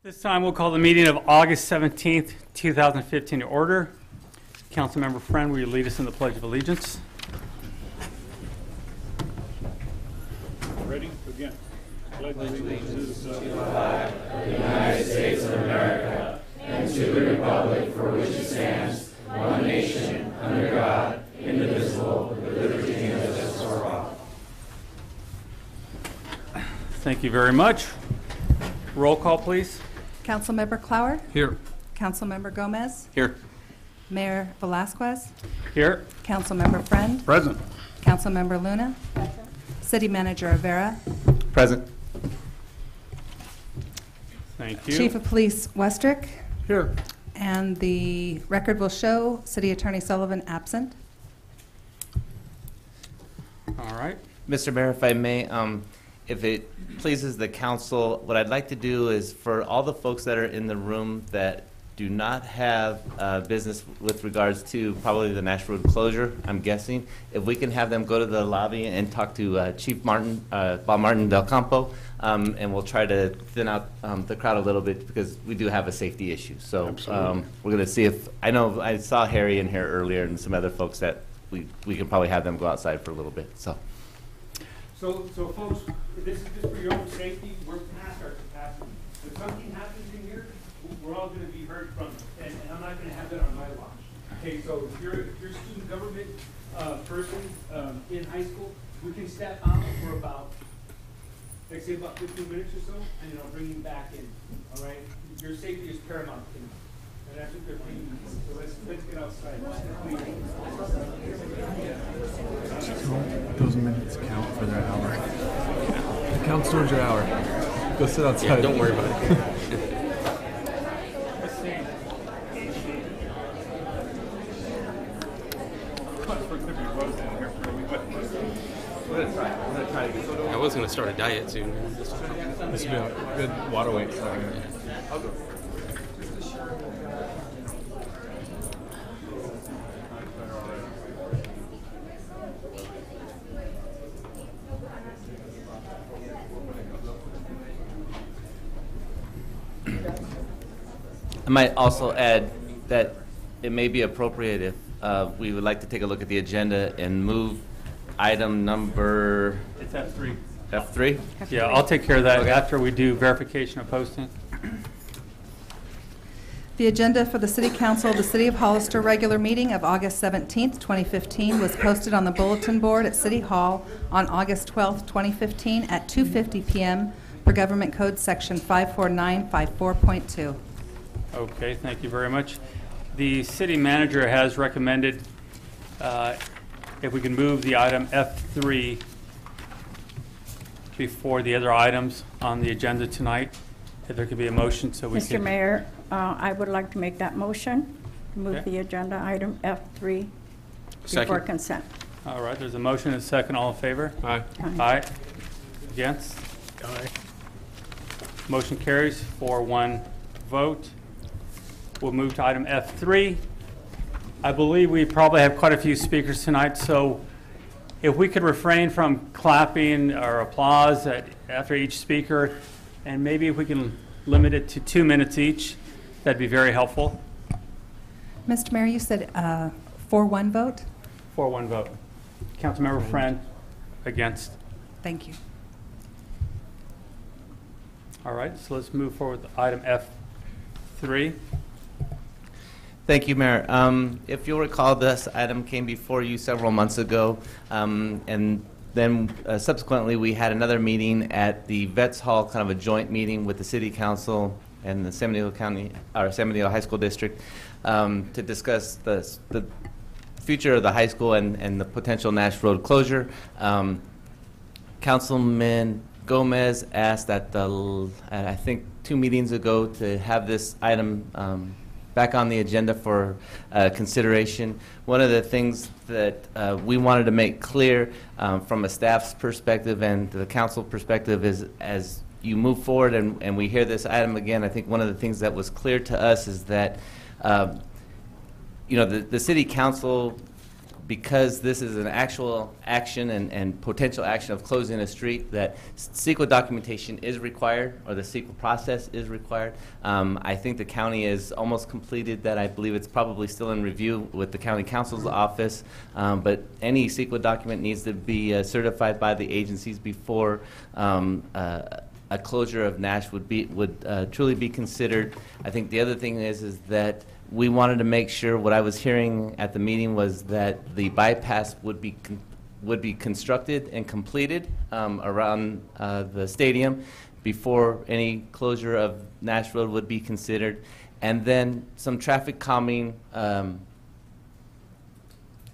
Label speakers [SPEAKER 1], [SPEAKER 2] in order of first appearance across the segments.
[SPEAKER 1] This time we'll call the meeting of August 17th, 2015 to order. Councilmember Friend, will you lead us in the Pledge of Allegiance?
[SPEAKER 2] Ready? Begin. Pledge allegiance to the
[SPEAKER 3] flag of the United States of America and to the republic for which it stands, one nation, under God, indivisible, with liberty and justice for all.
[SPEAKER 1] Thank you very much. Roll call, please.
[SPEAKER 4] Councilmember Clower?
[SPEAKER 1] Here.
[SPEAKER 4] Councilmember Gomez?
[SPEAKER 1] Here.
[SPEAKER 4] Mayor Velasquez?
[SPEAKER 1] Here.
[SPEAKER 4] Councilmember Friend?
[SPEAKER 2] Present.
[SPEAKER 4] Councilmember Luna? Present. City Manager Rivera?
[SPEAKER 3] Present.
[SPEAKER 1] Thank you.
[SPEAKER 4] Chief of Police Westrick?
[SPEAKER 2] Here.
[SPEAKER 4] And the record will show City Attorney Sullivan absent.
[SPEAKER 1] All right.
[SPEAKER 3] Mr. Mayor, if I may, if it pleases the council, what I'd like to do is for all the folks that are in the room that do not have business with regards to probably the Nash Road closure, I'm guessing, if we can have them go to the lobby and talk to Chief Martin, Bob Martin Del Campo, and we'll try to thin out the crowd a little bit because we do have a safety issue. So we're going to see if, I know I saw Harry in here earlier and some other folks that we can probably have them go outside for a little bit.
[SPEAKER 5] So folks, this is just for your own safety. We're past our capacity. If something happens in here, we're all going to be heard from, and I'm not going to have that on my watch. Okay, so if you're a student government person in high school, we can step out for about, like say about 15 minutes or so, and then I'll bring you back in. All right, your safety is paramount to me, and that's what they're paying me. So let's get outside.
[SPEAKER 6] Those minutes count for their hour. It counts towards your hour. Go sit outside.
[SPEAKER 7] Yeah, don't worry about it. I was going to start a diet soon.
[SPEAKER 6] This would be a good water weight.
[SPEAKER 3] I might also add that it may be appropriate if we would like to take a look at the agenda and move item number
[SPEAKER 1] It's F3.
[SPEAKER 3] F3.
[SPEAKER 1] Yeah, I'll take care of that
[SPEAKER 3] Okay.
[SPEAKER 1] after we do verification of posting.
[SPEAKER 4] The agenda for the City Council of the City of Hollister regular meeting of August 17th, 2015 was posted on the bulletin board at City Hall on August 12th, 2015 at 2:50 p.m. per Government Code Section 54954.2.
[SPEAKER 1] Okay, thank you very much. The city manager has recommended if we can move the item F3 before the other items on the agenda tonight, if there could be a motion so we can...
[SPEAKER 8] Mr. Mayor, I would like to make that motion, to move
[SPEAKER 1] Okay.
[SPEAKER 8] the agenda item F3
[SPEAKER 7] Second.
[SPEAKER 8] before consent.
[SPEAKER 1] All right, there's a motion and a second. All in favor?
[SPEAKER 6] Aye.
[SPEAKER 1] Aye. Against?
[SPEAKER 6] Aye.
[SPEAKER 1] Motion carries 4-1 vote. We'll move to item F3. I believe we probably have quite a few speakers tonight, so if we could refrain from clapping or applause after each speaker, and maybe if we can limit it to 2 minutes each, that'd be very helpful.
[SPEAKER 4] Mr. Mayor, you said 4-1 vote?
[SPEAKER 1] 4-1 vote. Councilmember Friend, against.
[SPEAKER 4] Thank you.
[SPEAKER 1] All right, so let's move forward with item F3.
[SPEAKER 3] Thank you, Mayor. If you'll recall, this item came before you several months ago, and then subsequently we had another meeting at the Vets Hall, kind of a joint meeting with the City Council and the San Bernardino High School District to discuss the future of the high school and the potential Nash Road closure. Councilman Gomez asked at I think 2 meetings ago to have this item back on the agenda for consideration. One of the things that we wanted to make clear from a staff's perspective and the council perspective is as you move forward and we hear this item again, I think one of the things that was clear to us is that the city council because this is an actual action and potential action of closing a street, that CEQA documentation is required, or the CEQA process is required. I think the county is almost completed that. I believe it's probably still in review with the county counsel's office, but any CEQA document needs to be certified by the agencies before a closure of Nash would truly be considered. I think the other thing is that we wanted to make sure, what I was hearing at the meeting was that the bypass would be constructed and completed around the stadium before any closure of Nash Road would be considered, and then some traffic calming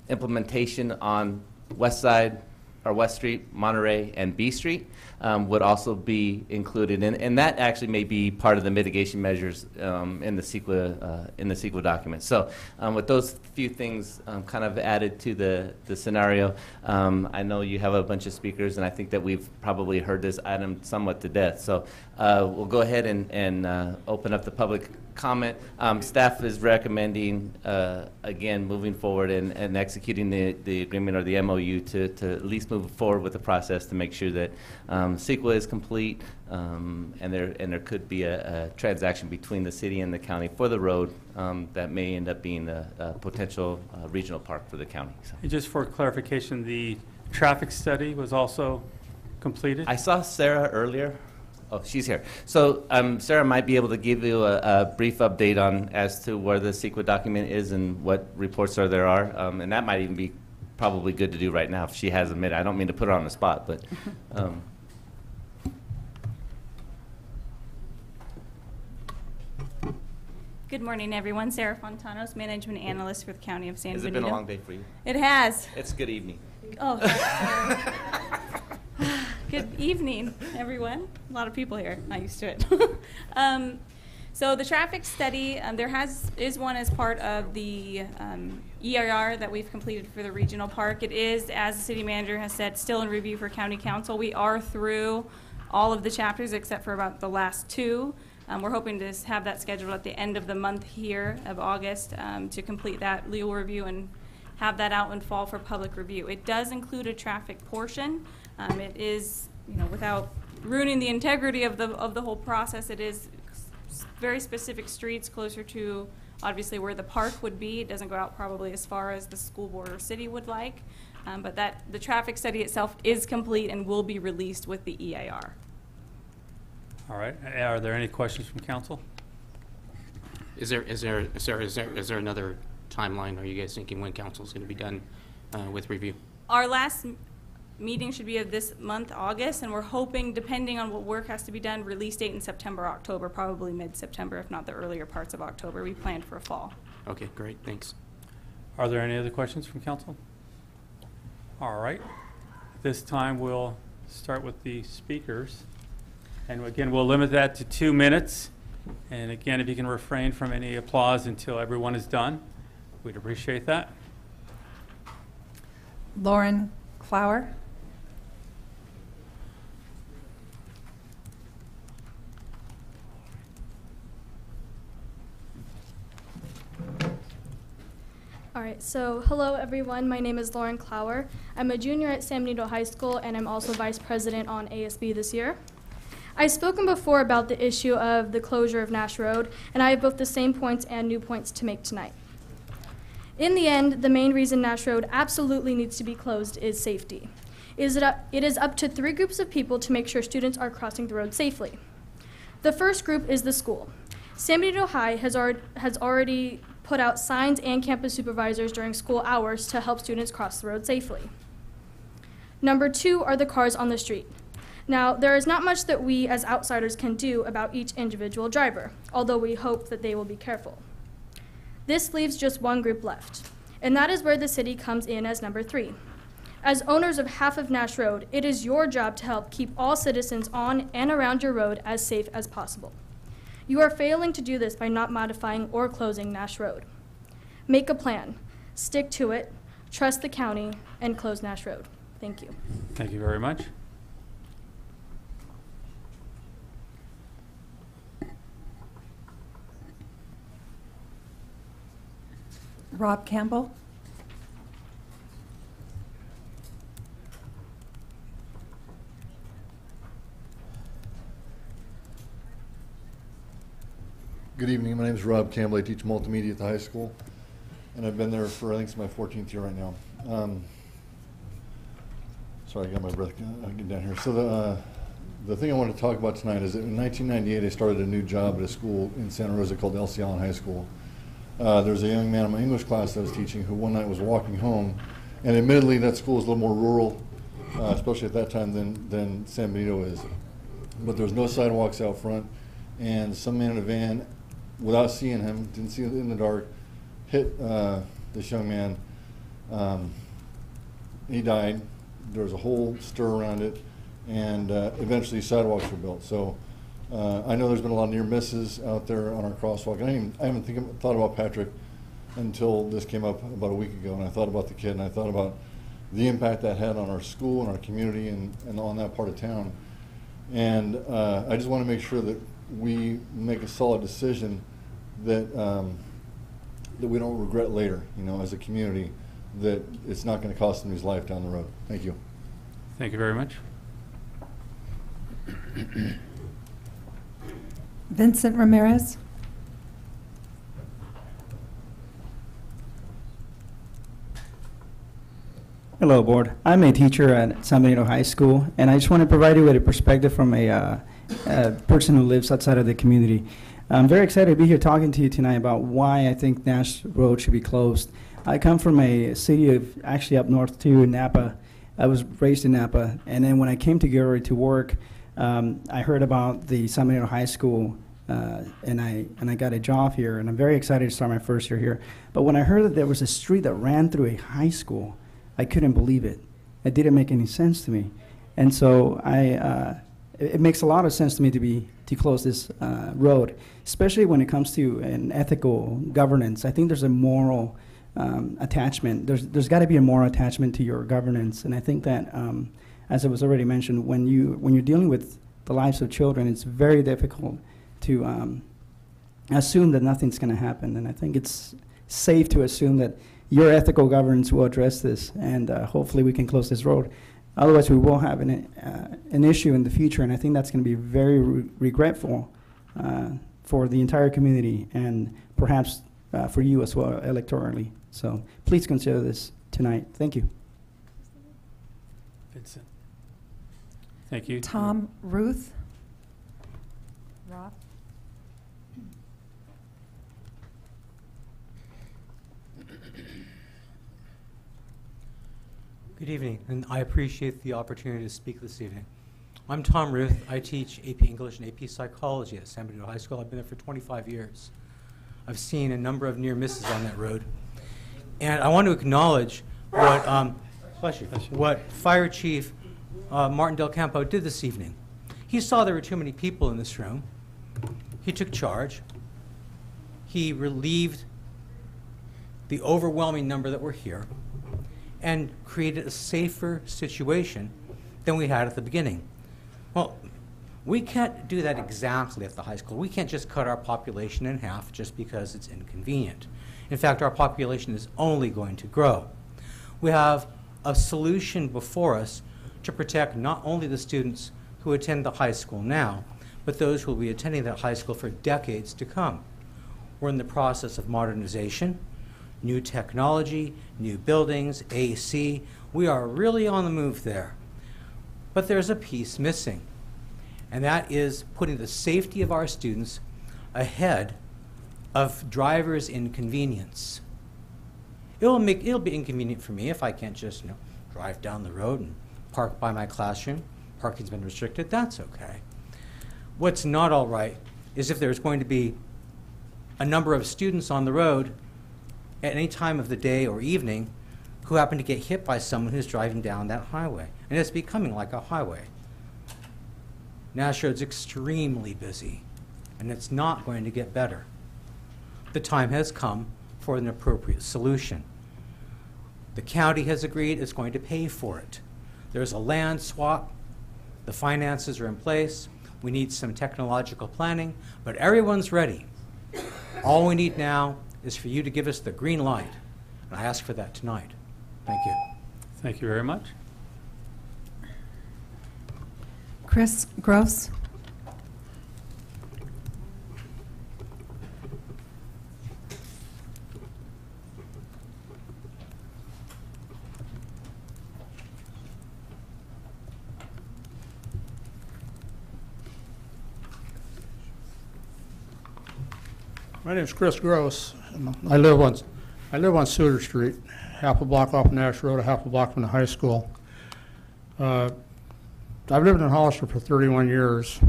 [SPEAKER 3] implementation on West Side, or West Street, Monterey, and B Street would also be included, and that actually may be part of the mitigation measures in the CEQA document. So with those few things kind of added to the scenario, I know you have a bunch of speakers, and I think that we've probably heard this item somewhat to death. So we'll go ahead and open up the public comment. Staff is recommending, again, moving forward and executing the agreement or the MOU to at least move forward with the process to make sure that CEQA is complete, and there could be a transaction between the city and the county for the road that may end up being a potential regional park for the county. So.
[SPEAKER 1] And just for clarification, the traffic study was also completed?
[SPEAKER 3] I saw Sarah earlier. Oh, she's here. So Sarah might be able to give you a brief update on as to where the CEQA document is and what reports there are, and that might even be probably good to do right now if she has a minute. I don't mean to put her on the spot, but.
[SPEAKER 9] Good morning, everyone. Sarah Fontanos, Management Analyst for the County of San Benito.
[SPEAKER 3] Has it been a long day for you?
[SPEAKER 9] It has.
[SPEAKER 3] It's good evening.
[SPEAKER 9] Oh, good evening, everyone. A lot of people here. Not used to it. So the traffic study, there is one as part of the EIR that we've completed for the regional park. It is, as the city manager has said, still in review for county council. We are through all of the chapters except for about the last two. We're hoping to have that scheduled at the end of the month here of August to complete that legal review and have that out in fall for public review. It does include a traffic portion. It is, without ruining the integrity of the whole process, it is very specific streets closer to obviously where the park would be. It doesn't go out probably as far as the school board or city would like, but the traffic study itself is complete and will be released with the EIR.
[SPEAKER 1] All right. Are there any questions from council?
[SPEAKER 7] Is there another timeline? Are you guys thinking when council is going to be done with review?
[SPEAKER 9] Our last meeting should be of this month, August, and we're hoping, depending on what work has to be done, release date in September, October, probably mid-September, if not the earlier parts of October. We planned for a fall.
[SPEAKER 7] Okay, great. Thanks.
[SPEAKER 1] Are there any other questions from council? All right. At this time, we'll start with the speakers. And again, we'll limit that to 2 minutes. And again, if you can refrain from any applause until everyone is done, we'd appreciate that.
[SPEAKER 4] Lauren Clower.
[SPEAKER 10] All right, so hello everyone, my name is Lauren Clower. I'm a junior at San Benito High School and I'm also vice president on ASB this year. I've spoken before about the issue of the closure of Nash Road, and I have both the same points and new points to make tonight. In the end, the main reason Nash Road absolutely needs to be closed is safety. It is up to 3 groups of people to make sure students are crossing the road safely. The first group is the school. San Benito High has already put out signs and campus supervisors during school hours to help students cross the road safely. Number 2 are the cars on the street. Now, there is not much that we as outsiders can do about each individual driver, although we hope that they will be careful. This leaves just one group left, and that is where the city comes in as number 3. As owners of half of Nash Road, it is your job to help keep all citizens on and around your road as safe as possible. You are failing to do this by not modifying or closing Nash Road. Make a plan, stick to it, trust the county, and close Nash Road. Thank you.
[SPEAKER 1] Thank you very much.
[SPEAKER 4] Rob Campbell.
[SPEAKER 11] Good evening. My name is Rob Campbell. I teach multimedia at the high school, and I've been there for, I think it's my 14th year right now. Sorry, I got my breath getting down here. So the thing I want to talk about tonight is that in 1998, I started a new job at a school in Santa Rosa called Elsie Allen High School. There was a young man in my English class that I was teaching who one night was walking home, and admittedly that school is a little more rural, especially at that time, than San Benito is. But there was no sidewalks out front, and some man in a van, without seeing him, didn't see him in the dark, hit this young man. He died. There was a whole stir around it, and eventually sidewalks were built. So I know there's been a lot of near misses out there on our crosswalk. And I haven't thought about Patrick until this came up about a week ago, and I thought about the kid, and I thought about the impact that had on our school and our community and on that part of town. And I just want to make sure that we make a solid decision that that we don't regret later, you know, as a community, that it's not going to cost them his life down the road. Thank you.
[SPEAKER 1] Thank you very much.
[SPEAKER 4] Vincent Ramirez.
[SPEAKER 12] Hello, Board. I'm a teacher at San Benito High School, and I just want to provide you with a perspective from a person who lives outside of the community. I'm very excited to be here talking to you tonight about why I think Nash Road should be closed. I come from a city of actually up north too, Napa. I was raised in Napa, and then when I came to Gary to work, I heard about the San Benito High School, and I got a job here, and I'm very excited to start my first year here. But when I heard that there was a street that ran through a high school, I couldn't believe it. It didn't make any sense to me, and so it makes a lot of sense to me to close this road, especially when it comes to an ethical governance. I think there's a moral attachment. There's got to be a moral attachment to your governance, and I think that, as it was already mentioned, when you're dealing with the lives of children, it's very difficult to assume that nothing's going to happen. And I think it's safe to assume that your ethical governance will address this, and hopefully we can close this road. Otherwise, we will have an issue in the future, and I think that's going to be very regretful for the entire community and perhaps for you as well electorally. So please consider this tonight. Thank you.
[SPEAKER 1] Vincent. Thank you.
[SPEAKER 4] Tom Ruth. Rob.
[SPEAKER 13] Good evening, and I appreciate the opportunity to speak this evening. I'm Tom Ruth. I teach AP English and AP Psychology at San Benito High School. I've been there for 25 years. I've seen a number of near misses on that road. And I want to acknowledge what Fire Chief Martin Del Campo did this evening. He saw there were too many people in this room. He took charge. He relieved the overwhelming number that were here and created a safer situation than we had at the beginning. Well, we can't do that exactly at the high school. We can't just cut our population in half just because it's inconvenient. In fact, our population is only going to grow. We have a solution before us to protect not only the students who attend the high school now, but those who will be attending that high school for decades to come. We're in the process of modernization, new technology, new buildings, AC. We are really on the move there. But there's a piece missing, and that is putting the safety of our students ahead of drivers' inconvenience. It'll be inconvenient for me if I can't just drive down the road and park by my classroom. Parking's been restricted. That's okay. What's not all right is if there's going to be a number of students on the road at any time of the day or evening who happen to get hit by someone who's driving down that highway. And it's becoming like a highway. Nash Road's extremely busy, and it's not going to get better. The time has come for an appropriate solution. The county has agreed it's going to pay for it. There's a land swap. The finances are in place. We need some technological planning, but everyone's ready. All we need now is for you to give us the green light, and I ask for that tonight. Thank you.
[SPEAKER 1] Thank you very much.
[SPEAKER 4] Chris Gross.
[SPEAKER 14] My name's Chris Gross. I live on Suter Street, half a block off Nash Road, a half a block from the high school. I've lived in Hollister for 31 years.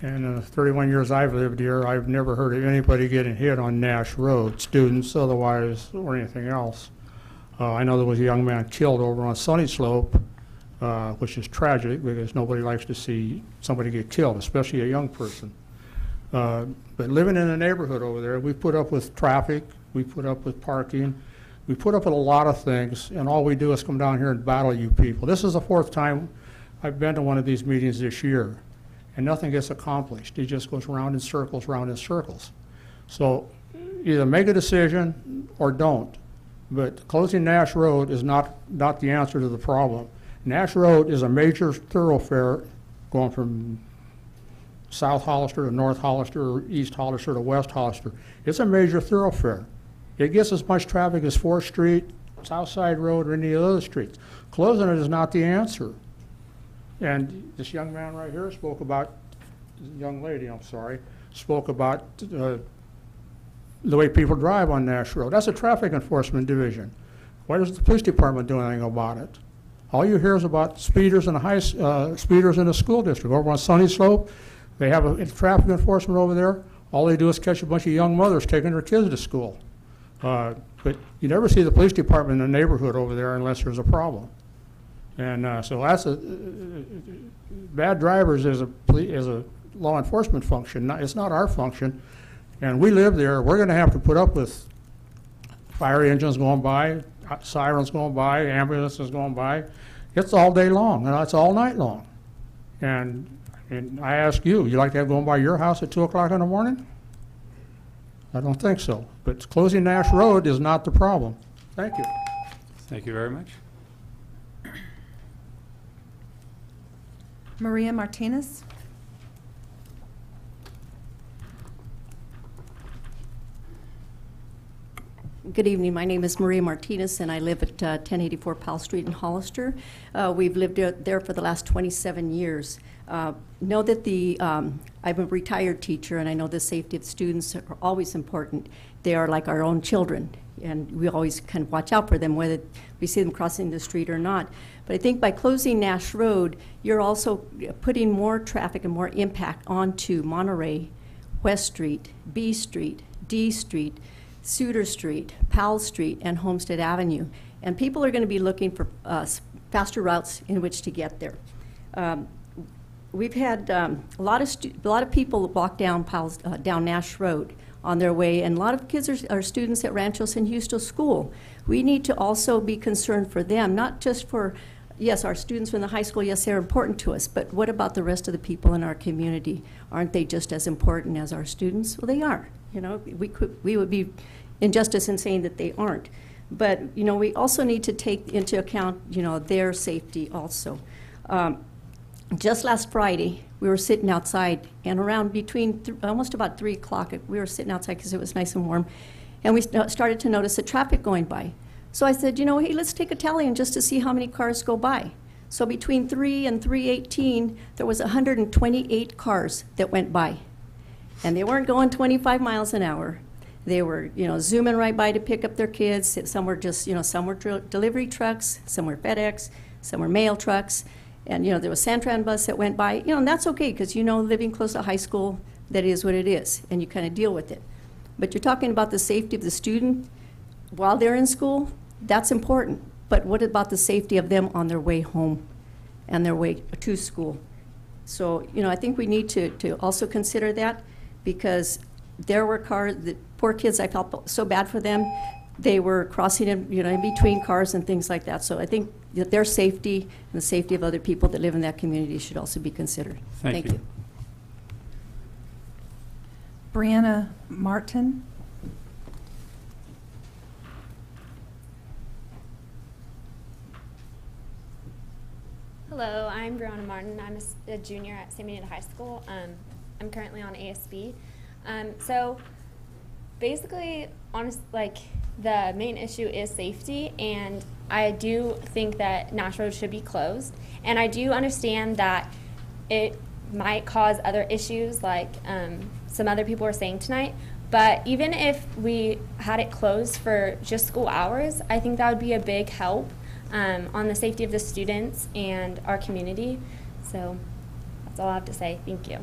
[SPEAKER 14] And in the 31 years I've lived here, I've never heard of anybody getting hit on Nash Road, students, otherwise, or anything else. I know there was a young man killed over on Sunny Slope, which is tragic because nobody likes to see somebody get killed, especially a young person. But living in the neighborhood over there, we put up with traffic, we put up with parking, we put up with a lot of things, and all we do is come down here and battle you people. This is the 4th time I've been to one of these meetings this year, and nothing gets accomplished. It just goes round in circles, round in circles. So either make a decision or don't. But closing Nash Road is not the answer to the problem. Nash Road is a major thoroughfare going from South Hollister to North Hollister, or East Hollister to West Hollister. It's a major thoroughfare. It gets as much traffic as 4th Street, Southside Road, or any other streets. Closing it is not the answer. And this young man right here spoke about, young lady, I'm sorry, spoke about the way people drive on Nash Road. That's a traffic enforcement division. Why does the police department do anything about it? All you hear is about speeders in the speeders in the school district. Over on Sunny Slope, they have a traffic enforcement over there. All they do is catch a bunch of young mothers taking their kids to school. But you never see the police department in the neighborhood over there unless there's a problem. And so that's bad drivers is a law enforcement function. It's not our function. And we live there. We're going to have to put up with fire engines going by, sirens going by, ambulances going by. It's all day long, and it's all night long. And I ask you like to have going by your house at 2 o'clock in the morning? I don't think so. But closing Nash Road is not the problem. Thank you.
[SPEAKER 1] Thank you very much.
[SPEAKER 4] Maria Martinez.
[SPEAKER 15] Good evening. My name is Maria Martinez, and I live at 1084 Powell Street in Hollister. We've lived there for the last 27 years. Know that I'm a retired teacher, and I know the safety of students are always important. They are like our own children, and we always kind of watch out for them, whether we see them crossing the street or not. But I think by closing Nash Road, you're also putting more traffic and more impact onto Monterey, West Street, B Street, D Street, Suter Street, Powell Street, and Homestead Avenue. And people are going to be looking for faster routes in which to get there. We've had a lot of people walk down down Nash Road on their way, and a lot of kids are students at Rancho San Justo School. We need to also be concerned for them, not just for, yes, our students from the high school, yes, they're important to us, but what about the rest of the people in our community? Aren't they just as important as our students? Well, they are. You know, we would be injustice in saying that they aren't. But, you know, we also need to take into account, you know, their safety also. Just last Friday, we were sitting outside, and around almost about 3 o'clock, we were sitting outside because it was nice and warm, and we started to notice the traffic going by. So I said, you know, hey, let's take a tally and just to see how many cars go by. So between 3 and 3:18, there was 128 cars that went by. And they weren't going 25 miles an hour. They were, you know, zooming right by to pick up their kids. Some were just, you know, some were delivery trucks, some were FedEx, some were mail trucks. And, you know, there was Santran bus that went by. You know, and that's okay because, you know, living close to high school, that is what it is, and you kind of deal with it. But you're talking about the safety of the student while they're in school. That's important. But what about the safety of them on their way home and their way to school? So, you know, I think we need to also consider that, because there were cars, the poor kids, I felt so bad for them. They were crossing in, you know, in between cars and things like that. So I think that their safety and the safety of other people that live in that community should also be considered.
[SPEAKER 1] Thank you.
[SPEAKER 4] Brianna Martin.
[SPEAKER 16] Hello, I'm Brianna Martin. I'm a junior at San Benito High School. I'm currently on ASB. So basically, the main issue is safety, and I do think that Nash Road should be closed. And I do understand that it might cause other issues, like some other people were saying tonight, But even if we had it closed for just school hours, I think that would be a big help on the safety of the students and our community. So that's all I have to say. Thank you.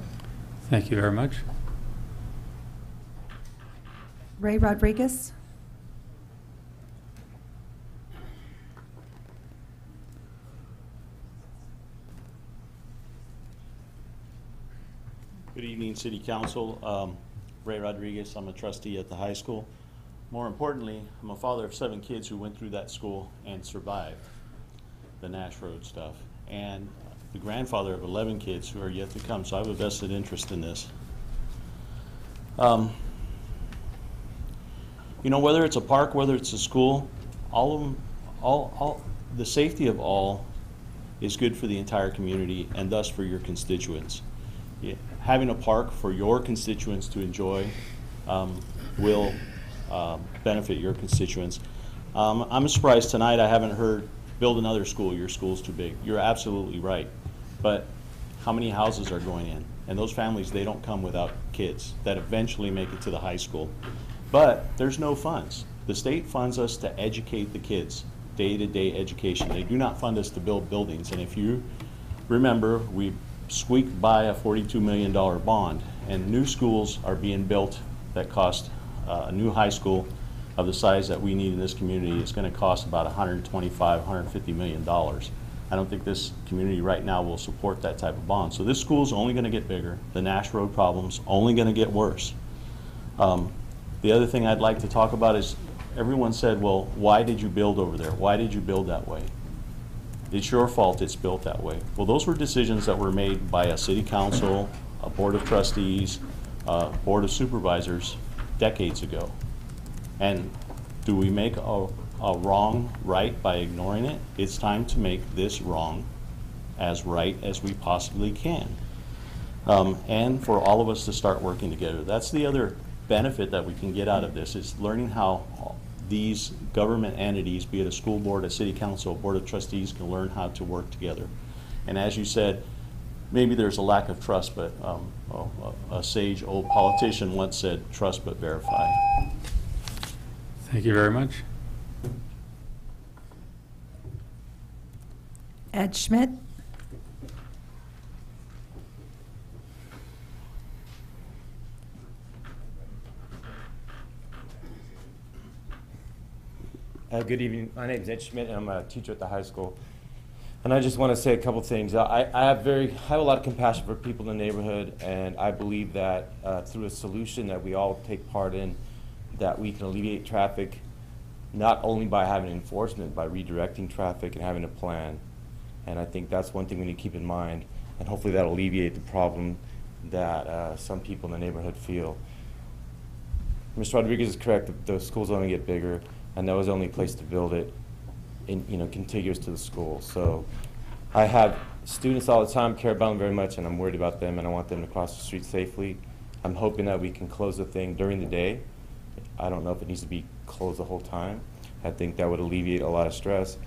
[SPEAKER 1] Thank you very much.
[SPEAKER 4] Ray Rodriguez.
[SPEAKER 2] Good evening, City Council. Ray Rodriguez, I'm a trustee at the high school. More importantly, I'm a father of 7 kids who went through that school and survived the Nash Road stuff, and the grandfather of 11 kids who are yet to come, so I have a vested interest in this. You know, whether it's a park, whether it's a school, all of them, the safety of all is good for the entire community and thus for your constituents. Yeah, having a park for your constituents to enjoy will benefit your constituents. I'm surprised tonight I haven't heard build another school, your school's too big. You're absolutely right. But how many houses are going in? And those families, they don't come without kids that eventually make it to the high school. But there's no funds. The state funds us to educate the kids, day-to-day education. They do not fund us to build buildings. And if you remember, we squeaked by a $42 million bond, and new schools are being built that cost a new high school of the size that we need in this community. It's going to cost about $125, $150 million. I don't think this community right now will support that type of bond. So this school is only going to get bigger. The Nash Road problem's only going to get worse. The other thing I'd like to talk about is everyone said, well, why did you build over there? Why did you build that way? It's your fault it's built that way. Well, those were decisions that were made by a city council, a board of trustees, a board of supervisors decades ago. And do we make a wrong right by ignoring it? It's time to make this wrong as right as we possibly can. And for all of us to start working together. That's the other benefit that we can get out of this, is learning how these government entities, be it a school board, a city council, a board of trustees, can learn how to work together. And as you said, maybe there's a lack of trust, but a sage old politician once said, trust but verify.
[SPEAKER 1] Thank you very much.
[SPEAKER 4] Ed Schmidt.
[SPEAKER 17] Good evening. My name is Ed Schmidt, and I'm a teacher at the high school. And I just want to say a couple things. I have a lot of compassion for people in the neighborhood, and I believe that through a solution that we all take part in, that we can alleviate traffic, not only by having enforcement, by redirecting traffic and having a plan. And I think that's one thing we need to keep in mind, and hopefully that'll alleviate the problem that some people in the neighborhood feel. Mr. Rodriguez is correct. The schools only get bigger, and that was the only place to build it, contiguous to the school. So I have students all the time, care about them very much, and I'm worried about them, and I want them to cross the street safely. I'm hoping that we can close the thing during the day. I don't know if it needs to be closed the whole time. I think that would alleviate a lot of stress.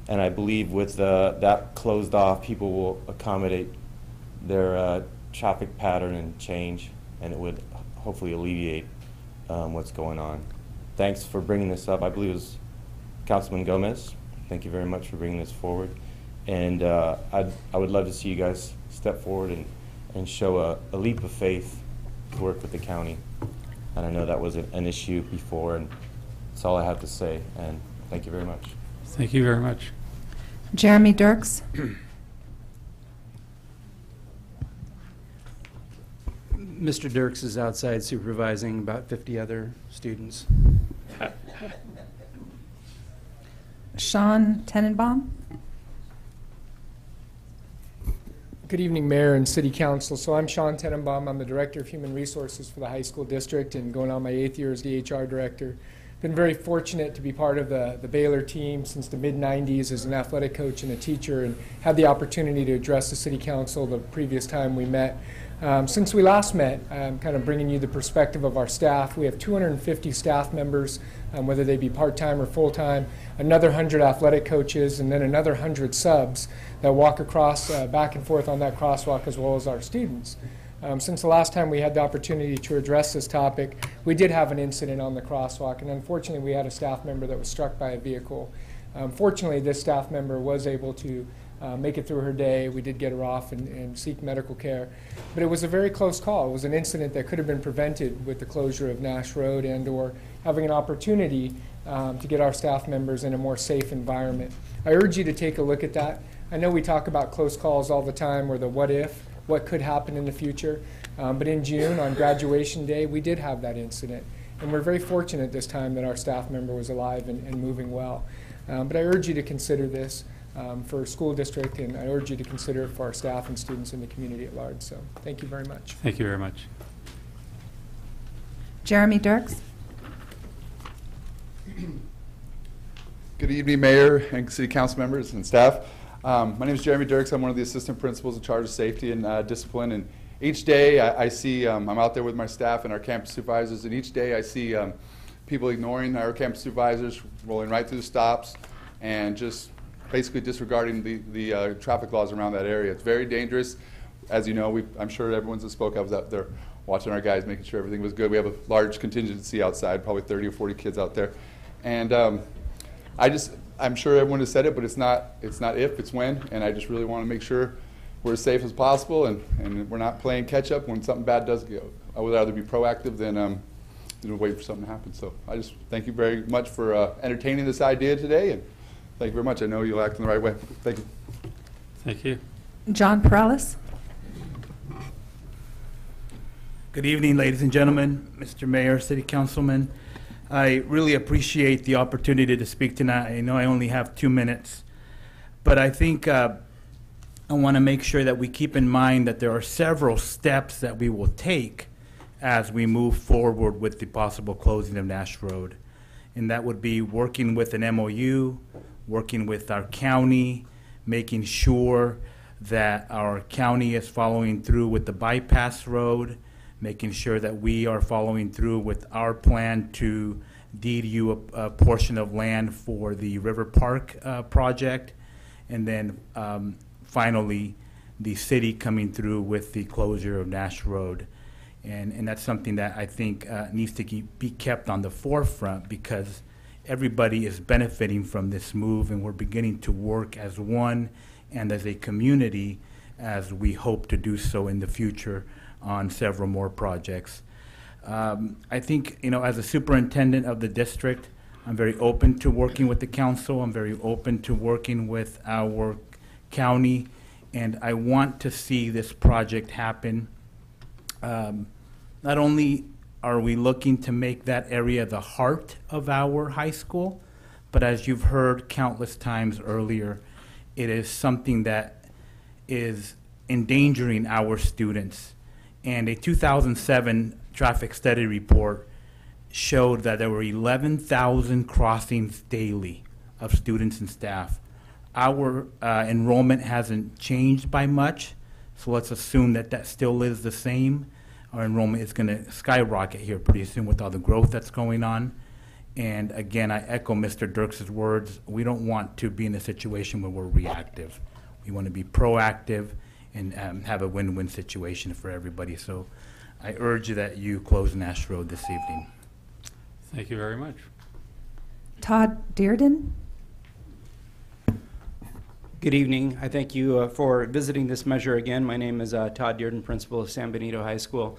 [SPEAKER 17] And I believe with that closed off, people will accommodate their traffic pattern and change, and it would hopefully alleviate what's going on. Thanks for bringing this up. I believe it was Councilman Gomez. Thank you very much for bringing this forward. And I would love to see you guys step forward and show a leap of faith to work with the county. And I know that was an issue before, and that's all I have to say. And thank you very much.
[SPEAKER 1] Thank you very much.
[SPEAKER 4] Jeremy Dirks.
[SPEAKER 18] Mr. Dirks is outside supervising about 50 other students.
[SPEAKER 4] Sean Tenenbaum.
[SPEAKER 19] Good evening, Mayor and City Council. So I'm Sean Tenenbaum. I'm the Director of Human Resources for the high school district and going on my 8th year as the HR Director. Been very fortunate to be part of the Baylor team since the mid-90s as an athletic coach and a teacher, and had the opportunity to address the City Council the previous time we met. Since we last met, I'm kind of bringing you the perspective of our staff. We have 250 staff members, whether they be part-time or full-time, another 100 athletic coaches, and then another 100 subs that walk across back and forth on that crosswalk, as well as our students. Since the last time we had the opportunity to address this topic, we did have an incident on the crosswalk, and unfortunately we had a staff member that was struck by a vehicle. Fortunately, this staff member was able to make it through her day. We did get her off and seek medical care. But it was a very close call. It was an incident that could have been prevented with the closure of Nash Road and or having an opportunity to get our staff members in a more safe environment. I urge you to take a look at that. I know we talk about close calls all the time, or the what if, what could happen in the future. But in June, on graduation day, we did have that incident. And we're very fortunate this time that our staff member was alive and moving well. But I urge you to consider this for school district, and I urge you to consider it for our staff and students in the community at large. So thank you very much.
[SPEAKER 1] Thank you very much.
[SPEAKER 4] Jeremy Dirks.
[SPEAKER 20] Good evening, Mayor and City Council members and staff. My name is Jeremy Dirks. I'm one of the assistant principals in charge of safety and discipline. And each day I see, I'm out there with my staff and our campus supervisors, and each day I see people ignoring our campus supervisors, rolling right through the stops, and just basically disregarding the traffic laws around that area. It's very dangerous. As you know, I'm sure everyone's that spoke. I was out there watching our guys, making sure everything was good. We have a large contingency outside, probably 30 or 40 kids out there. And I'm sure everyone has said it, but it's not if, it's when. And I just really want to make sure we're as safe as possible, and we're not playing catch up when something bad does go. I would rather be proactive than wait for something to happen. So I just thank you very much for entertaining this idea today, and thank you very much. I know you'll act in the right way. Thank you.
[SPEAKER 1] Thank you.
[SPEAKER 4] John Perales.
[SPEAKER 21] Good evening, ladies and gentlemen, Mr. Mayor, City Councilman. I really appreciate the opportunity to speak tonight. I know I only have 2 minutes, but I think I want to make sure that we keep in mind that there are several steps that we will take as we move forward with the possible closing of Nash Road. And that would be working with an MOU, working with our county, making sure that our county is following through with the bypass road, making sure that we are following through with our plan to deed you a portion of land for the River Park project, and then finally the city coming through with the closure of Nash Road. And that's something that I think needs to be kept on the forefront, because everybody is benefiting from this move, and we're beginning to work as one and as a community as we hope to do so in the future on several more projects. I think, as a superintendent of the district, I'm very open to working with the council. I'm very open to working with our county, and I want to see this project happen. Not only are we looking to make that area the heart of our high school, but as you've heard countless times earlier, it is something that is endangering our students. And a 2007 traffic study report showed that there were 11,000 crossings daily of students and staff. Our enrollment hasn't changed by much, so let's assume that that still is the same. Our enrollment is going to skyrocket here pretty soon with all the growth that's going on. And again, I echo Mr. Dirks' words. We don't want to be in a situation where we're reactive. We want to be proactive and have a win-win situation for everybody. So I urge that you close Nash Road this evening.
[SPEAKER 1] Thank you very much.
[SPEAKER 4] Todd Dearden.
[SPEAKER 18] Good evening. I thank you for visiting this measure again. My name is Todd Dearden, principal of San Benito High School.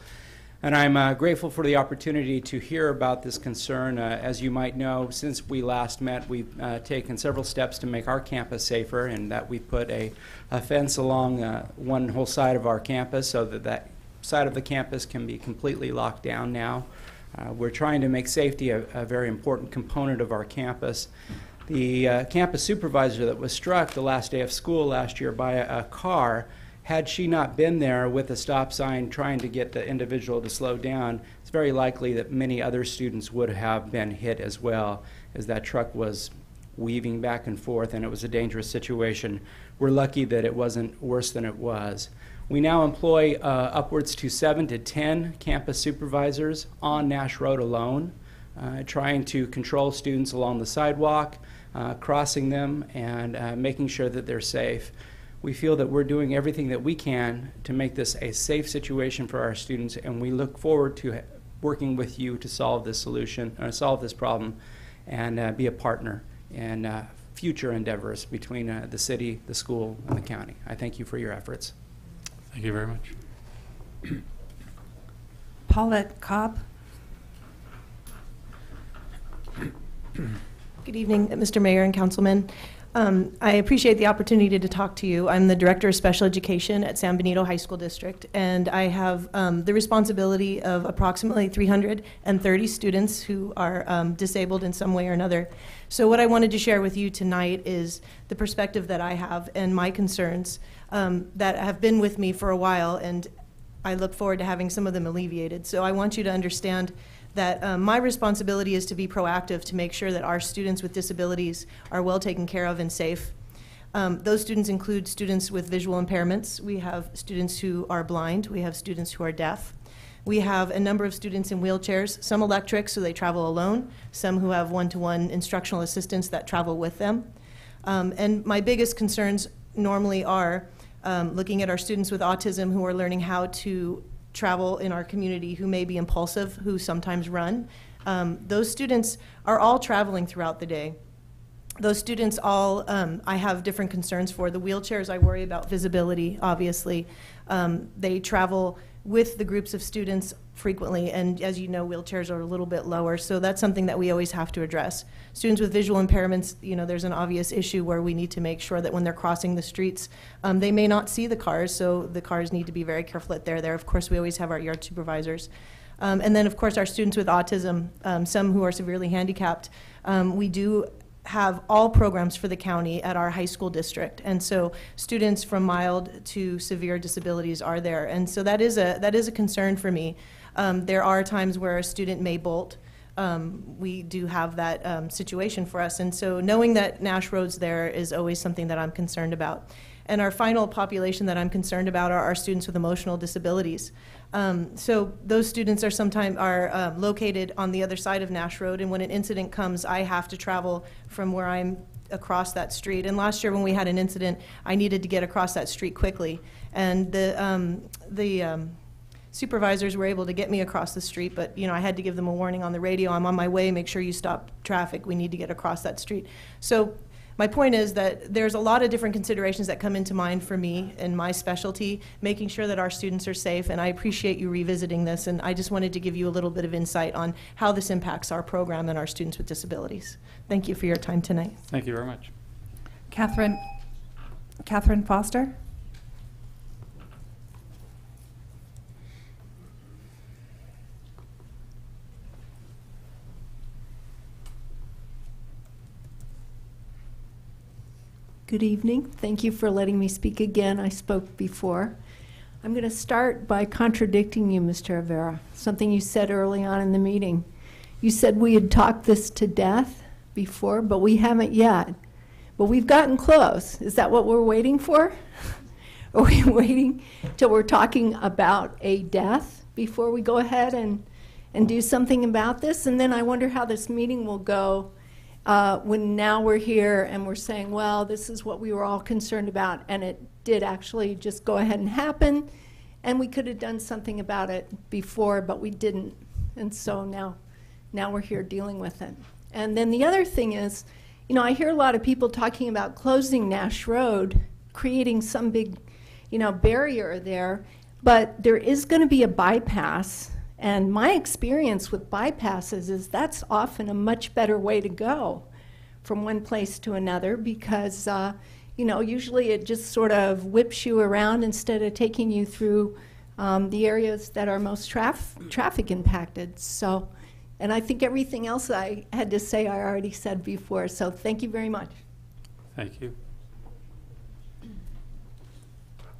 [SPEAKER 18] And I'm grateful for the opportunity to hear about this concern. As you might know, since we last met, we've taken several steps to make our campus safer, and that we put a fence along one whole side of our campus so that that side of the campus can be completely locked down now. We're trying to make safety a very important component of our campus. The campus supervisor that was struck the last day of school last year by a car, had she not been there with a stop sign trying to get the individual to slow down, it's very likely that many other students would have been hit as well, as that truck was weaving back and forth, and it was a dangerous situation. We're lucky that it wasn't worse than it was. We now employ upwards to 7 to 10 campus supervisors on Nash Road alone, trying to control students along the sidewalk, crossing them, and making sure that they're safe. We feel that we're doing everything that we can to make this a safe situation for our students, and we look forward to working with you to solve this solve this problem, and be a partner in future endeavors between the city, the school, and the county. I thank you for your efforts.
[SPEAKER 1] Thank you very much.
[SPEAKER 4] Paulette Cobb.
[SPEAKER 5] Good evening, Mr. Mayor and Councilman. I appreciate the opportunity to talk to you. I'm the Director of Special Education at San Benito High School District, and I have the responsibility of approximately 330 students who are disabled in some way or another. So what I wanted to share with you tonight is the perspective that I have and my concerns that have been with me for a while, and I look forward to having some of them alleviated. So I want you to understand that my responsibility is to be proactive to make sure that our students with disabilities are well taken care of and safe. Those students include students with visual impairments. We have students who are blind. We have students who are deaf. We have a number of students in wheelchairs, some electric, so they travel alone, some who have one-to-one instructional assistants that travel with them. And my biggest concerns normally are looking at our students with autism who are learning how to travel in our community, who may be impulsive, who sometimes run. Those students are all traveling throughout the day. Those students all, I have different concerns for. The wheelchairs, I worry about visibility, obviously. They travel with the groups of students frequently, and as you know, wheelchairs are a little bit lower, so that's something that we always have to address. Students with visual impairments, you know, there's an obvious issue where we need to make sure that when they're crossing the streets, they may not see the cars, so the cars need to be very careful that they're there. Of course, we always have our yard supervisors. And then, of course, our students with autism, some who are severely handicapped, we do have all programs for the county at our high school district, and so students from mild to severe disabilities are there, and so that is a concern for me. There are times where a student may bolt. We do have that situation for us, and so knowing that Nash Road's there is always something that I'm concerned about. And our final population that I'm concerned about are our students with emotional disabilities. So those students are sometimes located on the other side of Nash Road, and when an incident comes, I have to travel from where I'm across that street. And last year when we had an incident, I needed to get across that street quickly, and the supervisors were able to get me across the street, but you know, I had to give them a warning on the radio. I'm on my way, make sure you stop traffic, we need to get across that street. So my point is that there's a lot of different considerations that come into mind for me and my specialty, making sure that our students are safe, and I appreciate you revisiting this, and I just wanted to give you a little bit of insight on how this impacts our program and our students with disabilities. Thank you for your time tonight.
[SPEAKER 1] Thank you very much.
[SPEAKER 4] Catherine Foster.
[SPEAKER 22] Good evening. Thank you for letting me speak again. I spoke before. I'm going to start by contradicting you, Mr. Rivera, something you said early on in the meeting. You said we had talked this to death before, but we haven't yet. But we've gotten close. Is that what we're waiting for? Are we waiting till we're talking about a death before we go ahead and do something about this? And then I wonder how this meeting will go when now we're here and we're saying, well, this is what we were all concerned about, and it did actually just go ahead and happen, and we could have done something about it before, but we didn't. And so now we're here dealing with it. And then the other thing is, you know, I hear a lot of people talking about closing Nash Road, creating some big, you know, barrier there, but there is going to be a bypass. And my experience with bypasses is that's often a much better way to go from one place to another because, you know, usually it just sort of whips you around instead of taking you through the areas that are most traffic impacted. So, and I think everything else I had to say I already said before. So thank you very much.
[SPEAKER 1] Thank you.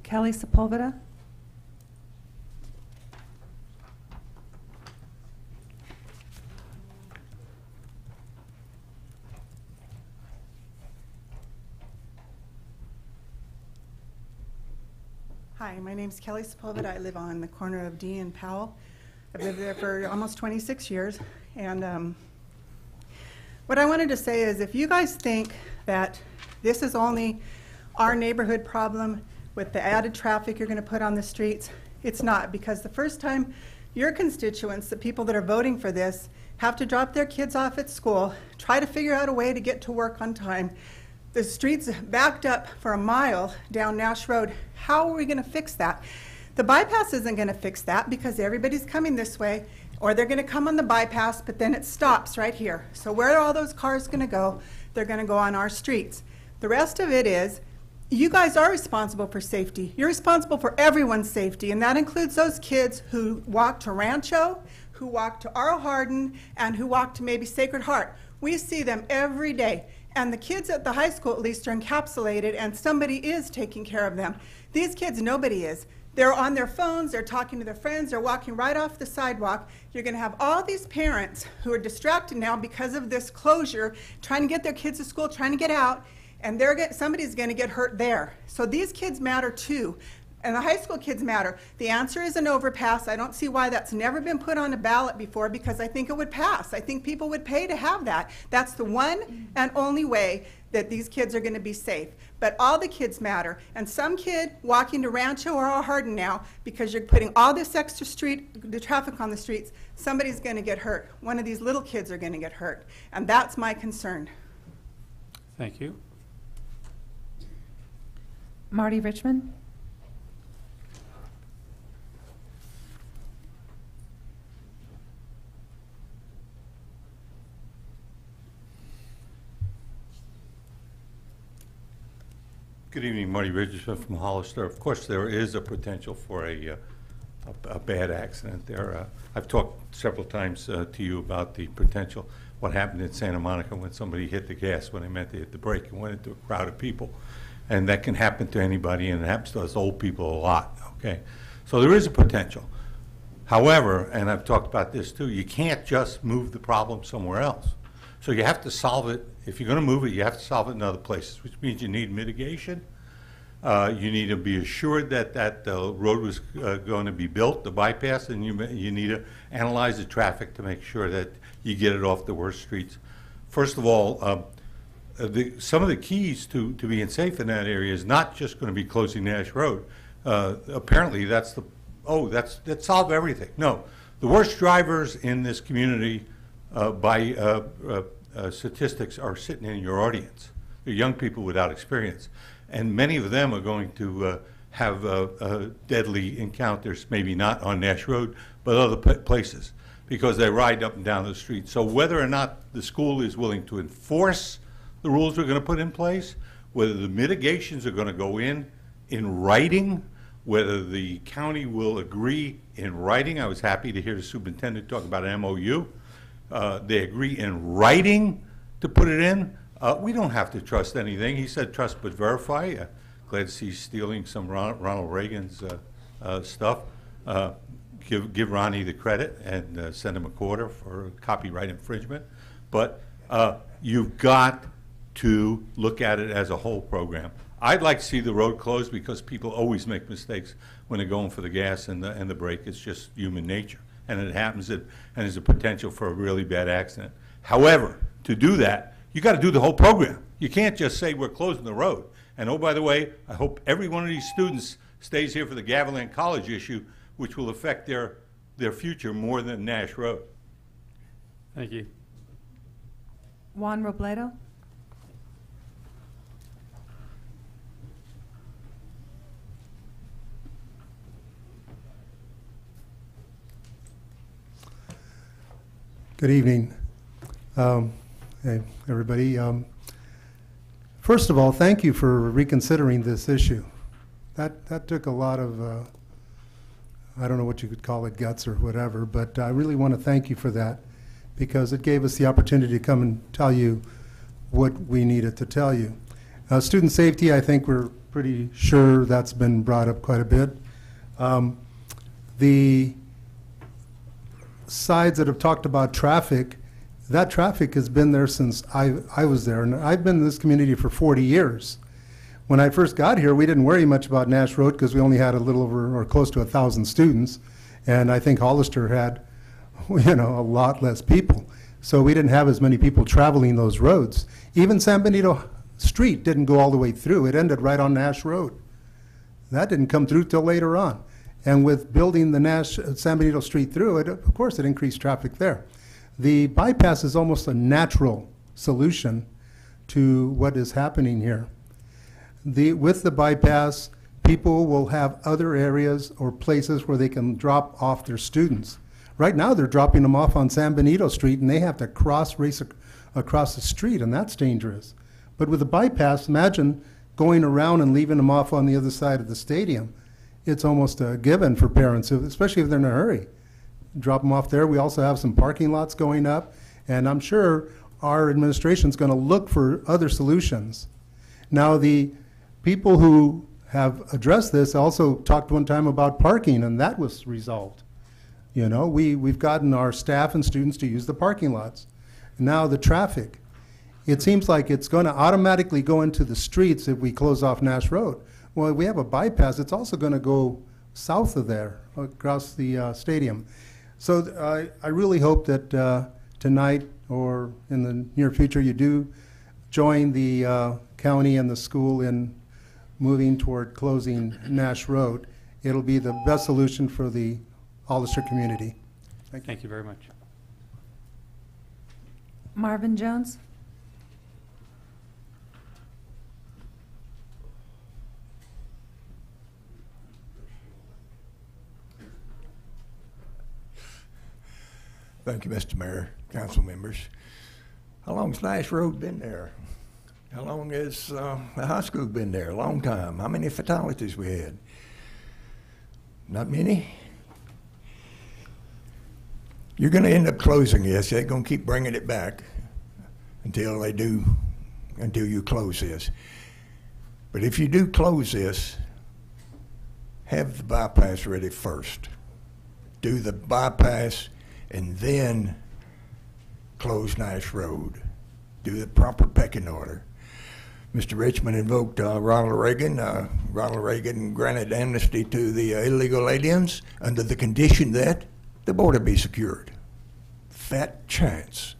[SPEAKER 4] Kelly Sepulveda.
[SPEAKER 23] Hi, my name's Kelly Sepulveda. I live on the corner of D and Powell. I've lived there for almost 26 years. And what I wanted to say is if you guys think that this is only our neighborhood problem with the added traffic you're going to put on the streets. It's not, because the first time your constituents, the people that are voting for this, have to drop their kids off at school, try to figure out a way to get to work on time. The streets backed up for a mile down Nash Road. How are we going to fix that? The bypass isn't going to fix that because everybody's coming this way, or they're going to come on the bypass, but then it stops right here. So where are all those cars going to go? They're going to go on our streets. The rest of it is, you guys are responsible for safety. You're responsible for everyone's safety, and that includes those kids who walk to Rancho, who walk to Arlo Hardin, and who walk to maybe Sacred Heart. We see them every day. And the kids at the high school, at least, are encapsulated, and somebody is taking care of them. These kids, nobody is. They're on their phones, they're talking to their friends, they're walking right off the sidewalk. You're going to have all these parents who are distracted now because of this closure, trying to get their kids to school, trying to get out, and somebody's going to get hurt there. So these kids matter too. And the high school kids matter. The answer is an overpass. I don't see why that's never been put on a ballot before, because I think it would pass. I think people would pay to have that. That's the one and only way that these kids are going to be safe. But all the kids matter. And some kid walking to Rancho or Hardin now, because you're putting all this extra the traffic on the streets, somebody's going to get hurt. One of these little kids are going to get hurt. And that's my concern.
[SPEAKER 1] Thank you.
[SPEAKER 4] Marty Richmond.
[SPEAKER 3] Good evening, Marty Richardson from Hollister. Of course, there is a potential for a bad accident there. I've talked several times to you about the potential, what happened in Santa Monica when somebody hit the gas when they meant to hit the brake and went into a crowd of people. And that can happen to anybody, and it happens to us old people a lot, okay? So there is a potential. However, and I've talked about this too, you can't just move the problem somewhere else. So you have to solve it. If you're going to move it, you have to solve it in other places, which means you need mitigation. You need to be assured that the road was going to be built, the bypass, and you need to analyze the traffic to make sure that you get it off the worst streets. First of all, some of the keys to being safe in that area is not just going to be closing Nash Road. Apparently, that solves everything. No, the worst drivers in this community by statistics are sitting in your audience. They're young people without experience. And many of them are going to have deadly encounters, maybe not on Nash Road, but other places, because they ride up and down the street. So whether or not the school is willing to enforce the rules we're going to put in place, whether the mitigations are going to go in writing, whether the county will agree in writing. I was happy to hear the superintendent talk about an MOU. They agree in writing to put it in. We don't have to trust anything. He said trust but verify. Glad to see he's stealing some Ronald Reagan's stuff. Give Ronnie the credit and send him a quarter for copyright infringement. But you've got to look at it as a whole program. I'd like to see the road closed because people always make mistakes when they're going for the gas and the brake. It's just human nature. And it happens, and there's a potential for a really bad accident. However, to do that, you got to do the whole program. You can't just say we're closing the road. And oh, by the way, I hope every one of these students stays here for the Gavilan College issue, which will affect their future more than Nash Road.
[SPEAKER 1] Thank you.
[SPEAKER 4] Juan Robledo.
[SPEAKER 6] Good evening, hey, everybody. First of all, thank you for reconsidering this issue. That took a lot of, I don't know what you could call it, guts or whatever, but I really want to thank you for that because it gave us the opportunity to come and tell you what we needed to tell you. Student safety, I think we're pretty sure that's been brought up quite a bit. The sides that have talked about traffic, that traffic has been there since I was there, and I've been in this community for 40 years. When I first got here, we didn't worry much about Nash Road because we only had a little over or close to 1,000 students, and I think Hollister had, a lot less people. So we didn't have as many people traveling those roads. Even San Benito street didn't go all the way through. It ended right on Nash Road. That didn't come through till later on. And with building the San Benito Street through it, of course, it increased traffic there. The bypass is almost a natural solution to what is happening here. With the bypass, people will have other areas or places where they can drop off their students. Right now, they're dropping them off on San Benito Street, and they have to race across the street, and that's dangerous. But with the bypass, imagine going around and leaving them off on the other side of the stadium. It's almost a given for parents, especially if they're in a hurry. Drop them off there. We also have some parking lots going up, and I'm sure our administration's going to look for other solutions. Now, the people who have addressed this also talked one time about parking, and that was resolved. You know, we've gotten our staff and students to use the parking lots. Now the traffic. It seems like it's going to automatically go into the streets if we close off Nash Road. Well, if we have a bypass, it's also going to go south of there, across the stadium. So I really hope that tonight or in the near future you do join the county and the school in moving toward closing Nash Road. It'll be the best solution for the Hollister community.
[SPEAKER 1] Thank you very much.
[SPEAKER 4] Marvin Jones?
[SPEAKER 7] Thank you, Mr. Mayor, council members. How long's Nash Road been there? How long has the high school been there? A long time. How many fatalities we had? Not many. You're going to end up closing this. They're going to keep bringing it back until you close this. But if you do close this, have the bypass ready first. Do the bypass and then close Nash Road. Do the proper pecking order. Mr. Richmond invoked Ronald Reagan. Ronald Reagan granted amnesty to the illegal aliens under the condition that the border be secured. Fat chance.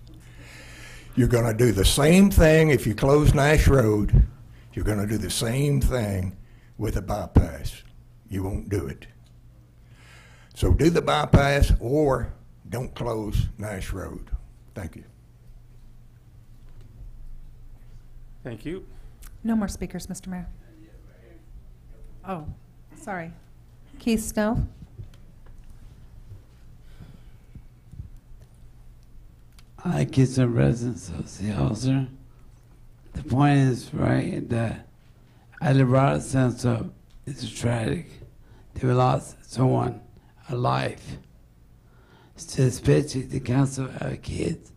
[SPEAKER 7] You're going to do the same thing if you close Nash Road. You're going to do the same thing with a bypass. You won't do it. So do the bypass or don't close Nash Road. Thank you.
[SPEAKER 1] Thank you.
[SPEAKER 4] No more speakers, Mr. Mayor. Oh, sorry. Keith Snow?
[SPEAKER 8] I kids and residents of City Hollister. The point is, right, that at the broader sense of it's tragic. They lost someone, a life. So especially the council have kids,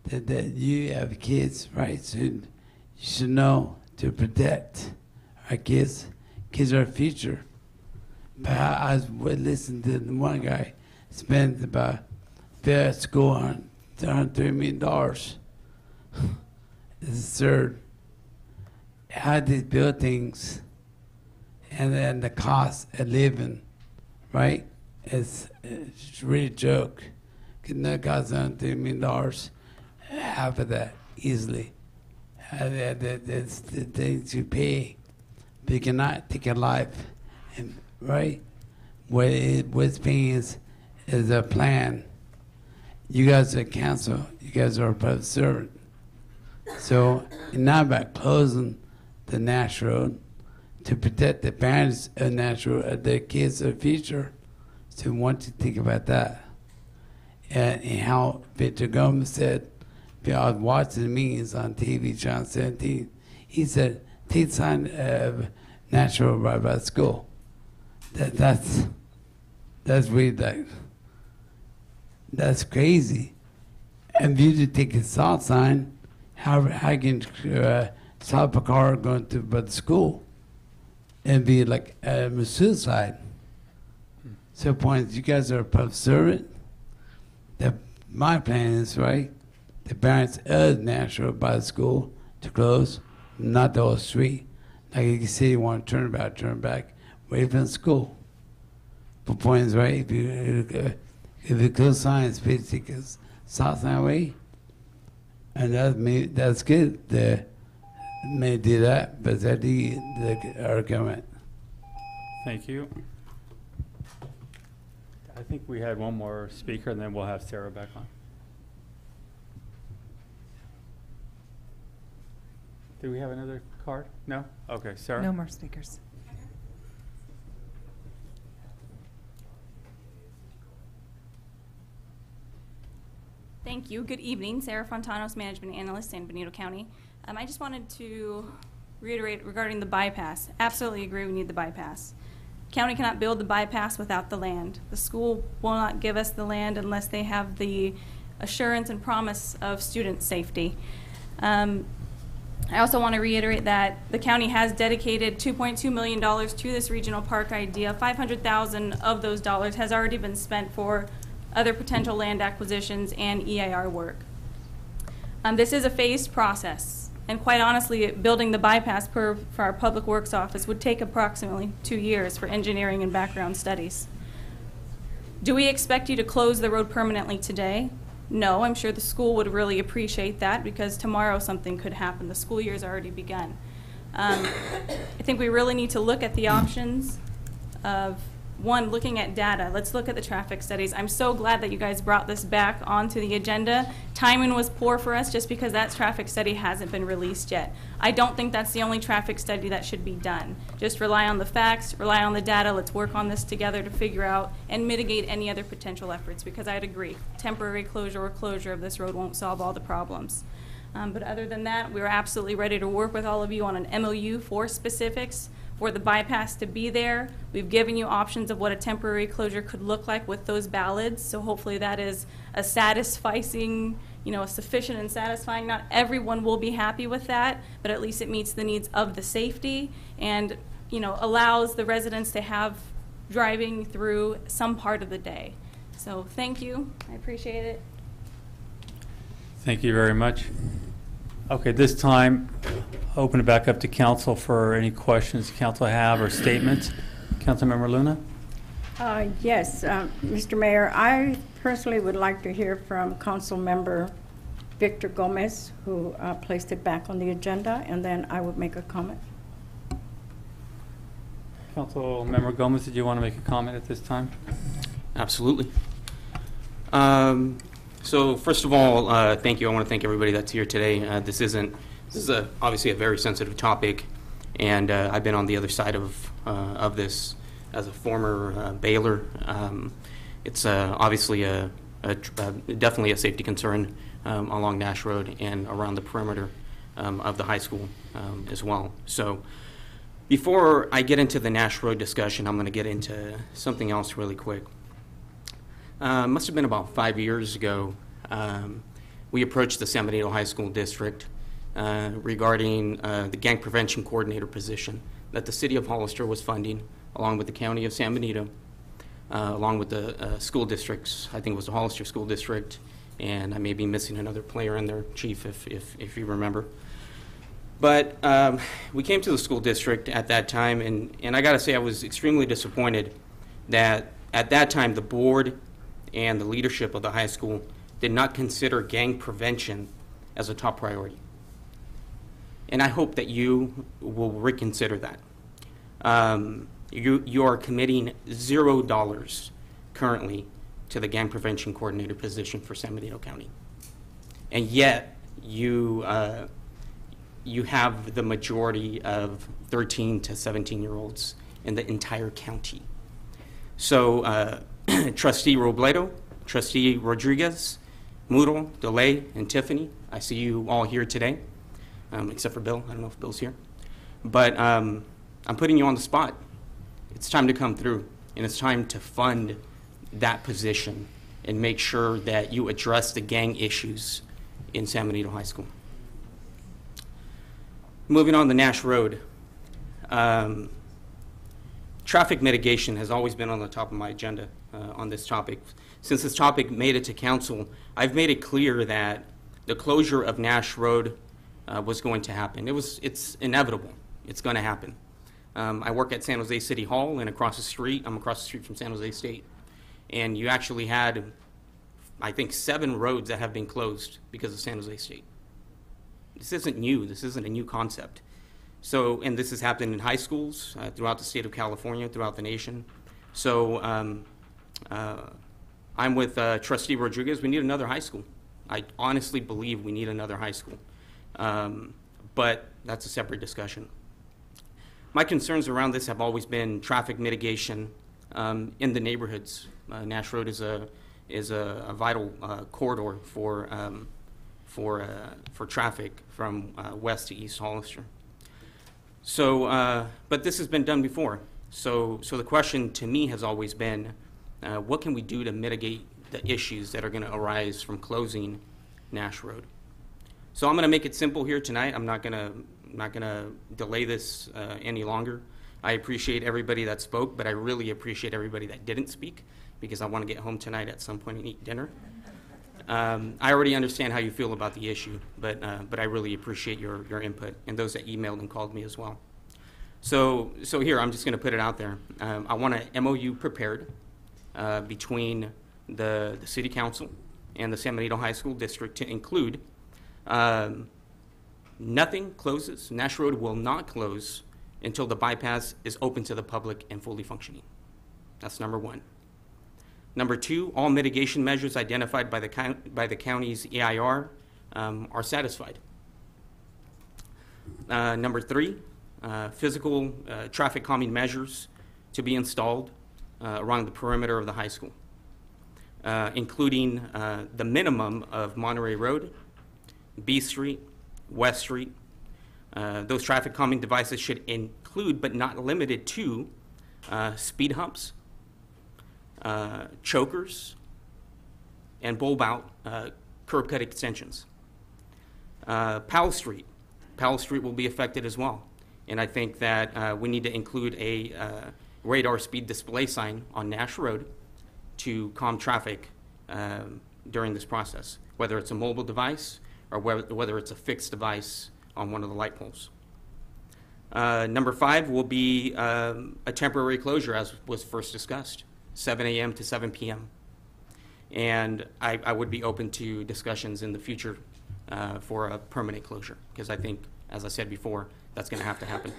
[SPEAKER 8] that you have kids, right? So you should know to protect our kids. Kids are our future. But I was listening to the one guy spent about fair school on $3 million. It's absurd. How they build things and then the cost of living, right? It's really a joke. Could not cost $3 million, half of that easily. That's the things you pay. But you cannot take a life, and right? What's paying is a plan. You guys are council. You guys are a public servant. So it's not about closing the Nash Road to protect the parents of Nash Road, their kids' future. So we want to think about that. And how Victor Gomez said, I was watching the meetings on TV, John 17. He said, take sign of Nash Road right by school. That's really like, that's crazy. And if you take a stop sign, how can you stop a car going to the school and be like a suicide? So point is, you guys are a public servant. My plan is, right, the parents of Nash Road by the school to close, not the whole street. Like you can say you want to turn back, away from school. The point is, right, if you close signs, basically stop sign away, and that's good. me dirá, pasaría the argument.
[SPEAKER 1] Thank you. I think we had one more speaker, and then we'll have Sarah back on. Do we have another card? No? Okay, Sarah?
[SPEAKER 4] No more speakers.
[SPEAKER 9] Thank you. Good evening. Sarah Fontanos, Management Analyst, San Benito County. I just wanted to reiterate regarding the bypass. Absolutely agree we need the bypass. County cannot build the bypass without the land. The school will not give us the land unless they have the assurance and promise of student safety. I also want to reiterate that the county has dedicated $2.2 million to this regional park idea. $500,000 of those dollars has already been spent for other potential land acquisitions and EIR work. This is a phased process, and quite honestly, building the bypass for our Public Works office would take approximately 2 years for engineering and background studies. Do we expect you to close the road permanently today? No, I'm sure the school would really appreciate that because tomorrow something could happen. The school year's already begun. I think we really need to look at the options of, one, looking at data. Let's look at the traffic studies. I'm so glad that you guys brought this back onto the agenda. Timing was poor for us just because that traffic study hasn't been released yet. I don't think that's the only traffic study that should be done. Just rely on the facts, rely on the data. Let's work on this together to figure out and mitigate any other potential efforts, because I'd agree, temporary closure or closure of this road won't solve all the problems. But other than that, we're absolutely ready to work with all of you on an MOU for specifics for the bypass to be there. We've given you options of what a temporary closure could look like with those ballots, so hopefully that is a satisfying, a sufficient and satisfying. Not everyone will be happy with that, but at least it meets the needs of the safety and, allows the residents to have driving through some part of the day. So thank you, I appreciate it.
[SPEAKER 1] Thank you very much. Okay, this time, open it back up to council for any questions council have or statements. Councilmember Luna?
[SPEAKER 10] Yes, Mr. Mayor, I personally would like to hear from Council Member Victor Gomez, who placed it back on the agenda, and then I would make a comment.
[SPEAKER 1] Councilmember Gomez, did you want to make a comment at this time?
[SPEAKER 11] Absolutely. So first of all, thank you. I want to thank everybody that's here today. This is obviously a very sensitive topic, and I've been on the other side of this as a former Baylor. It's obviously definitely a safety concern along Nash Road and around the perimeter of the high school as well. So before I get into the Nash Road discussion, I'm going to get into something else really quick. Must have been about 5 years ago, we approached the San Benito High School District regarding the gang prevention coordinator position that the City of Hollister was funding, along with the County of San Benito, along with the school districts. I think it was the Hollister School District, and I may be missing another player in there, Chief, if you remember. But we came to the school district at that time, and I got to say I was extremely disappointed that at that time the board and the leadership of the high school did not consider gang prevention as a top priority. And I hope that you will reconsider that. You are committing $0 currently to the gang prevention coordinator position for San Benito County. And yet you have the majority of 13 to 17-year-olds in the entire county. So Trustee Robledo, Trustee Rodriguez, Muro, DeLay, and Tiffany, I see you all here today, except for Bill. I don't know if Bill's here. But I'm putting you on the spot. It's time to come through, and it's time to fund that position and make sure that you address the gang issues in San Benito High School. Moving on to Nash Road. Traffic mitigation has always been on the top of my agenda on this topic. Since this topic made it to council, I've made it clear that the closure of Nash Road was going to happen. It's inevitable. It's going to happen. I work at San Jose City Hall, and across the street, I'm across the street from San Jose State. And you actually had, I think, 7 roads that have been closed because of San Jose State. This isn't new. This isn't a new concept. So, and this has happened in high schools throughout the state of California, throughout the nation. So I'm with Trustee Rodriguez. We need another high school. I honestly believe we need another high school. But that's a separate discussion. My concerns around this have always been traffic mitigation in the neighborhoods. Nash Road is a vital corridor for traffic from west to east Hollister. So, but this has been done before. So the question to me has always been, what can we do to mitigate the issues that are going to arise from closing Nash Road? So I'm going to make it simple here tonight. I'm not going to delay this any longer. I appreciate everybody that spoke, but I really appreciate everybody that didn't speak, because I want to get home tonight at some point and eat dinner. I already understand how you feel about the issue, but I really appreciate your input, and those that emailed and called me as well. So here, I'm just going to put it out there. I want an MOU prepared between the City Council and the San Benito High School District to include nothing closes. Nash Road will not close until the bypass is open to the public and fully functioning. That's number one. Number two, all mitigation measures identified by the county's EIR are satisfied. Number three, physical traffic calming measures to be installed around the perimeter of the high school, including the minimum of Monterey Road, B Street, West Street. Those traffic calming devices should include, but not limited to, speed humps, chokers, and bulb out curb cut extensions. Powell Street will be affected as well. And I think that we need to include a radar speed display sign on Nash Road to calm traffic during this process, whether it's a mobile device or whether it's a fixed device on one of the light poles. Number five will be a temporary closure, as was first discussed, 7 a.m. to 7 p.m. And I would be open to discussions in the future for a permanent closure, because I think, as I said before, that's going to have to happen.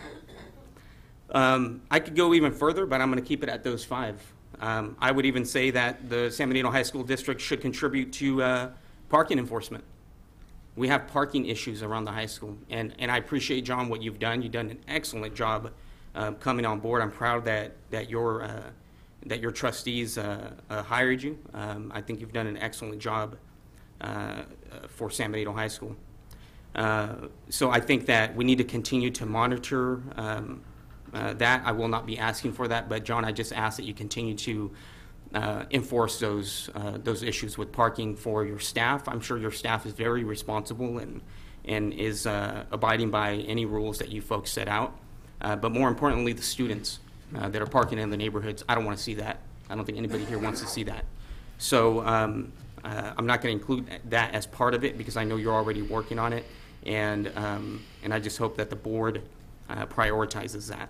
[SPEAKER 11] I could go even further, but I'm going to keep it at those five. I would even say that the San Benito High School District should contribute to parking enforcement. We have parking issues around the high school, and I appreciate, John, what you've done. You've done an excellent job coming on board. I'm proud that your trustees hired you. I think you've done an excellent job for San Benito High School. So I think that we need to continue to monitor that. I will not be asking for that, but John, I just ask that you continue to enforce those issues with parking for your staff. I'm sure your staff is very responsible and is abiding by any rules that you folks set out. But more importantly, the students that are parking in the neighborhoods, I don't want to see that. I don't think anybody here wants to see that. So I'm not going to include that as part of it, because I know you're already working on it, and I just hope that the board prioritizes that.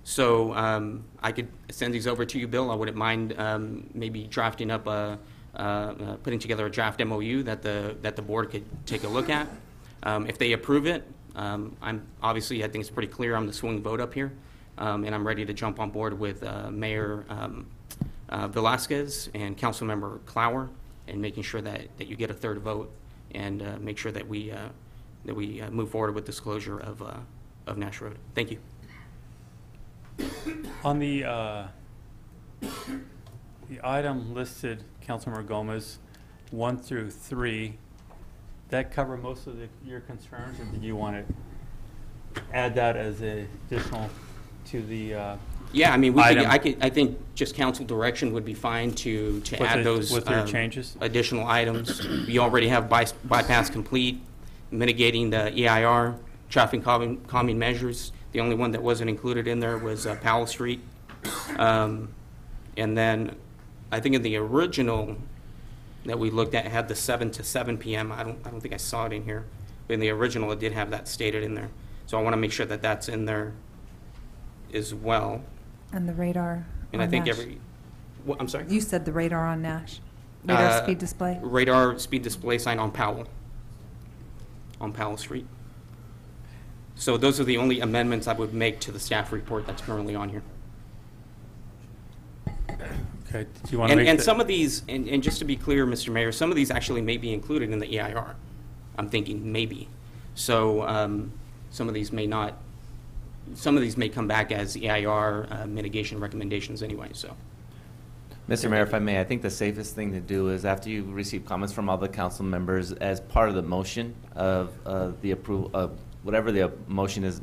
[SPEAKER 11] So I could send these over to you, Bill. I wouldn't mind maybe drafting up putting together a draft MOU that the board could take a look at. If they approve it, I think it's pretty clear I'm the swing vote up here, and I'm ready to jump on board with Mayor Velasquez and Councilmember Clower, and making sure that you get a third vote, and make sure that we move forward with this closure of Nash Road. Thank you.
[SPEAKER 1] On the item listed, Councilmember Gomez, 1 through 3, that cover most of your concerns, or did you want to add that as additional to the
[SPEAKER 11] Yeah, I mean,
[SPEAKER 1] item?
[SPEAKER 11] I think just council direction would be fine to add those
[SPEAKER 1] with their changes?
[SPEAKER 11] Additional items. We already have bypass complete, mitigating the EIR, traffic calming measures. The only one that wasn't included in there was Powell Street. And then I think in the original that we looked at, it had the 7 to 7 p.m. I don't think I saw it in here. But in the original, it did have that stated in there. So I want to make sure that that's in there as well.
[SPEAKER 4] And the radar.
[SPEAKER 11] And I think
[SPEAKER 4] Nash.
[SPEAKER 11] I'm sorry?
[SPEAKER 4] You said the radar on Nash. Radar speed display?
[SPEAKER 11] Radar speed display sign on Powell Street. So those are the only amendments I would make to the staff report that's currently on here.
[SPEAKER 1] Okay, do you want to make
[SPEAKER 11] And some of these, and just to be clear, Mr. Mayor, some of these actually may be included in the EIR. I'm thinking maybe. So some of these may not, some of these may come back as EIR mitigation recommendations anyway, so.
[SPEAKER 12] Mr. Mayor, if I may, I think the safest thing to do is after you receive comments from all the council members, as part of the motion of the approval of whatever the motion is,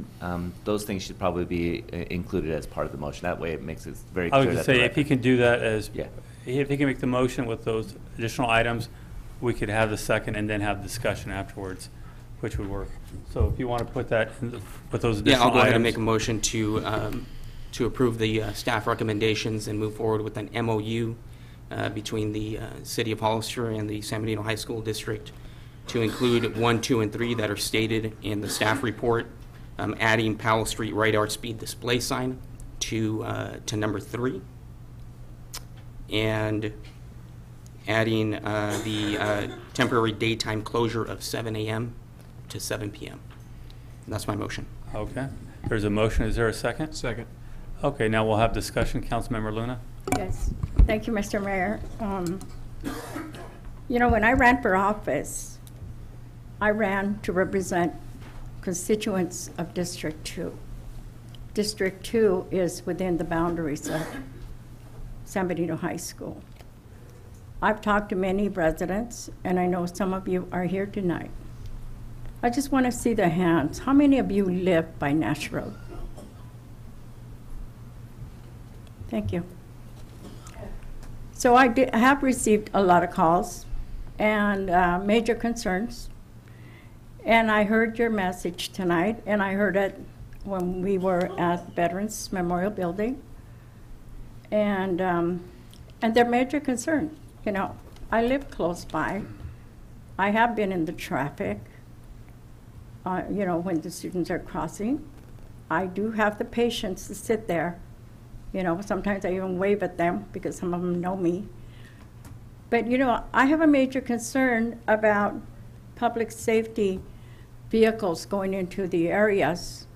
[SPEAKER 12] those things should probably be included as part of the motion. That way it makes it very clear.
[SPEAKER 1] I would say if he can do that as,
[SPEAKER 12] yeah.
[SPEAKER 1] If he can make the motion with those additional items, we could have the second and then have discussion afterwards, which would work. So if you want to put that in with those additional items.
[SPEAKER 11] Yeah, I'll go ahead and make a motion to approve the staff recommendations and move forward with an MOU between the City of Hollister and the San Benito High School District to include 1, 2, and 3 that are stated in the staff report, adding Powell Street radar speed display sign to number 3, and adding the temporary daytime closure of 7 a.m. to 7 p.m. That's my motion.
[SPEAKER 1] Okay. There's a motion. Is there a second?
[SPEAKER 13] Second.
[SPEAKER 1] Okay, now we'll have discussion. Councilmember Luna.
[SPEAKER 10] Yes, thank you, Mr. Mayor. You know, when I ran for office, I ran to represent constituents of District 2. District 2 is within the boundaries of San Benito High School. I've talked to many residents, and I know some of you are here tonight. I just want to see the hands. How many of you live by Nash Road? Thank you. So I have received a lot of calls and major concerns. And I heard your message tonight, and I heard it when we were at Veterans Memorial Building. And they're major concerns. You know, I live close by. I have been in the traffic, you know, when the students are crossing. I do have the patience to sit there. You know, sometimes I even wave at them because some of them know me. But, you know, I have a major concern about public safety vehicles going into the areas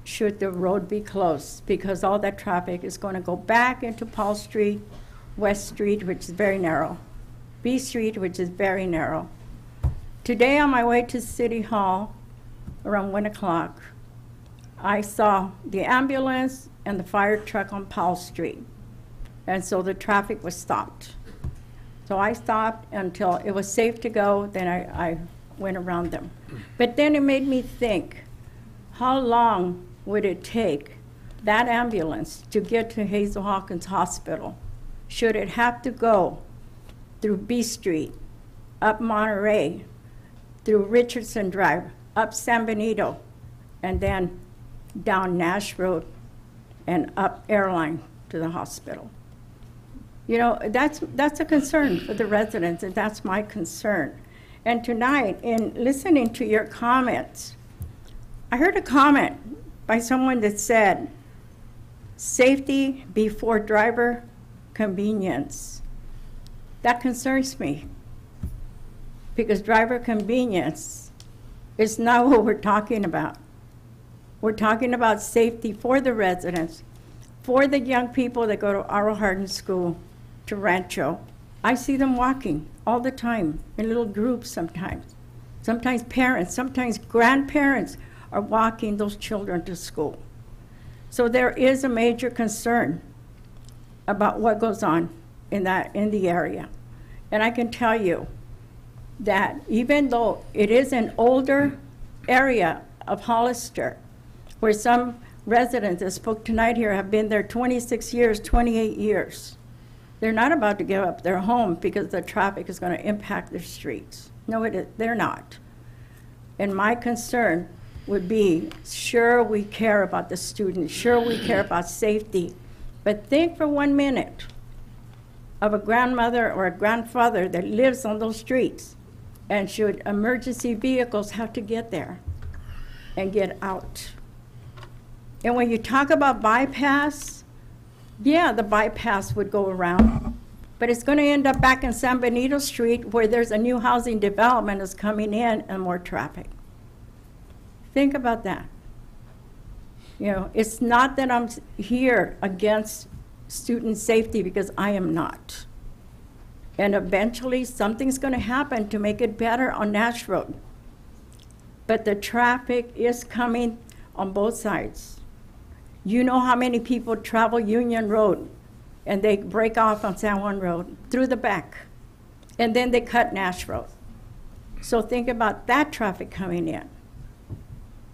[SPEAKER 10] should the road be closed, because all that traffic is going to go back into Paul Street, West Street, which is very narrow, B Street, which is very narrow. Today on my way to City Hall around 1 o'clock, I saw the ambulance and the fire truck on Powell Street. And so the traffic was stopped. So I stopped until it was safe to go, then I went around them. But then it made me think, how long would it take that ambulance to get to Hazel Hawkins Hospital? Should it have to go through B Street, up Monterey, through Richardson Drive, up San Benito, and then down Nash Road and up Airline to the hospital? You know, that's a concern for the residents, and that's my concern. And tonight, in listening to your comments, I heard a comment by someone that said, safety before driver convenience. That concerns me, because driver convenience is not what we're talking about. We're talking about safety for the residents, for the young people that go to Arlo Hardin School, to Rancho. I see them walking all the time in little groups sometimes. Sometimes parents, sometimes grandparents are walking those children to school. So there is a major concern about what goes on in the area. And I can tell you that even though it is an older area of Hollister, where some residents that spoke tonight here have been there 26 years, 28 years, they're not about to give up their home because the traffic is going to impact their streets. No, they're not. And my concern would be, sure, we care about the students, sure, we care about safety, but think for 1 minute of a grandmother or a grandfather that lives on those streets, and should emergency vehicles have to get there and get out. And when you talk about bypass, yeah, the bypass would go around, but it's going to end up back in San Benito Street, where there's a new housing development is coming in and more traffic. Think about that. You know, it's not that I'm here against student safety, because I am not. And eventually something's going to happen to make it better on Nash Road. But the traffic is coming on both sides. You know how many people travel Union Road and they break off on San Juan Road through the back, and then they cut Nash Road. So think about that traffic coming in.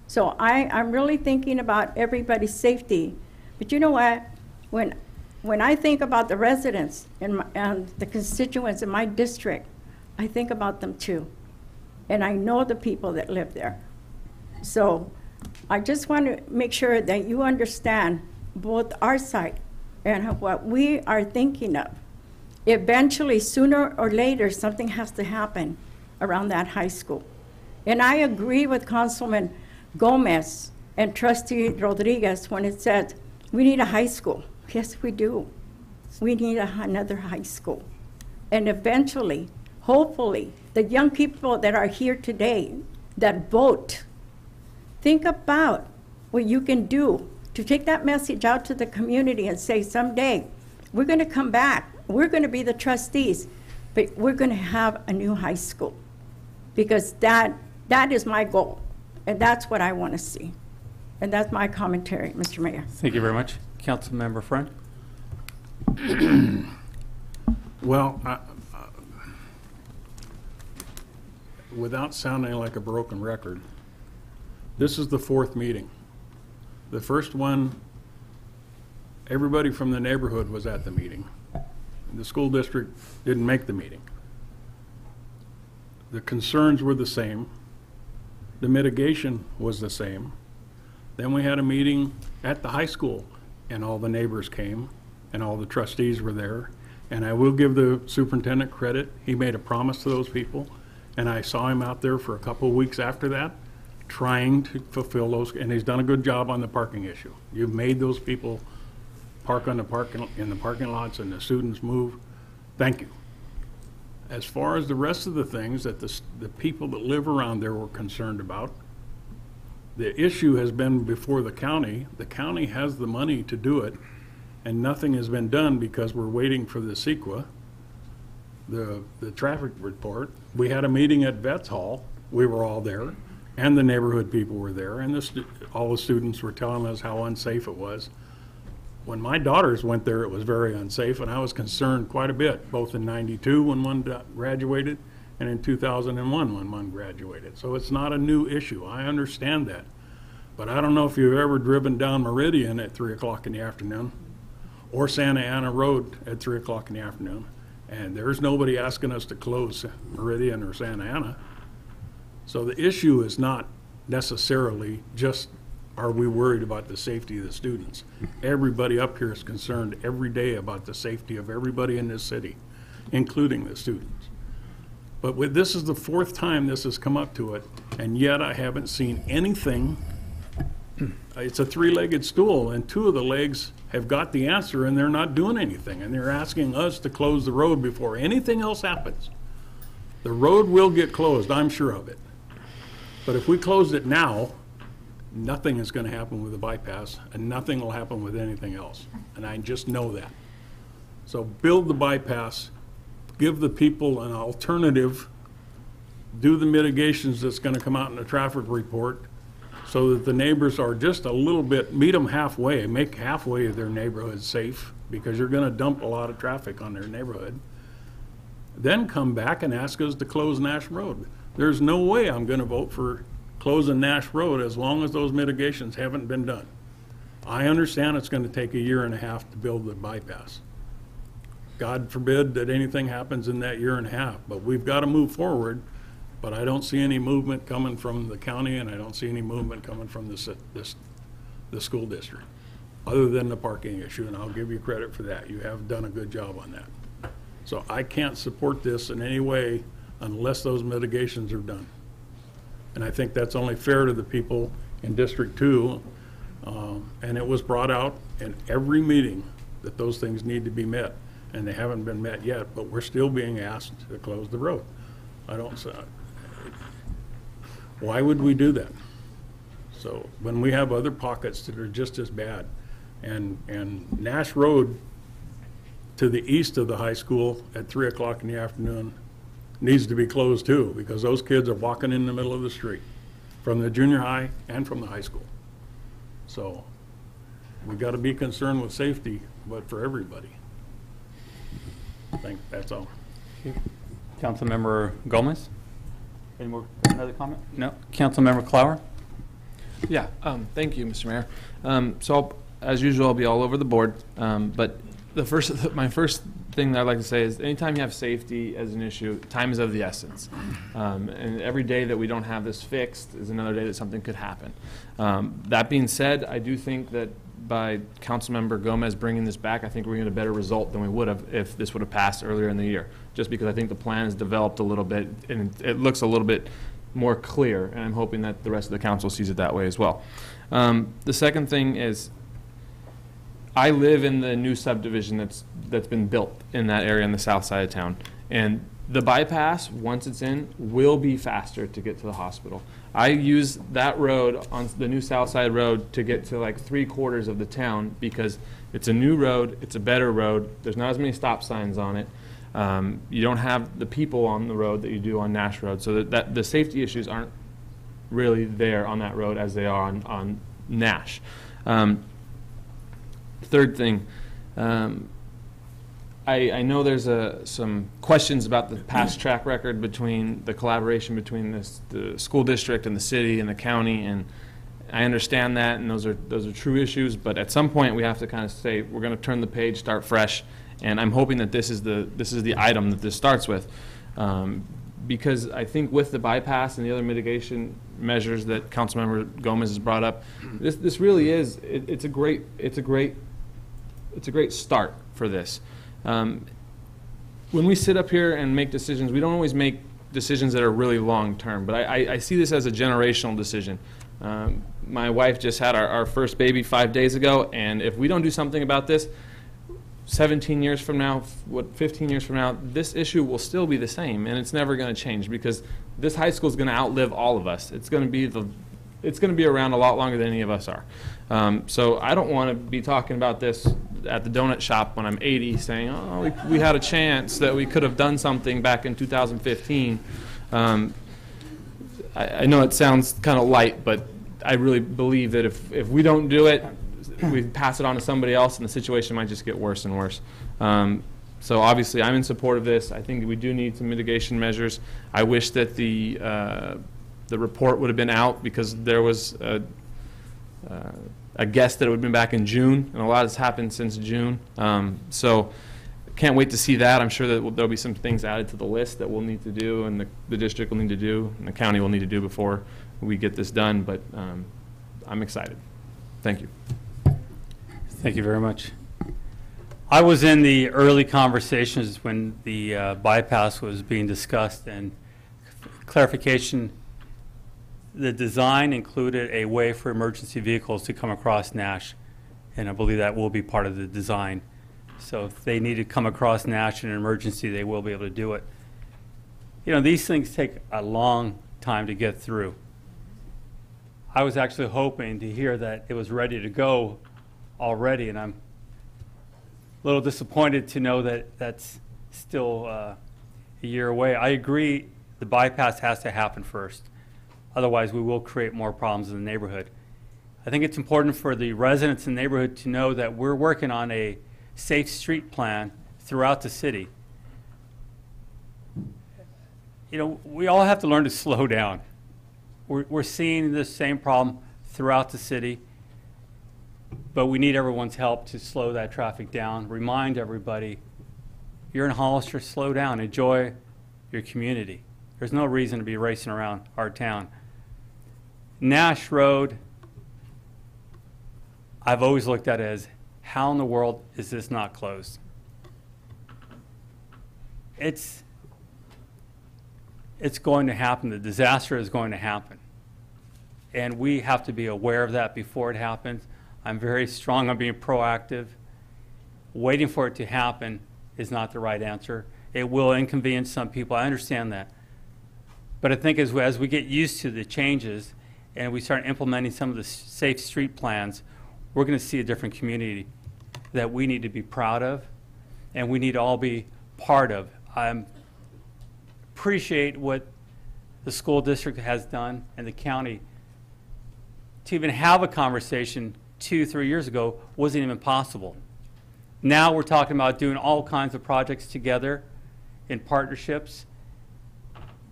[SPEAKER 10] So I'm really thinking about everybody's safety. But you know what? When I think about the residents and the constituents in my district, I think about them too. And I know the people that live there. So I just want to make sure that you understand both our side and what we are thinking of. Eventually, sooner or later, something has to happen around that high school. And I agree with Councilman Gomez and Trustee Rodriguez when it said, we need a high school. Yes, we do. We need another high school. And eventually, hopefully, the young people that are here today that vote, think about what you can do to take that message out to the community and say, someday, we're going to come back. We're going to be the trustees, but we're going to have a new high school. Because that is my goal, and that's what I want to see. And that's my commentary, Mr. Mayor.
[SPEAKER 1] Thank you very much. Councilmember Friend?
[SPEAKER 13] Well, without sounding like a broken record, this is the fourth meeting. The first one, everybody from the neighborhood was at the meeting. The school district didn't make the meeting. The concerns were the same. The mitigation was the same. Then we had a meeting at the high school, and all the neighbors came, and all the trustees were there. And I will give the superintendent credit. He made a promise to those people, and I saw him out there for a couple of weeks after that, trying to fulfill those, and he's done a good job on the parking issue. You've made those people park in the parking lots, and the students move. Thank you. As far as the rest of the things that the people that live around there were concerned about, the issue has been before the county. The county has the money to do it, and nothing has been done because we're waiting for the CEQA, the traffic report. We had a meeting at Vets Hall. We were all there, and the neighborhood people were there, and all the students were telling us how unsafe it was. When my daughters went there, it was very unsafe, and I was concerned quite a bit, both in '92 when one graduated and in 2001 when one graduated. So it's not a new issue. I understand that. But I don't know if you've ever driven down Meridian at 3 o'clock in the afternoon or Santa Ana Road at 3 o'clock in the afternoon, and there's nobody asking us to close Meridian or Santa Ana. So the issue is not necessarily just, are we worried about the safety of the students? Everybody up here is concerned every day about the safety of everybody in this city, including the students. But this is the fourth time this has come up to it, and yet I haven't seen anything. It's a three-legged stool, and two of the legs have got the answer, and they're not doing anything, and they're asking us to close the road before anything else happens. The road will get closed, I'm sure of it. But if we close it now, nothing is going to happen with the bypass, and nothing will happen with anything else. And I just know that. So build the bypass, give the people an alternative, do the mitigations that's going to come out in the traffic report so that the neighbors are just a little bit, meet them halfway, make halfway of their neighborhood safe, because you're going to dump a lot of traffic on their neighborhood. Then come back and ask us to close Nash Road. There's no way I'm going to vote for closing Nash Road as long as those mitigations haven't been done. I understand it's going to take 1.5 years to build the bypass. God forbid that anything happens in that 1.5 years, but we've got to move forward. But I don't see any movement coming from the county, and I don't see any movement coming from the school district, other than the parking issue, and I'll give you credit for that. You have done a good job on that. So I can't support this in any way unless those mitigations are done. And I think that's only fair to the people in District 2, and it was brought out in every meeting that those things need to be met, and they haven't been met yet, but we're still being asked to close the road. Why would we do that? So when we have other pockets that are just as bad, and Nash Road to the east of the high school at 3 o'clock in the afternoon needs to be closed too, because those kids are walking in the middle of the street from the junior high and from the high school. So we got to be concerned with safety, but for everybody. I think that's all.
[SPEAKER 1] Councilmember Gomez? Any more, another comment? No. Councilmember Clower?
[SPEAKER 14] Yeah, thank you, Mr. Mayor. As usual, I'll be all over the board, but my first thing that I'd like to say is anytime you have safety as an issue, time is of the essence. And every day that we don't have this fixed is another day that something could happen. That being said, I do think that by Councilmember Gomez bringing this back, I think we're going to get a better result than we would have if this would have passed earlier in the year, just because I think the plan has developed a little bit and it looks a little bit more clear, and I'm hoping that the rest of the council sees it that way as well. The second thing is, I live in the new subdivision that's been built in that area on the south side of town, and the bypass, once it's in, will be faster to get to the hospital. I use that road on the new south side road to get to like 3/4 of the town because it's a new road, it's a better road, there's not as many stop signs on it. You don't have the people on the road that you do on Nash Road, so that the safety issues aren't really there on that road as they are on Nash. Third thing, I know there's some questions about the past track record between the collaboration between the school district and the city and the county, and I understand that, and those are true issues. But at some point, we have to kind of say we're going to turn the page, start fresh, and I'm hoping that this is the item that this starts with, because I think with the bypass and the other mitigation measures that Councilmember Gomez has brought up, this really is it's a great start for this. When we sit up here and make decisions, we don't always make decisions that are really long-term, but I see this as a generational decision. My wife just had our first baby 5 days ago, and if we don't do something about this, 17 years from now, 15 years from now, this issue will still be the same, and it's never going to change because this high school is going to outlive all of us. It's going to be around a lot longer than any of us are. So I don't want to be talking about this at the donut shop when I'm 80 saying, oh, we had a chance that we could have done something back in 2015. I know it sounds kind of light, but I really believe that if we don't do it, we pass it on to somebody else and the situation might just get worse and worse. So obviously I'm in support of this. I think we do need some mitigation measures. I wish that the report would have been out because there was a guess that it would have been back in June, and a lot has happened since June. So can't wait to see that. I'm sure that there'll be some things added to the list that we'll need to do, and the district will need to do, and the county will need to do before we get this done, but I'm excited. Thank you.
[SPEAKER 1] Thank you very much. I was in the early conversations when the bypass was being discussed, and clarification, the design included a way for emergency vehicles to come across Nash, and I believe that will be part of the design. So if they need to come across Nash in an emergency, they will be able to do it. You know, these things take a long time to get through. I was actually hoping to hear that it was ready to go already, and I'm a little disappointed to know that that's still a year away. I agree the bypass has to happen first. Otherwise, we will create more problems in the neighborhood. I think it's important for the residents in the neighborhood to know that we're working on a safe street plan throughout the city. You know, we all have to learn to slow down. We're seeing the same problem throughout the city, but we need everyone's help to slow that traffic down. Remind everybody, you're in Hollister, slow down, enjoy your community. There's no reason to be racing around our town. Nash Road, I've always looked at it as, how in the world is this not closed? It's going to happen. The disaster is going to happen. And we have to be aware of that before it happens. I'm very strong on being proactive. Waiting for it to happen is not the right answer. It will inconvenience some people. I understand that. But I think as we get used to the changes and we start implementing some of the safe street plans, we're going to see a different community that we need to be proud of and we need to all be part of. I appreciate what the school district has done and the county. To even have a conversation 2-3 years ago wasn't even possible. Now we're talking about doing all kinds of projects together in partnerships.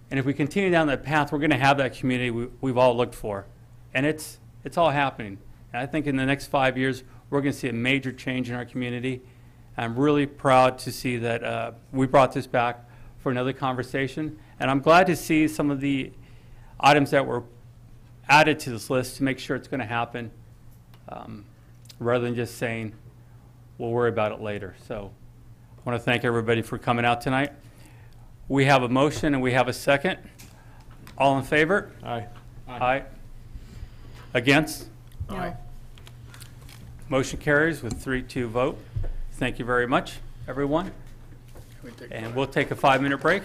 [SPEAKER 1] And if we continue down that path, we're going to have that community we've all looked for. And it's all happening. And I think in the next 5 years, we're going to see a major change in our community. I'm really proud to see that we brought this back for another conversation. And I'm glad to see some of the items that were added to this list to make sure it's going to happen, rather than just saying, we'll worry about it later. So I want to thank everybody for coming out tonight. We have a motion and we have a second. All in favor?
[SPEAKER 14] Aye.
[SPEAKER 1] Aye. Against?
[SPEAKER 22] No.
[SPEAKER 1] Motion carries with 3-2 vote. Thank you very much, everyone. And we'll take a 5-minute break.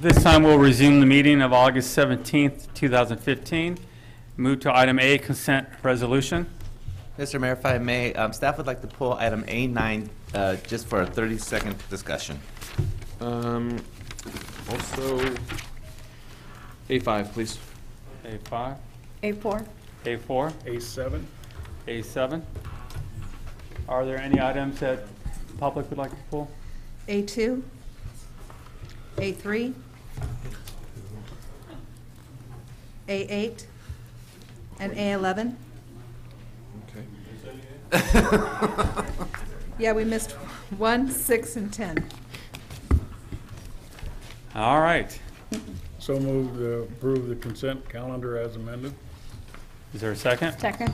[SPEAKER 1] This time we'll resume the meeting of August 17th, 2015. Move to item A, consent resolution.
[SPEAKER 12] Mr. Mayor, if I may, staff would like to pull item A9 just for a 30-second discussion.
[SPEAKER 14] Also, A5, please.
[SPEAKER 1] A5,
[SPEAKER 10] A4.
[SPEAKER 1] A4,
[SPEAKER 13] A7.
[SPEAKER 1] A7. Are there any items that the public would like to pull?
[SPEAKER 4] A2, A3, A8, and A11.
[SPEAKER 14] Okay.
[SPEAKER 4] Yeah, we missed 1, 6, and 10.
[SPEAKER 1] All right.
[SPEAKER 13] So moved to approve the consent calendar as amended.
[SPEAKER 1] Is there a second?
[SPEAKER 10] Second.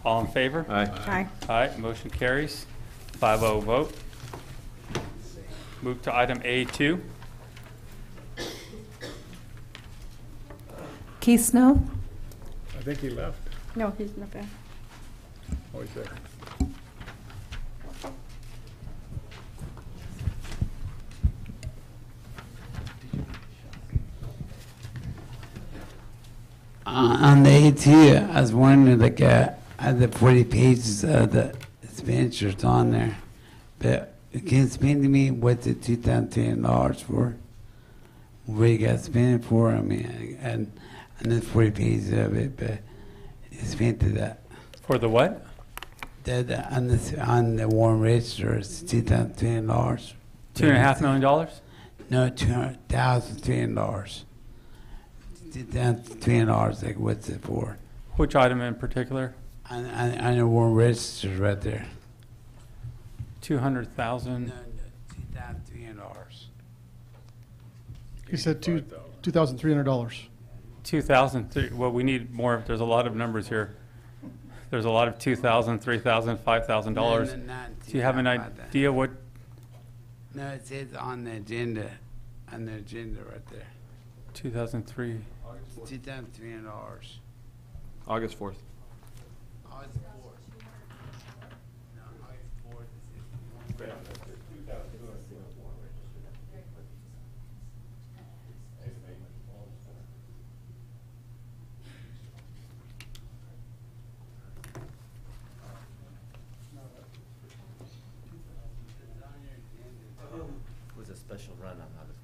[SPEAKER 1] All in favor?
[SPEAKER 14] Aye.
[SPEAKER 10] Aye.
[SPEAKER 1] Aye, motion carries. 5-0 vote. Move to item A2.
[SPEAKER 4] Keith Snow?
[SPEAKER 13] I think he left.
[SPEAKER 10] No, he's not there.
[SPEAKER 13] Oh, he's there.
[SPEAKER 8] On the AT, I was wondering, like, at the 40 pages of the expenditures on there, but can you explain to me what the $2,300 for? What you got spent for? I mean, and the 40 pages of it, but you spent to that.
[SPEAKER 1] For the what?
[SPEAKER 8] On the warrant register, it's $2,300.
[SPEAKER 1] $2.5 million?
[SPEAKER 8] No, $200,300. $2,300, like, what's it for?
[SPEAKER 1] Which item in particular?
[SPEAKER 8] On the warrant registers right there.
[SPEAKER 1] 200,000.
[SPEAKER 8] No, $2,300.
[SPEAKER 2] He said $2,300.
[SPEAKER 1] 2,000. Well, we need more. There's a lot of numbers here. There's a lot of $2,000, $3,000, $5,000. Do you have an idea what?
[SPEAKER 8] No, it says on the agenda right there.
[SPEAKER 1] 2003.
[SPEAKER 8] $2,300.
[SPEAKER 14] August 4th.
[SPEAKER 8] August 4th. No, August 4th.
[SPEAKER 12] It was a special run on August.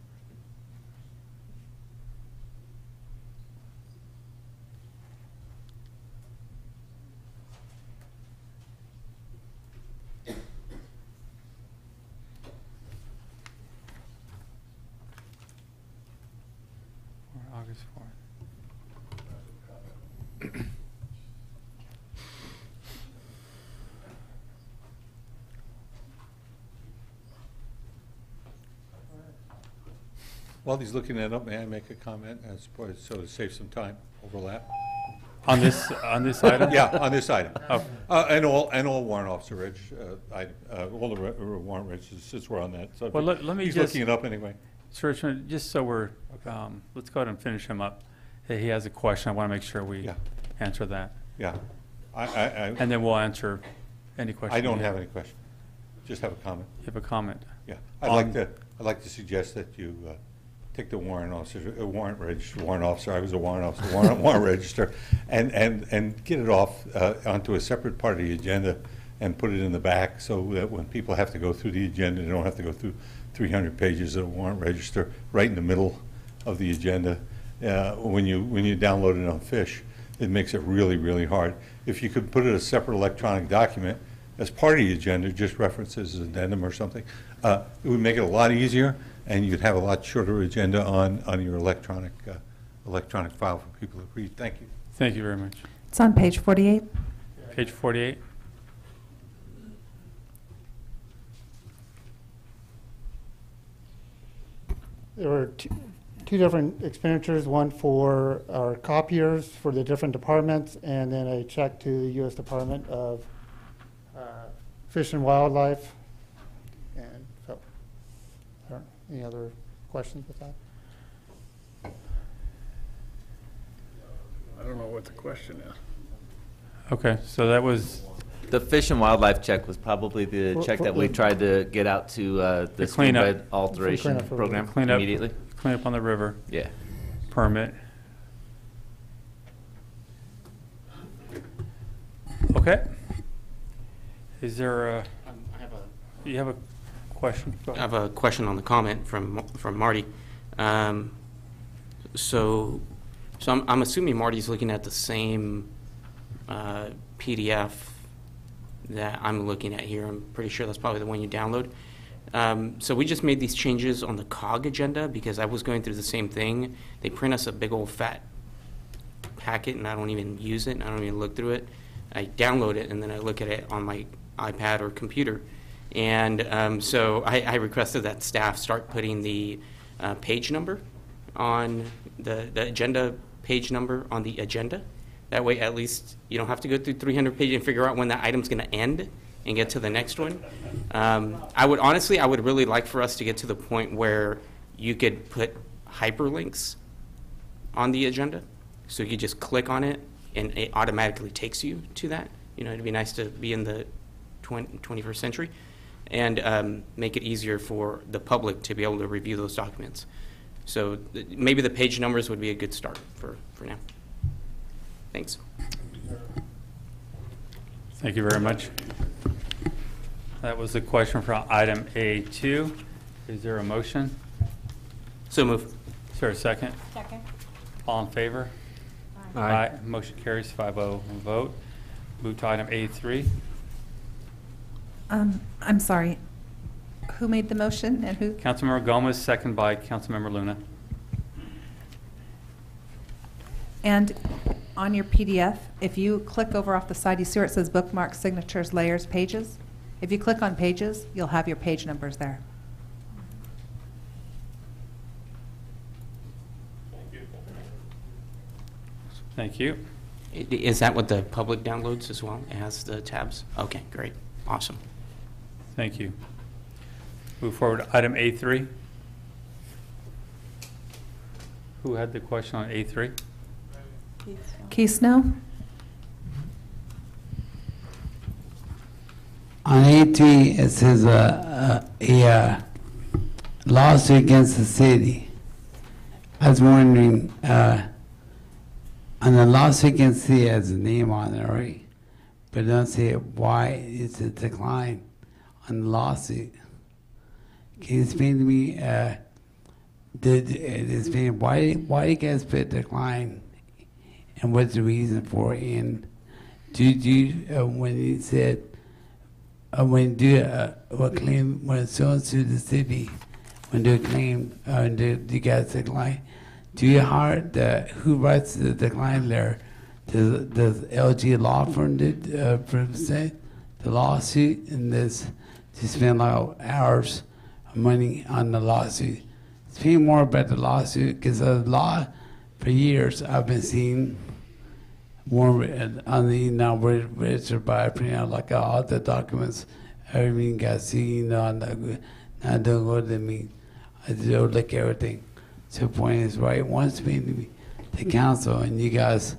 [SPEAKER 1] Or August 4th.
[SPEAKER 3] While he's looking that up, may I make a comment so to save some time, overlap?
[SPEAKER 1] On this item?
[SPEAKER 3] Yeah, on this item.
[SPEAKER 1] Oh.
[SPEAKER 3] And all warrant officer reg, all the warrant registers, since we're on that subject.
[SPEAKER 1] Well, let me
[SPEAKER 3] He's
[SPEAKER 1] just
[SPEAKER 3] looking it up anyway.
[SPEAKER 1] Sir Richmond, just so we're, let's go ahead and finish him up. He has a question. I want to make sure we answer that.
[SPEAKER 3] Yeah.
[SPEAKER 1] And then we'll answer any questions.
[SPEAKER 3] I don't have any question. Just have a comment.
[SPEAKER 1] You have a comment?
[SPEAKER 3] Yeah. I'd like to suggest that you take the warrant officer, warrant officer, I was a warrant officer, warrant register, and get it off onto a separate part of the agenda and put it in the back so that when people have to go through the agenda, they don't have to go through 300 pages of warrant register right in the middle of the agenda. When you download it on Fish, it makes it really, really hard. If you could put it a separate electronic document as part of the agenda, just references, addendum or something, it would make it a lot easier, and you'd have a lot shorter agenda on your electronic file for people to read. Thank you.
[SPEAKER 1] Thank you very much.
[SPEAKER 4] It's on page 48.
[SPEAKER 1] Page 48.
[SPEAKER 2] There were two different expenditures, one for our copiers for the different departments, and then a check to the U.S. Department of Fish and Wildlife. And so, any other questions with that?
[SPEAKER 13] I don't know what the question is.
[SPEAKER 1] Okay, so that was...
[SPEAKER 12] The Fish and Wildlife check was probably the check that we tried to get out to the
[SPEAKER 1] cleanup.
[SPEAKER 12] Streambed Alteration Program immediately.
[SPEAKER 1] cleanup on the river.
[SPEAKER 12] Yeah.
[SPEAKER 1] Permit. Okay. Is there a, you have a question? Go
[SPEAKER 11] I
[SPEAKER 1] ahead.
[SPEAKER 11] have a question on the comment from Marty. So I'm assuming Marty's looking at the same PDF that I'm looking at here. I'm pretty sure that's probably the one you download. So we just made these changes on the COG agenda because I was going through the same thing. They print us a big old fat packet and I don't even use it and I don't even look through it. I download it and then I look at it on my iPad or computer. And so I requested that staff start putting the page number on the agenda page number on the agenda. That way at least you don't have to go through 300 pages and figure out when that item's going to end and get to the next one. I would really like for us to get to the point where you could put hyperlinks on the agenda. So you could just click on it and it automatically takes you to that. You know, it'd be nice to be in the 21st century and make it easier for the public to be able to review those documents. So maybe the page numbers would be a good start for now. Thanks.
[SPEAKER 1] Thank you very much. That was the question for item A2. Is there a motion?
[SPEAKER 11] So move.
[SPEAKER 1] Is there a second?
[SPEAKER 10] Second.
[SPEAKER 1] All in favor? Aye. Motion carries 5-0 vote. Move to item A3.
[SPEAKER 4] I'm sorry. Who made the motion and who?
[SPEAKER 1] Councilmember Gomez, second by Councilmember Luna.
[SPEAKER 4] And on your PDF, if you click over off the side, you see where it says bookmarks, signatures, layers, pages? If you click on pages, you'll have your page numbers there.
[SPEAKER 1] Thank you.
[SPEAKER 11] Is that what the public downloads as well? It has the tabs? Okay, great. Awesome.
[SPEAKER 1] Thank you. Move forward to item A3. Who had the question on A3?
[SPEAKER 4] Keith Snow?
[SPEAKER 8] On A3, it says a lawsuit against the city. I was wondering, on the lawsuit against the city, it has a name on it, right? But it doesn't say why it's a decline on the lawsuit. Can you explain to me, why you guys put decline and what's the reason for it? And when you said, when someone sued the city, when do a claim, do you guys decline? Do you hire who writes the decline letter? Does LG law firm present the lawsuit and this to spend a lot of hours of money on the lawsuit? Speak more about the lawsuit because a law for years I've been seeing more on the registered by printing out like all the documents, everything got seen on the not doing what they mean. I do look at everything. So the point is right, once maybe the council and you guys,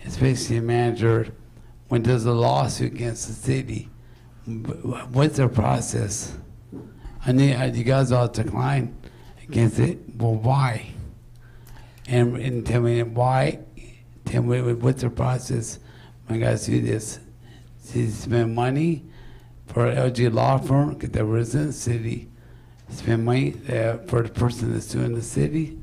[SPEAKER 8] especially the manager, when there's a lawsuit against the city, what's the process? I need you guys all decline against it. Well, why? And tell me why. Tell me what's the process when you guys do this. To spend money for LG law firm, because they represent the city. Spend money for the person that's suing the city.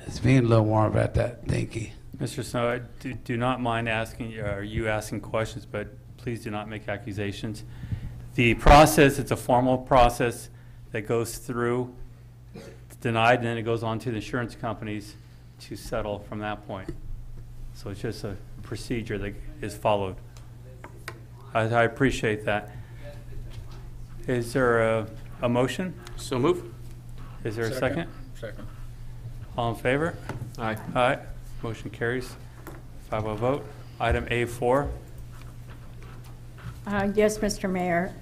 [SPEAKER 8] Explain a little more about that. Thank you.
[SPEAKER 1] Mr. Snow, I do not mind asking you asking questions, but please do not make accusations. The process, it's a formal process that goes through, it's denied, and then it goes on to the insurance companies to settle from that point. So it's just a procedure that is followed. I appreciate that. Is there a motion?
[SPEAKER 11] So move.
[SPEAKER 1] Is there a second?
[SPEAKER 13] Second.
[SPEAKER 1] All in favor?
[SPEAKER 14] Aye.
[SPEAKER 1] Aye. Motion carries. 5-0 vote. Item A4.
[SPEAKER 10] Yes, Mr. Mayor.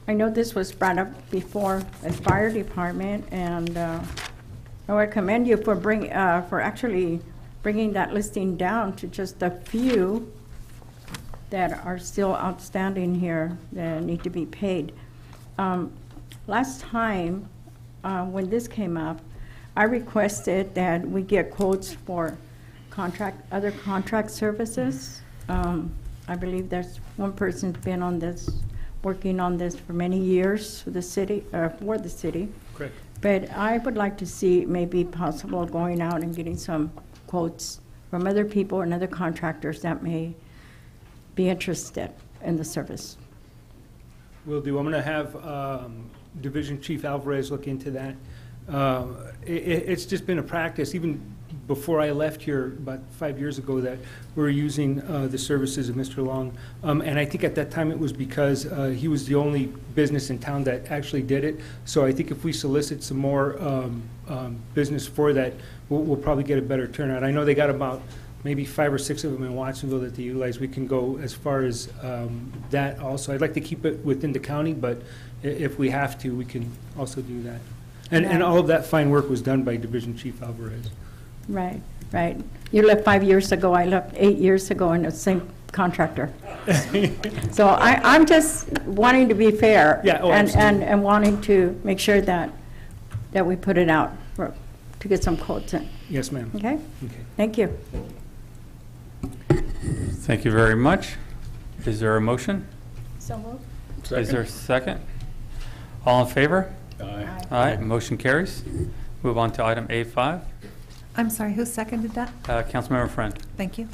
[SPEAKER 10] I know this was brought up before the fire department, and I commend you for actually bringing that listing down to just a few that are still outstanding here that need to be paid. Last time, when this came up, I requested that we get quotes for other contract services. I believe there's one person's been on this, working on this for many years for the city.
[SPEAKER 13] Correct.
[SPEAKER 10] But I would like to see maybe possible going out and getting some quotes from other people and other contractors that may be interested in the service.
[SPEAKER 15] Will do. I'm going to have Division Chief Alvarez look into that. It's just been a practice, even before I left here about 5 years ago, that we're using the services of Mr. Long. And I think at that time it was because he was the only business in town that actually did it. So I think if we solicit some more business for that, we'll probably get a better turnout. I know they got about maybe 5 or 6 of them in Watsonville that they utilize. We can go as far as that also. I'd like to keep it within the county, but if we have to, we can also do that. And all of that fine work was done by Division Chief Alvarez.
[SPEAKER 10] Right, right. You left 5 years ago, I left 8 years ago, and the same contractor. So I'm just wanting to be fair.
[SPEAKER 15] Yeah,
[SPEAKER 10] and wanting to make sure that we put it out to get some quotes in.
[SPEAKER 15] Yes, ma'am.
[SPEAKER 10] Okay?
[SPEAKER 15] Okay.
[SPEAKER 10] Thank you.
[SPEAKER 1] Thank you very much. Is there a motion?
[SPEAKER 10] So moved.
[SPEAKER 15] Second.
[SPEAKER 1] Is there a second? All in favor?
[SPEAKER 15] Aye.
[SPEAKER 1] Aye. Motion carries. Move on to item A5.
[SPEAKER 4] I'm sorry, who seconded that?
[SPEAKER 1] Councilmember Friend.
[SPEAKER 4] Thank you.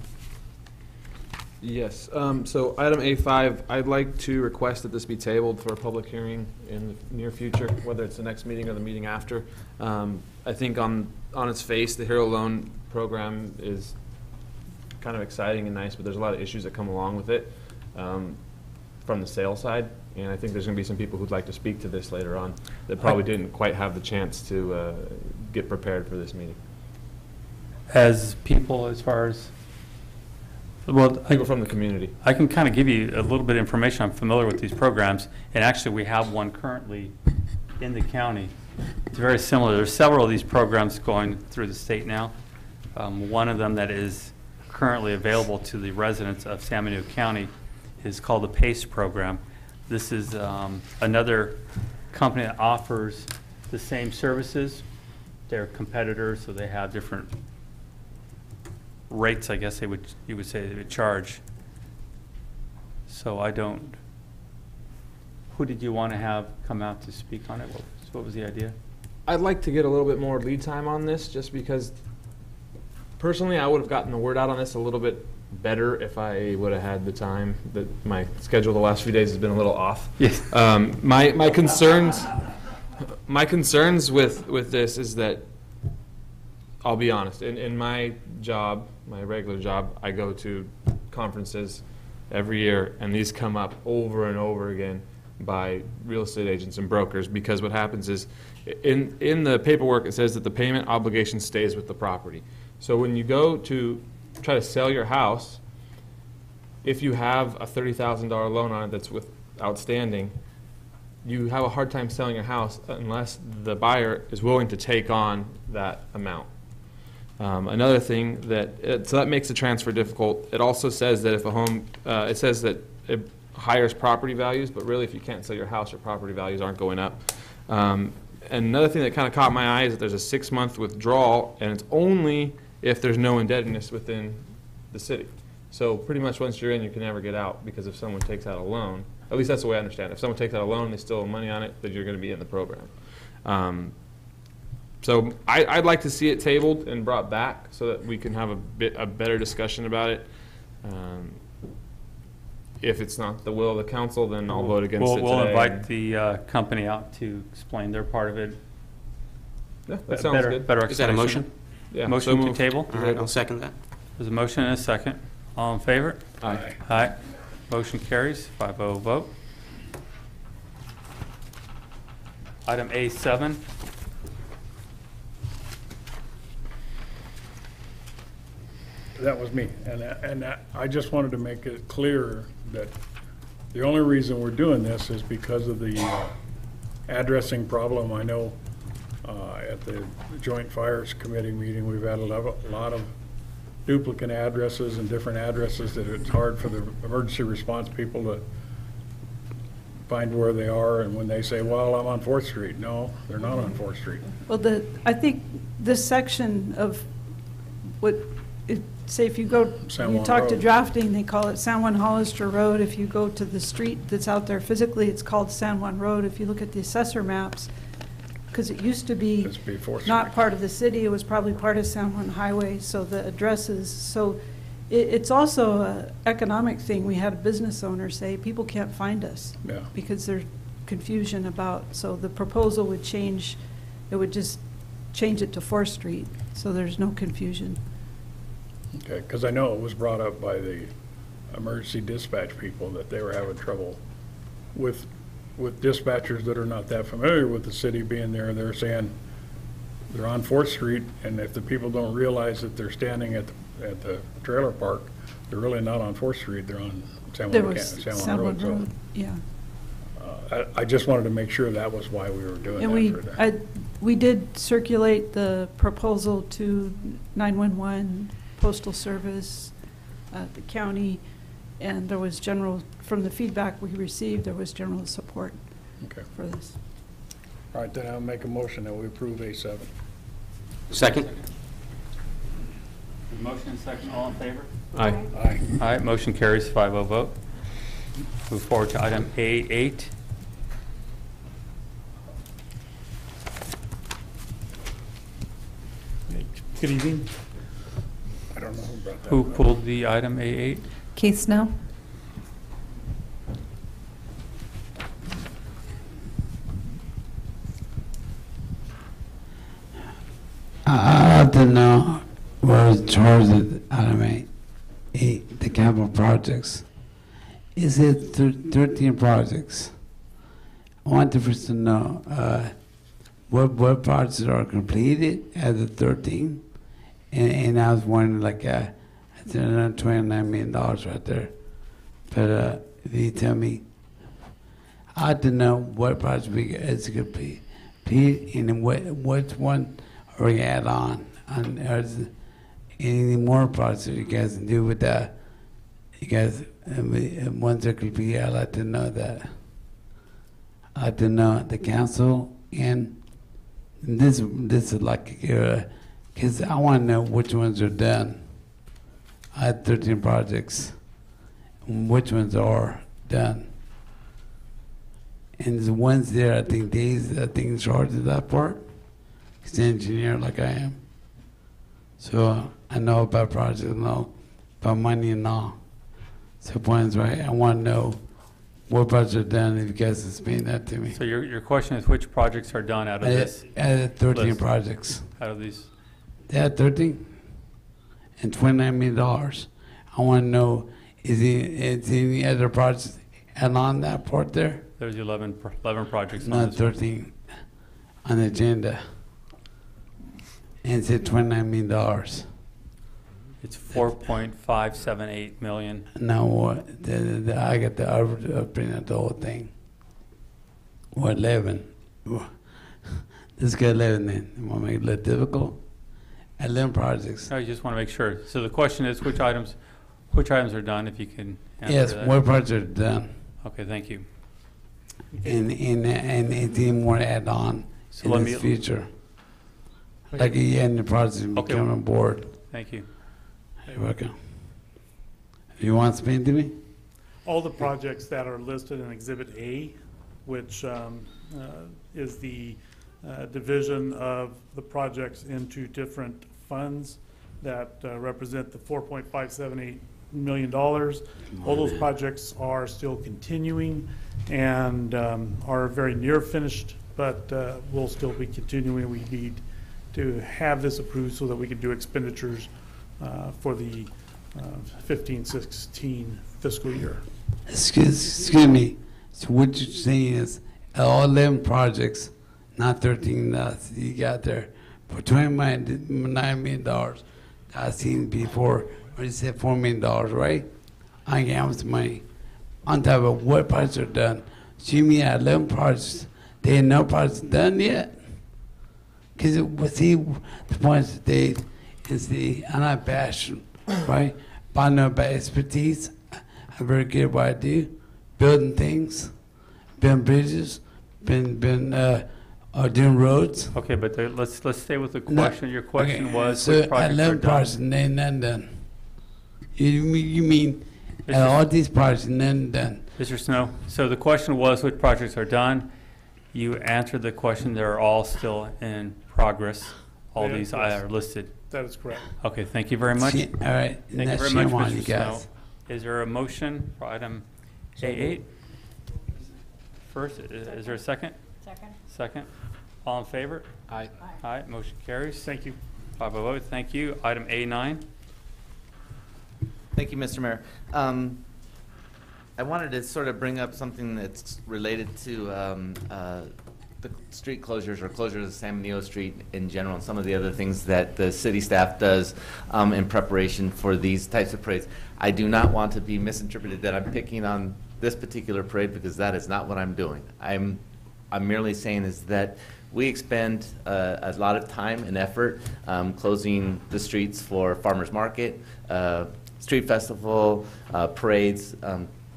[SPEAKER 14] Yes, so item A5, I'd like to request that this be tabled for a public hearing in the near future, whether it's the next meeting or the meeting after. I think on its face, the Hero Loan Program is kind of exciting and nice, but there's a lot of issues that come along with it from the sales side, and I think there's going to be some people who'd like to speak to this later on that probably didn't quite have the chance to get prepared for this meeting.
[SPEAKER 1] As people, as far as, well,
[SPEAKER 14] People from the community.
[SPEAKER 1] I can kind of give you a little bit of information. I'm familiar with these programs, and actually we have one currently in the county. It's very similar. There's several of these programs going through the state now. One of them that is currently available to the residents of San Benito County is called the PACE program. This is another company that offers the same services. They're competitors, so they have different rates, I guess you would say they would charge. So who did you want to have come out to speak on it? What was the idea?
[SPEAKER 14] I'd like to get a little bit more lead time on this, just because personally I would have gotten the word out on this a little bit better if I would have had the time. That my schedule the last few days has been a little off.
[SPEAKER 1] Yes.
[SPEAKER 14] My concerns with this is that, I'll be honest, in my job, my regular job, I go to conferences every year, and these come up over and over again by real estate agents and brokers, because what happens is in the paperwork it says that the payment obligation stays with the property. So when you go to try to sell your house, if you have a $30,000 loan on it that's outstanding, you have a hard time selling your house unless the buyer is willing to take on that amount. Another thing so that makes the transfer difficult. It also says that if a home, it says that it higher property values, but really if you can't sell your house, your property values aren't going up. And another thing that kind of caught my eye is that there's a 6-month withdrawal, and it's only if there's no indebtedness within the city. So pretty much once you're in, you can never get out, because if someone takes out a loan, at least that's the way I understand it. If someone takes out a loan and they still owe money on it, then you're going to be in the program. So I'd like to see it tabled and brought back so that we can have a better discussion about it. If it's not the will of the council, then I'll vote against it today.
[SPEAKER 1] We'll invite the company out to explain their part of it.
[SPEAKER 14] Yeah, that sounds good.
[SPEAKER 1] Better
[SPEAKER 11] Is that a motion?
[SPEAKER 14] Yeah.
[SPEAKER 1] Motion
[SPEAKER 14] So
[SPEAKER 1] to table?
[SPEAKER 11] All right, I'll second that.
[SPEAKER 1] There's a motion and a second. All in favor?
[SPEAKER 14] Aye.
[SPEAKER 1] Aye. Motion carries, 5-0 vote. Item A7.
[SPEAKER 13] That was me, and I just wanted to make it clear that the only reason we're doing this is because of the addressing problem. I know at the Joint Fires Committee meeting, we've had a lot of duplicate addresses and different addresses that it's hard for the emergency response people to find where they are, and when they say, well, I'm on 4th Street, no, they're not on 4th Street.
[SPEAKER 16] Well, I think this section of what, say if you go,
[SPEAKER 13] San
[SPEAKER 16] you
[SPEAKER 13] Juan
[SPEAKER 16] talk to
[SPEAKER 13] Road.
[SPEAKER 16] drafting, they call it San Juan Hollister Road. If you go to the street that's out there physically, it's called San Juan Road. If you look at the assessor maps, because it used to be
[SPEAKER 13] It's before
[SPEAKER 16] not part of the city, it was probably part of San Juan Highway, so the addresses, so it's also an economic thing. We had a business owner say, people can't find us.
[SPEAKER 13] Yeah.
[SPEAKER 16] Because there's confusion about, so the proposal would change, it would just change it to 4th Street, so there's no confusion.
[SPEAKER 13] Okay, because I know it was brought up by the emergency dispatch people that they were having trouble with dispatchers that are not that familiar with the city being there. They're saying they're on 4th Street, and if the people don't realize that they're standing at the trailer park, they're really not on 4th Street, they're on San Juan Road. So,
[SPEAKER 16] yeah.
[SPEAKER 13] I just wanted to make sure that was why we were doing
[SPEAKER 16] And
[SPEAKER 13] that for that.
[SPEAKER 16] we did circulate the proposal to 911, Postal Service, the county, and there was from the feedback we received, there was general support for this.
[SPEAKER 13] All right, then I'll make a motion that we approve A7.
[SPEAKER 11] Second?
[SPEAKER 1] Motion and second, all in favor?
[SPEAKER 13] Aye. Aye.
[SPEAKER 1] Aye, motion carries 5-0 vote. Move forward to item A8.
[SPEAKER 2] Good evening.
[SPEAKER 13] I don't know who brought that.
[SPEAKER 1] Who pulled the item A8?
[SPEAKER 4] Keith Snow?
[SPEAKER 8] I'd like to know where in charge of item 8, the capital projects. Is it 13 projects? I want the first to know what projects are completed as of 13, and I was wondering, like, I said another $29 million right there. But if you tell me, I'd like to know what project is complete, and then which one are we add on? And is any more projects that you guys can do with that? You guys, once they're complete, I'd like to know that. I'd like to know the council, and this is like, because I want to know which ones are done. I had 13 projects, and which ones are done. And the ones there, I think in charge of that part. He's an engineer like I am. So I know about projects, I know about money and all. So points, right? I want to know what projects are done, if you guys can explain that to me.
[SPEAKER 1] So your question is which projects are done out of this?
[SPEAKER 8] Out of 13
[SPEAKER 1] list?
[SPEAKER 8] projects.
[SPEAKER 1] Out of these?
[SPEAKER 8] They had 13 and $29 million. I want to know, is any other projects add on that part there?
[SPEAKER 1] There's 11 projects on
[SPEAKER 8] Not
[SPEAKER 1] this.
[SPEAKER 8] 13 on the agenda. And it said $29 million.
[SPEAKER 1] It's 4.578 million.
[SPEAKER 8] Now what? I got the print out the whole thing. What, 11? Let's get 11 then. You want to make it a little difficult? 11 projects.
[SPEAKER 1] I just want to make sure. So the question is which items are done, if you can answer
[SPEAKER 8] Yes,
[SPEAKER 1] that.
[SPEAKER 8] what projects are done?
[SPEAKER 1] Okay, thank you.
[SPEAKER 8] And anything more to add on
[SPEAKER 1] So
[SPEAKER 8] in
[SPEAKER 1] let
[SPEAKER 8] this
[SPEAKER 1] me-
[SPEAKER 8] future? Like you end the project and
[SPEAKER 1] Okay.
[SPEAKER 8] become on board.
[SPEAKER 1] Thank you.
[SPEAKER 8] You're welcome. You want to explain to me?
[SPEAKER 17] All the projects that are listed in Exhibit A, which is the division of the projects into different funds that represent the $4.578 million. All those projects are still continuing and are very near finished, but will still be continuing. We need to have this approved so that we can do expenditures for the 15-16 fiscal year.
[SPEAKER 8] Excuse me. So what you're saying is all 11 projects, not 13 you got there, for $29 million. I've seen before, or you said $4 million, right? I can have some money. On top of what projects are done. So you mean 11 projects, there ain't no projects done yet? Because see, the point today is I'm not passionate, right? But I know about expertise. I'm very good at what I do, building things. building bridges, been doing roads.
[SPEAKER 1] Okay, but let's stay with the
[SPEAKER 8] No,
[SPEAKER 1] question. Your question
[SPEAKER 8] okay,
[SPEAKER 1] was
[SPEAKER 8] so
[SPEAKER 1] which projects are
[SPEAKER 8] 11
[SPEAKER 1] done?
[SPEAKER 8] projects and then none done. You mean
[SPEAKER 1] Mr.
[SPEAKER 8] all these projects and none done?
[SPEAKER 1] Mr. Snow, so the question was which projects are done. You answered the question. They're all still in progress. All
[SPEAKER 17] Yeah,
[SPEAKER 1] these
[SPEAKER 17] yes.
[SPEAKER 1] are listed.
[SPEAKER 17] That is correct.
[SPEAKER 1] Okay, thank you very much.
[SPEAKER 8] All right, and
[SPEAKER 1] Thank you
[SPEAKER 8] that's
[SPEAKER 1] very much,
[SPEAKER 8] shame on
[SPEAKER 1] Mr.
[SPEAKER 8] you
[SPEAKER 1] Snow.
[SPEAKER 8] guys.
[SPEAKER 1] Is there a motion for item A8? First, is there a second?
[SPEAKER 22] Second.
[SPEAKER 1] Second. All in favor?
[SPEAKER 14] Aye.
[SPEAKER 1] Aye, motion carries.
[SPEAKER 17] Thank you.
[SPEAKER 1] 5-0 vote, thank you. Item A9.
[SPEAKER 12] Thank you, Mr. Mayor. I wanted to sort of bring up something that's related to the street closures or closures of San Benito Street in general and some of the other things that the city staff does in preparation for these types of parades. I do not want to be misinterpreted that I'm picking on this particular parade because that is not what I'm doing. I'm merely saying is that we expend a lot of time and effort closing the streets for farmers market, street festival, parades,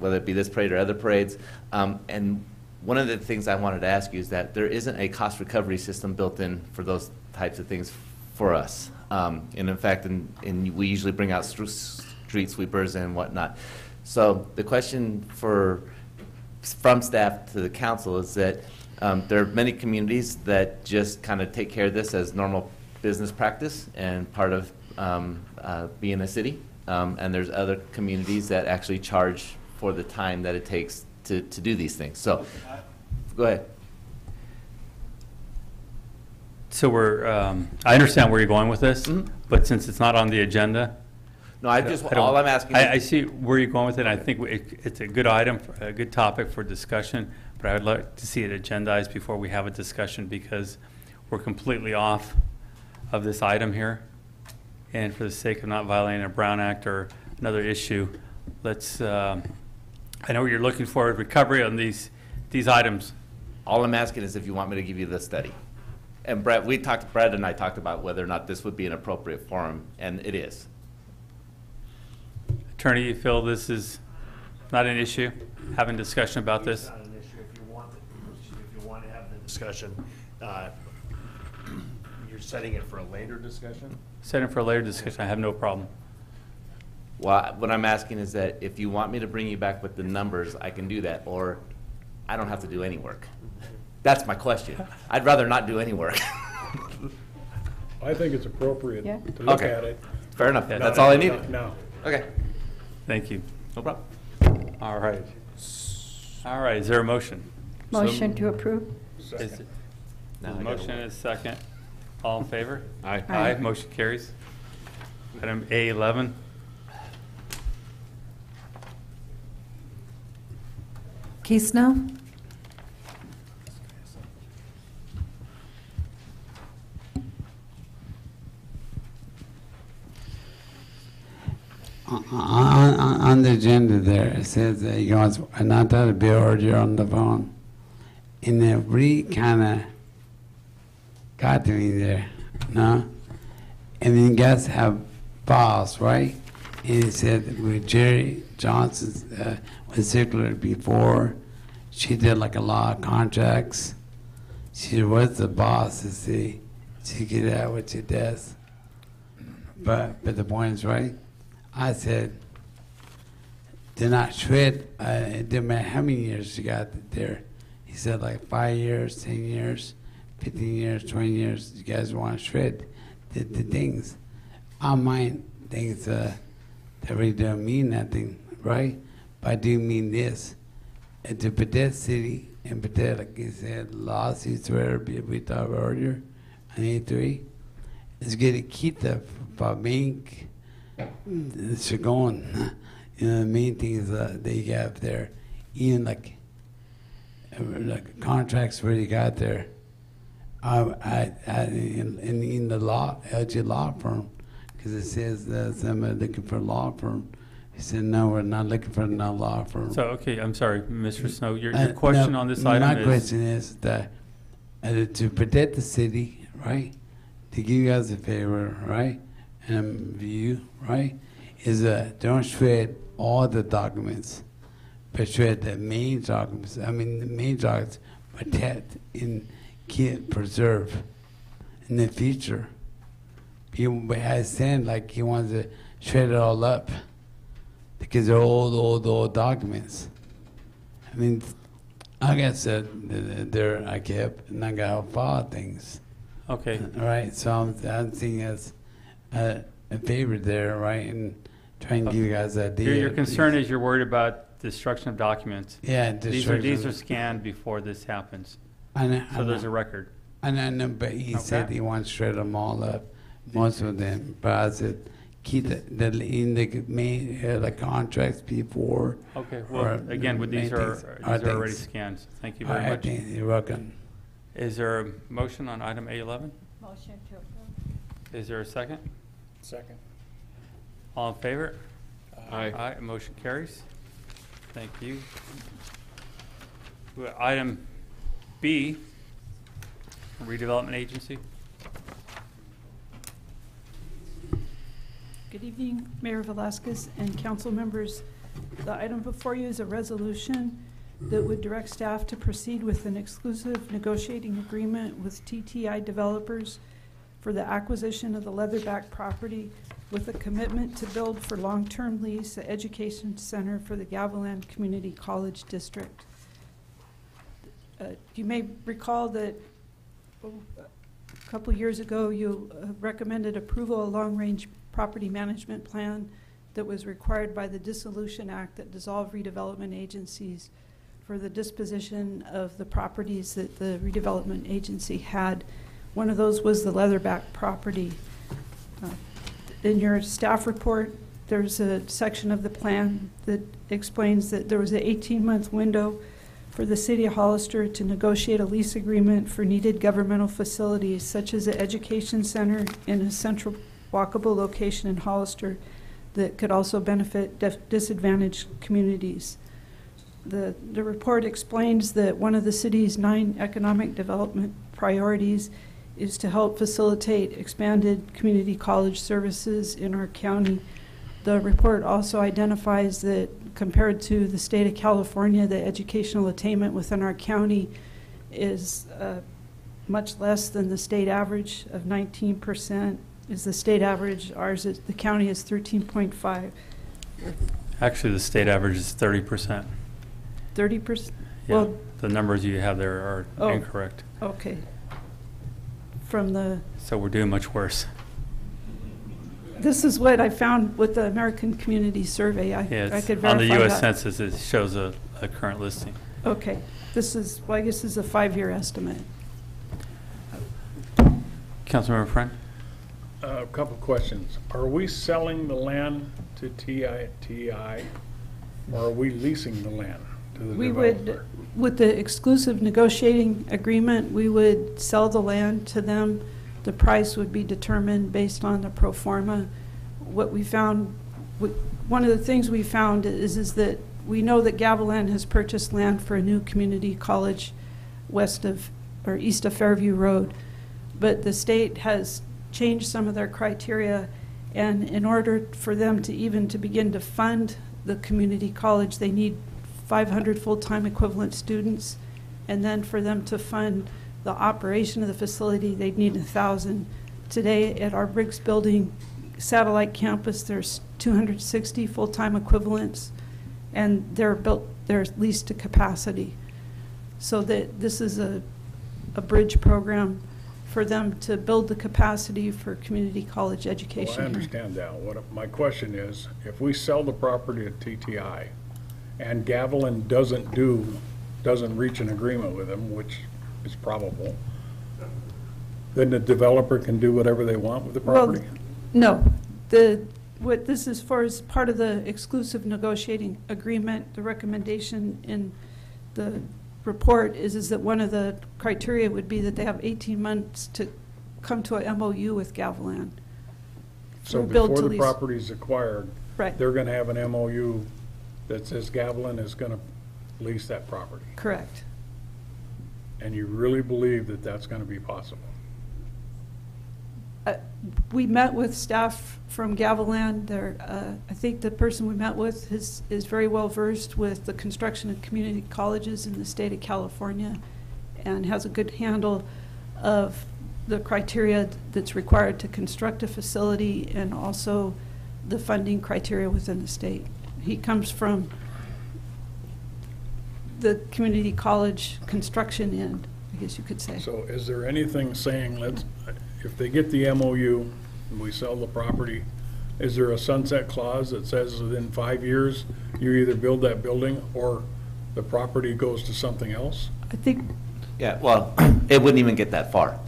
[SPEAKER 12] whether it be this parade or other parades. And one of the things I wanted to ask you is that there isn't a cost recovery system built in for those types of things for us. And in fact, we usually bring out street sweepers and whatnot. So the question from staff to the council is that there are many communities that just kind of take care of this as normal business practice and part of being a city. And there's other communities that actually charge for the time that it takes to do these things. So, go ahead.
[SPEAKER 1] So I understand where you're going with this,
[SPEAKER 12] Mm-hmm.
[SPEAKER 1] but since it's not on the agenda.
[SPEAKER 12] No, all I'm asking.
[SPEAKER 1] I see where you're going with it. I think it's a good item, a good topic for discussion, but I would like to see it agendized before we have a discussion because we're completely off of this item here. And for the sake of not violating a Brown Act or another issue, let's, I know what you're looking for, recovery on these items.
[SPEAKER 12] All I'm asking is if you want me to give you the study. And Brad and I talked about whether or not this would be an appropriate forum, and it is.
[SPEAKER 1] Attorney, you feel this is not an issue, having discussion about this?
[SPEAKER 19] It's not an issue. If you want to have the discussion, you're setting it for a later discussion?
[SPEAKER 1] Setting for a later discussion, I have no problem.
[SPEAKER 12] Well, what I'm asking is that if you want me to bring you back with the numbers, I can do that, or I don't have to do any work. That's my question. I'd rather not do any work.
[SPEAKER 13] I think it's appropriate
[SPEAKER 10] Yeah.
[SPEAKER 13] to look
[SPEAKER 12] Okay.
[SPEAKER 13] at it.
[SPEAKER 12] Fair enough.
[SPEAKER 1] Yeah,
[SPEAKER 12] That's all I needed.
[SPEAKER 13] No.
[SPEAKER 12] Okay.
[SPEAKER 1] Thank you.
[SPEAKER 12] No problem.
[SPEAKER 1] All right. All right, is there a motion?
[SPEAKER 10] Motion to approve?
[SPEAKER 1] Is it-
[SPEAKER 12] Now I
[SPEAKER 1] the
[SPEAKER 12] gotta
[SPEAKER 1] motion is second. All in favor?
[SPEAKER 14] Aye.
[SPEAKER 10] Aye.
[SPEAKER 1] Motion carries. Item A11.
[SPEAKER 4] Keith Snow?
[SPEAKER 8] On the agenda there, it says that you guys are not that a bill or you're on the phone. And it really kind of got to me there, no? And then you guys have files, right? And it said with Jerry Johnson was circular before. She did like a lot of contracts. She was the boss to see. She get out what she does. But the point is right. I said, do not shred. It didn't matter how many years you got there. He said like 5 years, 10 years, 15 years, 20 years. You guys want to shred the things. I mind things that really don't mean nothing, right? But I do mean this. To protect city and protect, like you said, lawsuits, whatever we talked about earlier on A3, is going to keep the bank going. You know, the main thing is they have there, even like contracts where you got there. In the law, LG law firm, because it says that somebody looking for a law firm. He said, no, we're not looking for no law firm.
[SPEAKER 1] So, okay, I'm sorry, Mr. Snow, your question on this item
[SPEAKER 8] my
[SPEAKER 1] is?
[SPEAKER 8] question is that to protect the city, right? To give you guys a favor, right? And view, right? Is don't shred all the documents, but shred the main documents. I mean, the main documents protect and keep preserve in the future. People has saying like he wants to shred it all up because they're old documents. I mean, I got said there I kept and I got a file things.
[SPEAKER 1] Okay.
[SPEAKER 8] Right. So I'm thinking as a favor there, right, and trying to give you guys an idea.
[SPEAKER 1] Your concern is you're worried about destruction of documents.
[SPEAKER 8] Yeah,
[SPEAKER 1] These are scanned before this happens. So there's a record.
[SPEAKER 8] I know, but he said he wants to shred them all up, most of them. But I said, keep the in the main the contracts before.
[SPEAKER 1] Okay. Well, again, with these are already scanned. So thank you very much.
[SPEAKER 8] You're welcome.
[SPEAKER 1] Is there a motion on item A11?
[SPEAKER 22] Motion to approve.
[SPEAKER 1] Is there a second?
[SPEAKER 13] Second.
[SPEAKER 1] All in favor?
[SPEAKER 14] Aye.
[SPEAKER 1] Aye. Motion carries. Thank you. Item B, redevelopment agency.
[SPEAKER 16] Good evening, Mayor Velasquez and council members. The item before you is a resolution that would direct staff to proceed with an exclusive negotiating agreement with TTI developers for the acquisition of the Leatherback property with a commitment to build for long-term lease the education center for the Gavilan Community College District. You may recall that a couple years ago you recommended approval of a long-range property management plan that was required by the Dissolution Act that dissolved redevelopment agencies for the disposition of the properties that the redevelopment agency had. One of those was the Leatherback property. In your staff report, there's a section of the plan that explains that there was an 18-month window for the city of Hollister to negotiate a lease agreement for needed governmental facilities such as the education center in a central walkable location in Hollister that could also benefit disadvantaged communities. The report explains that one of the city's 9 economic development priorities is to help facilitate expanded community college services in our county. The report also identifies that compared to the state of California, the educational attainment within our county is much less than the state average of 19%. Is the state average. Ours is, the county is 13.5.
[SPEAKER 1] Actually, the state average is 30%.
[SPEAKER 16] 30%?
[SPEAKER 1] Yeah,
[SPEAKER 16] Well,
[SPEAKER 1] the numbers you have there are incorrect.
[SPEAKER 16] Okay. From the,
[SPEAKER 1] So we're doing much worse.
[SPEAKER 16] this is what I found with the American Community Survey. I could verify
[SPEAKER 1] on the U.S.
[SPEAKER 16] that.
[SPEAKER 1] Census, it shows a current listing.
[SPEAKER 16] Okay. This is, well, I guess this is a 5-year estimate.
[SPEAKER 1] Councilmember Friend?
[SPEAKER 13] A couple questions. Are we selling the land to TI, or are we leasing the land to the
[SPEAKER 16] We
[SPEAKER 13] developer?
[SPEAKER 16] would, with the exclusive negotiating agreement, we would sell the land to them. The price would be determined based on the pro forma. What we found, one of the things we found is that we know that Gavilan has purchased land for a new community college west of, or east of Fairview Road, but the state has changed some of their criteria, and in order for them to even to begin to fund the community college, they need 500 full-time equivalent students, and then for them to fund the operation of the facility, they'd need 1,000. Today at our Briggs Building satellite campus, there's 260 full-time equivalents, and they're leased to capacity. So that this is a bridge program for them to build the capacity for community college education.
[SPEAKER 13] Well, I understand that. My question is, if we sell the property at TTI and Gavilan doesn't reach an agreement with them, which is probable, then the developer can do whatever they want with the property?
[SPEAKER 16] Well, no. What this is for is part of the exclusive negotiating agreement. The recommendation in the report is that one of the criteria would be that they have 18 months to come to a MOU with Gavilan.
[SPEAKER 13] So before the property is acquired,
[SPEAKER 16] right,
[SPEAKER 13] they're going to have an MOU that says Gavilan is going to lease that property.
[SPEAKER 16] Correct.
[SPEAKER 13] And you really believe that that's going to be possible?
[SPEAKER 16] We met with staff from Gaviland. I think the person we met with is very well versed with the construction of community colleges in the state of California and has a good handle of the criteria that's required to construct a facility and also the funding criteria within the state. He comes from the community college construction end, I guess you could say.
[SPEAKER 13] So is there anything saying, if they get the MOU and we sell the property, is there a sunset clause that says within 5 years you either build that building or the property goes to something else?
[SPEAKER 16] I think.
[SPEAKER 12] Yeah, well, it wouldn't even get that far.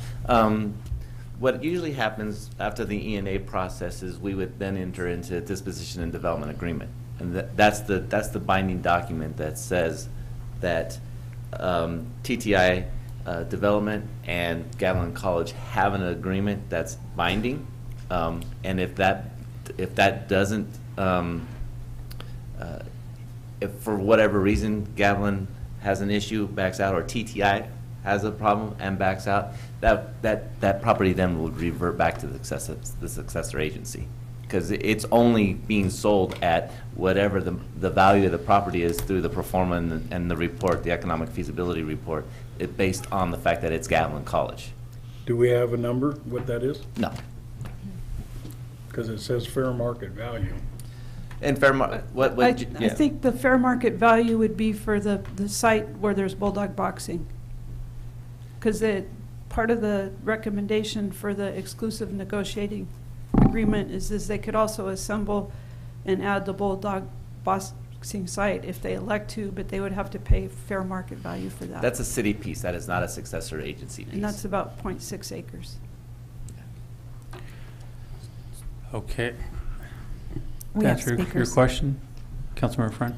[SPEAKER 12] What usually happens after the E&A process is we would then enter into a disposition and development agreement. And that's the binding document that says that TTI Development and Gaviland College have an agreement that's binding. And if that doesn't, if for whatever reason Gaviland has an issue, backs out, or TTI has a problem and backs out, that property then will revert back to the successor agency, because it's only being sold at whatever the value of the property is through the pro forma and the report, the economic feasibility report, based on the fact that it's Gaviland College.
[SPEAKER 13] Do we have a number, what that is?
[SPEAKER 12] No.
[SPEAKER 13] Because it says fair market value.
[SPEAKER 12] And fair market,
[SPEAKER 16] I think the fair market value would be for the site where there's bulldog boxing. Because part of the recommendation for the exclusive negotiating agreement is they could also assemble and add the bulldog boxing site if they elect to, but they would have to pay fair market value for that.
[SPEAKER 12] That's a city piece. That is not a successor agency piece.
[SPEAKER 16] And that's about 0.6 acres.
[SPEAKER 1] Okay.
[SPEAKER 4] We
[SPEAKER 1] To
[SPEAKER 4] have
[SPEAKER 1] answer your
[SPEAKER 4] speakers.
[SPEAKER 1] question, Councilmember Friend?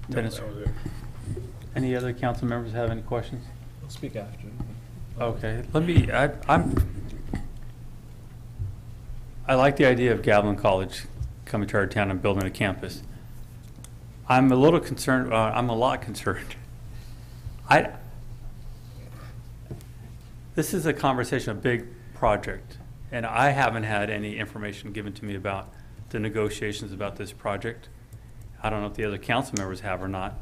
[SPEAKER 13] No,
[SPEAKER 1] Dennis?
[SPEAKER 13] that was it.
[SPEAKER 1] Any other council members have any questions?
[SPEAKER 14] I'll speak after.
[SPEAKER 1] Okay, I like the idea of Gaviland College coming to our town and building a campus. I'm a little concerned, I'm a lot concerned. This is a conversation, a big project, and I haven't had any information given to me about the negotiations about this project. I don't know if the other council members have or not,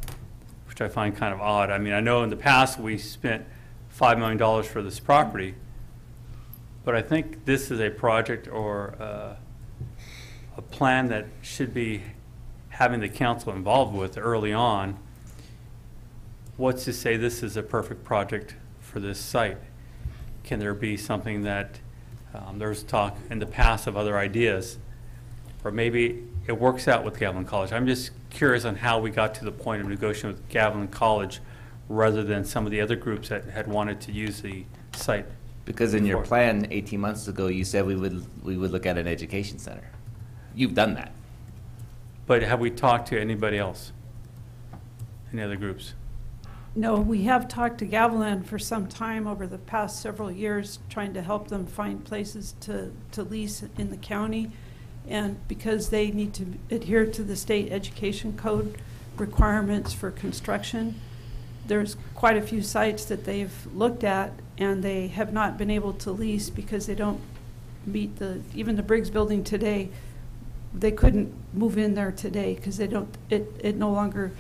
[SPEAKER 1] which I find kind of odd. I mean, I know in the past we spent $5 million for this property, but I think this is a project or a plan that should be having the council involved with early on. What's to say this is a perfect project for this site? Can there be something that there's talk in the past of other ideas, or maybe it works out with Gaviland College? I'm just curious on how we got to the point of negotiating with Gaviland College rather than some of the other groups that had wanted to use the site.
[SPEAKER 12] Because in your plan 18 months ago, you said we would look at an education center. You've done that.
[SPEAKER 1] But have we talked to anybody else? Any other groups?
[SPEAKER 16] No, we have talked to Gaviland for some time over the past several years, trying to help them find places to lease in the county. And because they need to adhere to the state education code requirements for construction, there's quite a few sites that they've looked at and they have not been able to lease because they don't meet even the Briggs building today, they couldn't move in there today because it no longer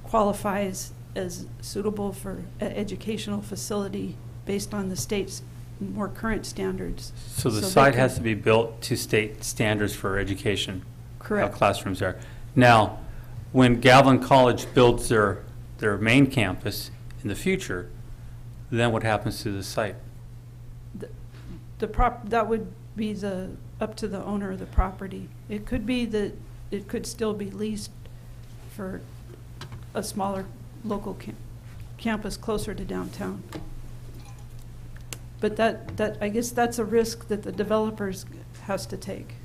[SPEAKER 16] qualifies as suitable for an educational facility based on the state's more current standards.
[SPEAKER 1] So the site has to be built to state standards for education.
[SPEAKER 16] Correct.
[SPEAKER 1] How classrooms are. Now, when Gaviland College builds their main campus in the future, then what happens to the site?
[SPEAKER 16] That would be up to the owner of the property. It could be that it could still be leased for a smaller local campus closer to downtown. But I guess that's a risk that the developers has to take.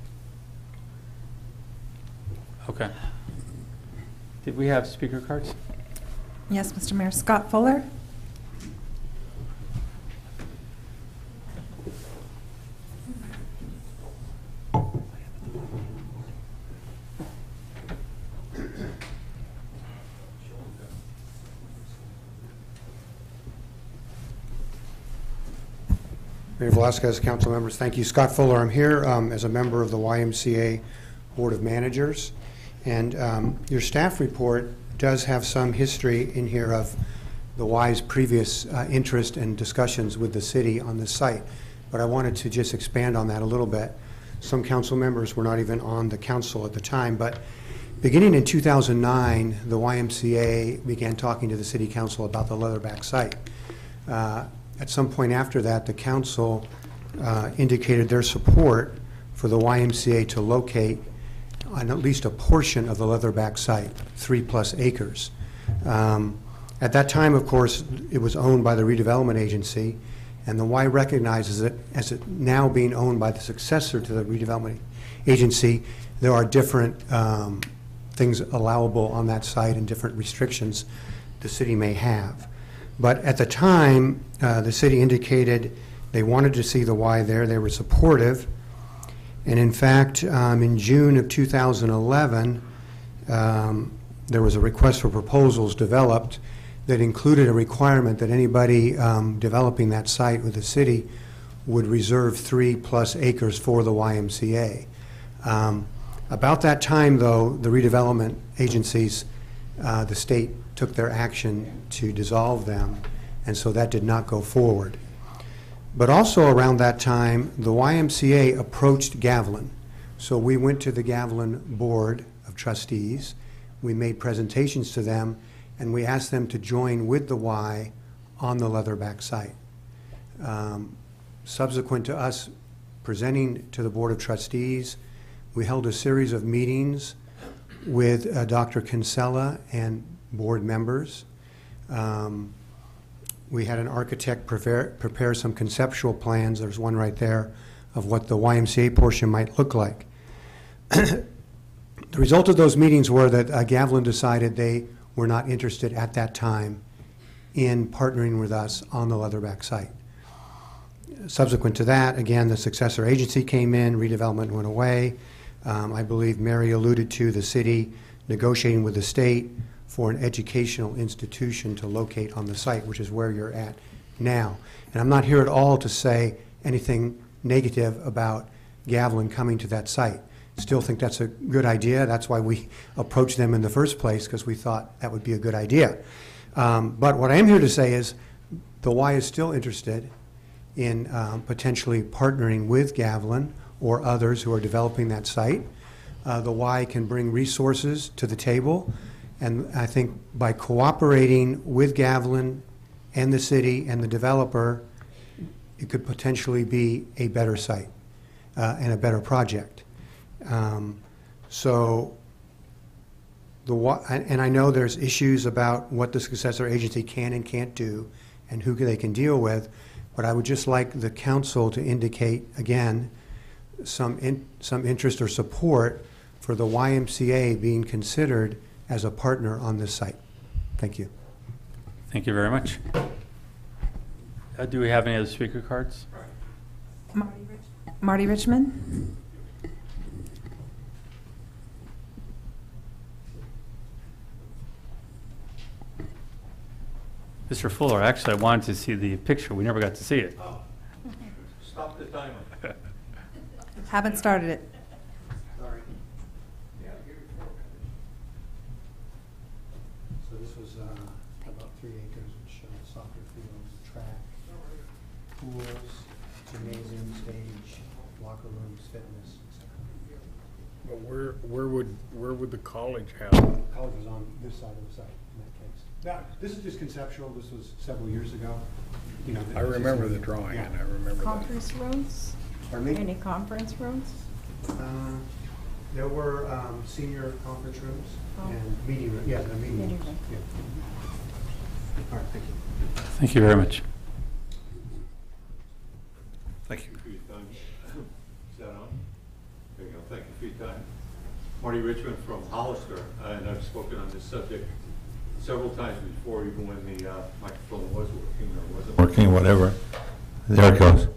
[SPEAKER 1] Okay. Did we have speaker cards?
[SPEAKER 4] Yes, Mr. Mayor. Scott Fuller.
[SPEAKER 18] Mayor Velasquez, council members, thank you. Scott Fuller, I'm here as a member of the YMCA Board of Managers. And your staff report does have some history in here of the Y's previous interest and discussions with the city on this site. But I wanted to just expand on that a little bit. Some council members were not even on the council at the time, but beginning in 2009, the YMCA began talking to the city council about the Leatherback site. At some point after that, the council indicated their support for the YMCA to locate on at least a portion of the Leatherback site, 3+ acres. At that time, of course, it was owned by the redevelopment agency, and the Y recognizes it as it now being owned by the successor to the redevelopment agency. There are different things allowable on that site and different restrictions the city may have. But at the time, the city indicated they wanted to see the Y there. They were supportive. And in fact, in June of 2011, there was a request for proposals developed that included a requirement that anybody developing that site with the city would reserve 3+ acres for the YMCA. About that time, though, the redevelopment agencies, the state took their action to dissolve them, and so that did not go forward. But also around that time, the YMCA approached Gavilan. So we went to the Gavilan Board of Trustees, we made presentations to them, and we asked them to join with the Y on the Leatherback site. Subsequent to us presenting to the Board of Trustees, we held a series of meetings with Dr. Kinsella and board members. We had an architect prepare some conceptual plans, there's one right there, of what the YMCA portion might look like. The result of those meetings were that Gavilan decided they were not interested at that time in partnering with us on the Leatherback site. Subsequent to that, again, the successor agency came in, redevelopment went away. I believe Mary alluded to the city negotiating with the state for an educational institution to locate on the site, which is where you're at now. And I'm not here at all to say anything negative about Gavilan coming to that site. Still think that's a good idea. That's why we approached them in the first place, because we thought that would be a good idea. But what I am here to say is the Y is still interested in potentially partnering with Gavilan or others who are developing that site. The Y can bring resources to the table, and I think by cooperating with Gavilan and the city and the developer, it could potentially be a better site and a better project. So the Y, and I know there's issues about what the successor agency can and can't do and who they can deal with, but I would just like the council to indicate again some interest or support for the YMCA being considered as a partner on this site. Thank you.
[SPEAKER 1] Thank you very much. Do we have any other speaker cards?
[SPEAKER 20] Marty Richmond.
[SPEAKER 1] Mr. Fuller, actually, I wanted to see the picture. We never got to see it.
[SPEAKER 3] Oh. Stop the timer.
[SPEAKER 4] Haven't started it.
[SPEAKER 18] Sorry. So this was about 3 acres, which showed soccer fields, track, pools, gymnasium, stage, locker rooms, fitness, etc.
[SPEAKER 13] But where would the college have?
[SPEAKER 18] The college was on this side of the site in that case. Now, this is just conceptual. This was several years ago. You know,
[SPEAKER 13] I remember the drawing,
[SPEAKER 18] yeah.
[SPEAKER 13] and I remember
[SPEAKER 10] Conference rooms?
[SPEAKER 18] Pardon me?
[SPEAKER 10] Any conference rooms?
[SPEAKER 18] There were senior conference rooms and meeting rooms. Yeah, the meeting rooms. Yeah. All right, thank you.
[SPEAKER 1] Thank you very much.
[SPEAKER 3] Thank you for your time. Is that on? There you go. Thank you for your time. Marty Richmond from Hollister, and I've spoken on this subject several times before, even when the microphone was working or wasn't working, whatever. There it goes.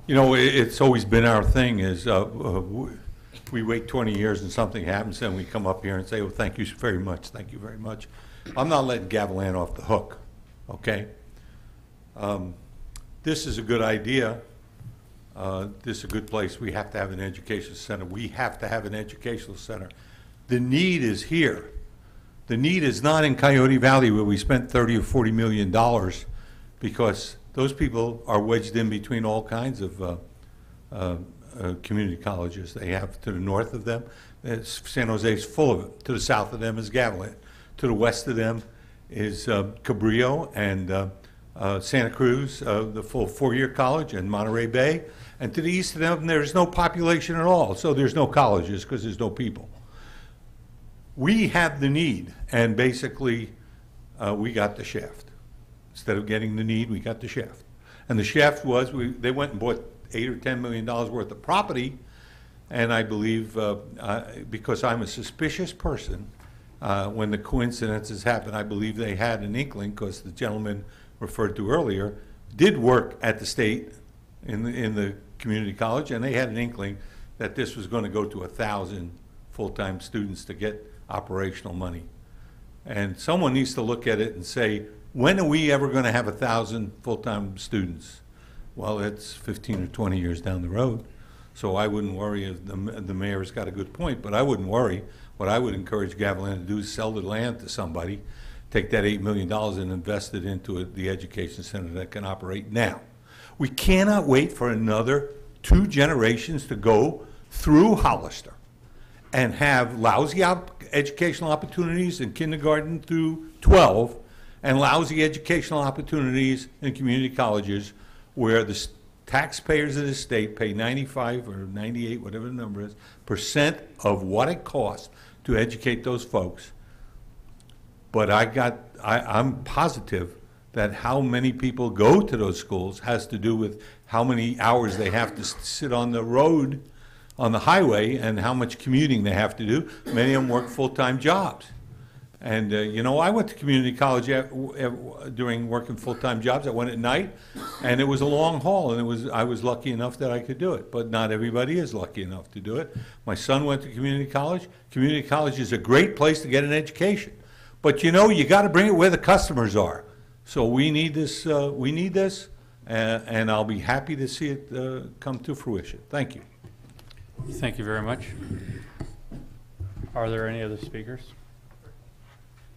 [SPEAKER 3] You know, it's always been our thing is we wait 20 years and something happens, and we come up here and say, well, thank you very much, thank you very much. I'm not letting Gavilan off the hook, okay? This is a good idea. This is a good place. We have to have an educational center. We have to have an educational center. The need is here. The need is not in Coyote Valley where we spent $30 or $40 million, because those people are wedged in between all kinds of community colleges. They have to the north of them, San Jose is full of it. To the south of them is Gavilan. To the west of them is Cabrillo and Santa Cruz, the full four-year college, and Monterey Bay. And to the east of them, there's no population at all, so there's no colleges because there's no people. We have the need, and basically we got the shaft. Instead of getting the need, we got the shaft. And the shaft was, they went and bought $8 or $10 million worth of property, and I believe, because I'm a suspicious person, when the coincidences happen, I believe they had an inkling, because the gentleman referred to earlier did work at the state in the community college, and they had an inkling that this was going to go to 1,000 full-time students to get operational money. And someone needs to look at it and say, when are we ever going to have 1,000 full-time students? Well, it's 15 or 20 years down the road. So I wouldn't worry if the mayor's got a good point, but I wouldn't worry. What I would encourage Gavilan to do is sell the land to somebody, take that $8 million and invest it into the education center that can operate now. We cannot wait for another 2 generations to go through Hollister and have lousy educational opportunities in kindergarten through 12 and lousy educational opportunities in community colleges where the taxpayers of the state pay 95 or 98, whatever the number is, % of what it costs to educate those folks. But I'm positive that how many people go to those schools has to do with how many hours they have to sit on the road, on the highway, and how much commuting they have to do. Many of them work full-time jobs. And, you know, I went to community college during working full-time jobs. I went at night, and it was a long haul, and I was lucky enough that I could do it. But not everybody is lucky enough to do it. My son went to community college. Community college is a great place to get an education. But, you know, you got to bring it where the customers are. So we need this, and I'll be happy to see it come to fruition. Thank you.
[SPEAKER 1] Thank you very much. Are there any other speakers?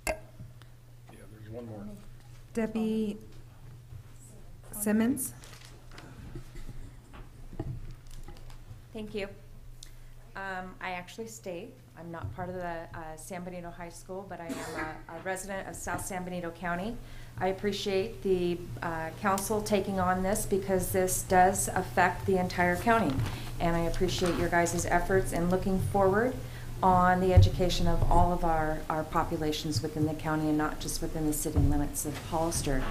[SPEAKER 13] Yeah, there's one more.
[SPEAKER 4] Debbie Simmons.
[SPEAKER 5] Thank you. I actually stay. I'm not part of the San Benito High School, but I am a resident of South San Benito County. I appreciate the council taking on this because this does affect the entire county. And I appreciate your guys' efforts in looking forward on the education of all of our populations within the county and not just within the city limits of Hollister.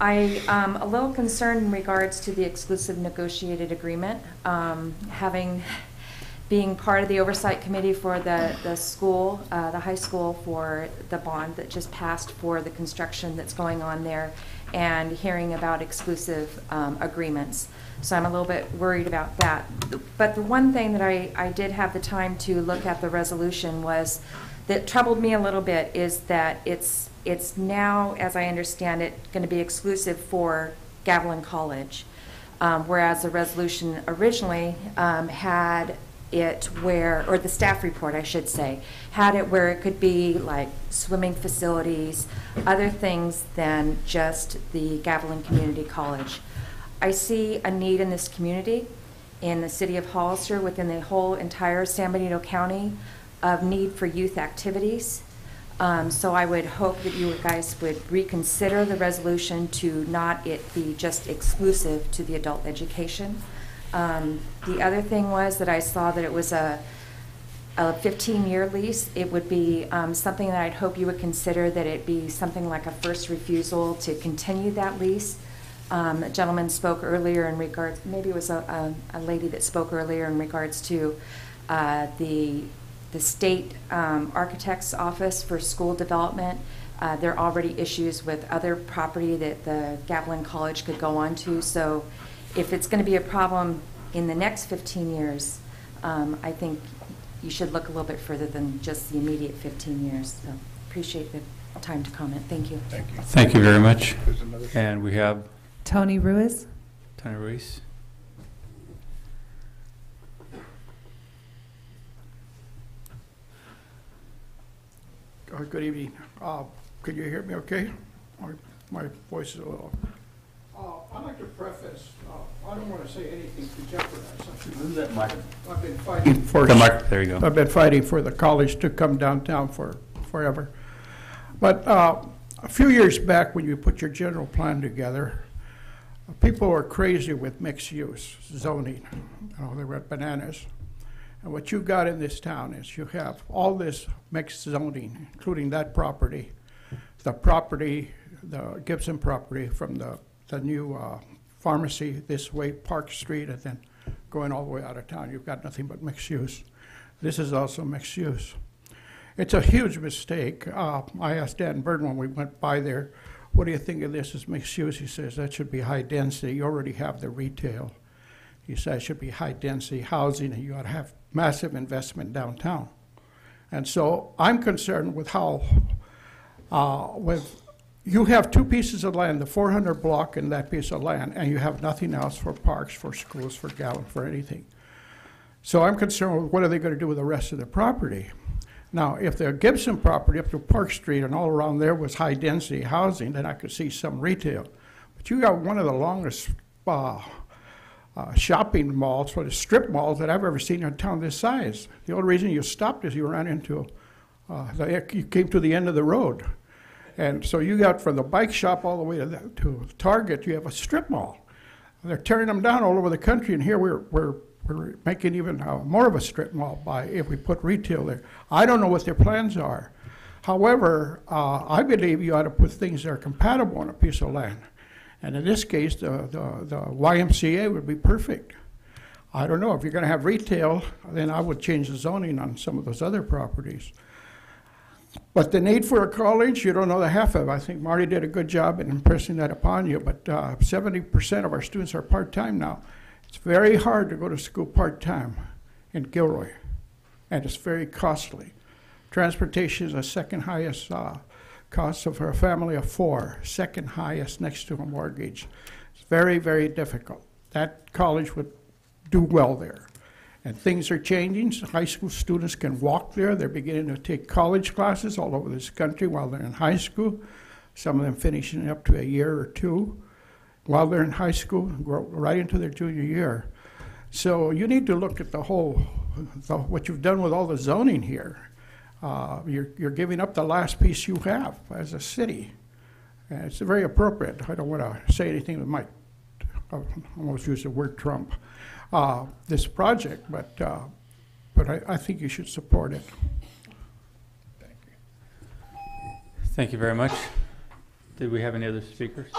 [SPEAKER 5] I am a little concerned in regards to the exclusive negotiated agreement. Being part of the oversight committee for the school, the high school, for the bond that just passed for the construction that's going on there, and hearing about exclusive agreements. So I'm a little bit worried about that. But the one thing that I did have the time to look at the resolution was that troubled me a little bit is that it's now, as I understand it, going to be exclusive for Gavilan College, whereas the resolution originally had it where, or the staff report I should say, had it where it could be like swimming facilities, other things than just the Gavilan Community College. I see a need in this community, in the city of Hollister, within the whole entire San Benito County, of need for youth activities. So I would hope that you guys would reconsider the resolution to not it be just exclusive to the adult education. The other thing was that I saw that it was a 15-year lease. It would be something that I'd hope you would consider, that it be something like a first refusal to continue that lease. A gentleman spoke earlier in regards, maybe it was a lady that spoke earlier in regards to the state architect's office for school development. There are already issues with other property that the Gavilan College could go on to. So if it's going to be a problem in the next 15 years, I think you should look a little bit further than just the immediate 15 years. So appreciate the time to comment. Thank you.
[SPEAKER 19] Thank you.
[SPEAKER 1] Thank you very much.
[SPEAKER 19] There's another-
[SPEAKER 1] And we have
[SPEAKER 4] Tony Ruiz.
[SPEAKER 1] Tony Ruiz.
[SPEAKER 20] Good evening. Can you hear me okay? My voice is a little... I'd like to preface, I don't want to say anything to jeopardize.
[SPEAKER 1] Move that mic.
[SPEAKER 20] I've been fighting for...
[SPEAKER 1] The mic, there you go.
[SPEAKER 20] I've been fighting for the college to come downtown forever. But a few years back, when you put your general plan together, people were crazy with mixed use zoning. They went bananas. And what you got in this town is you have all this mixed zoning, including that property, the Gibson property from the new pharmacy this way, Park Street, and then going all the way out of town. You've got nothing but mixed use. This is also mixed use. It's a huge mistake. I asked Dan Bird when we went by there, what do you think of this as mixed use? He says that should be high density. You already have the retail. He says it should be high density housing, and you ought to have massive investment downtown. And so I'm concerned with how, you have two pieces of land, the 400 block and that piece of land, and you have nothing else for parks, for schools, for Gallup, for anything. So I'm concerned with what are they going to do with the rest of the property. Now, if the Gibson property up to Park Street and all around there was high density housing, then I could see some retail. But you got one of the longest shopping malls, or the strip malls that I've ever seen in a town this size. The only reason you stopped is you ran into, you came to the end of the road. And so you got from the bike shop all the way to Target, you have a strip mall. They're tearing them down all over the country, and here we're making even more of a strip mall if we put retail there. I don't know what their plans are. However, I believe you ought to put things that are compatible on a piece of land. And in this case, the YMCA would be perfect. I don't know, if you're going to have retail, then I would change the zoning on some of those other properties. But the need for a college, you don't know the half of it. I think Marty did a good job in impressing that upon you, but 70% of our students are part-time now. It's very hard to go to school part-time in Gilroy, and it's very costly. Transportation is the second highest cost for a family of four, second highest next to a mortgage. It's very, very difficult. That college would do well there. And things are changing. So high school students can walk there. They're beginning to take college classes all over this country while they're in high school. Some of them finishing up to a year or two while they're in high school, right into their junior year. So you need to look at what you've done with all the zoning here. You're giving up the last piece you have as a city. And it's very appropriate. I don't want to say anything that might almost use the word Trump, this project, but I think you should support it.
[SPEAKER 19] Thank you.
[SPEAKER 1] Thank you very much. Did we have any other speakers?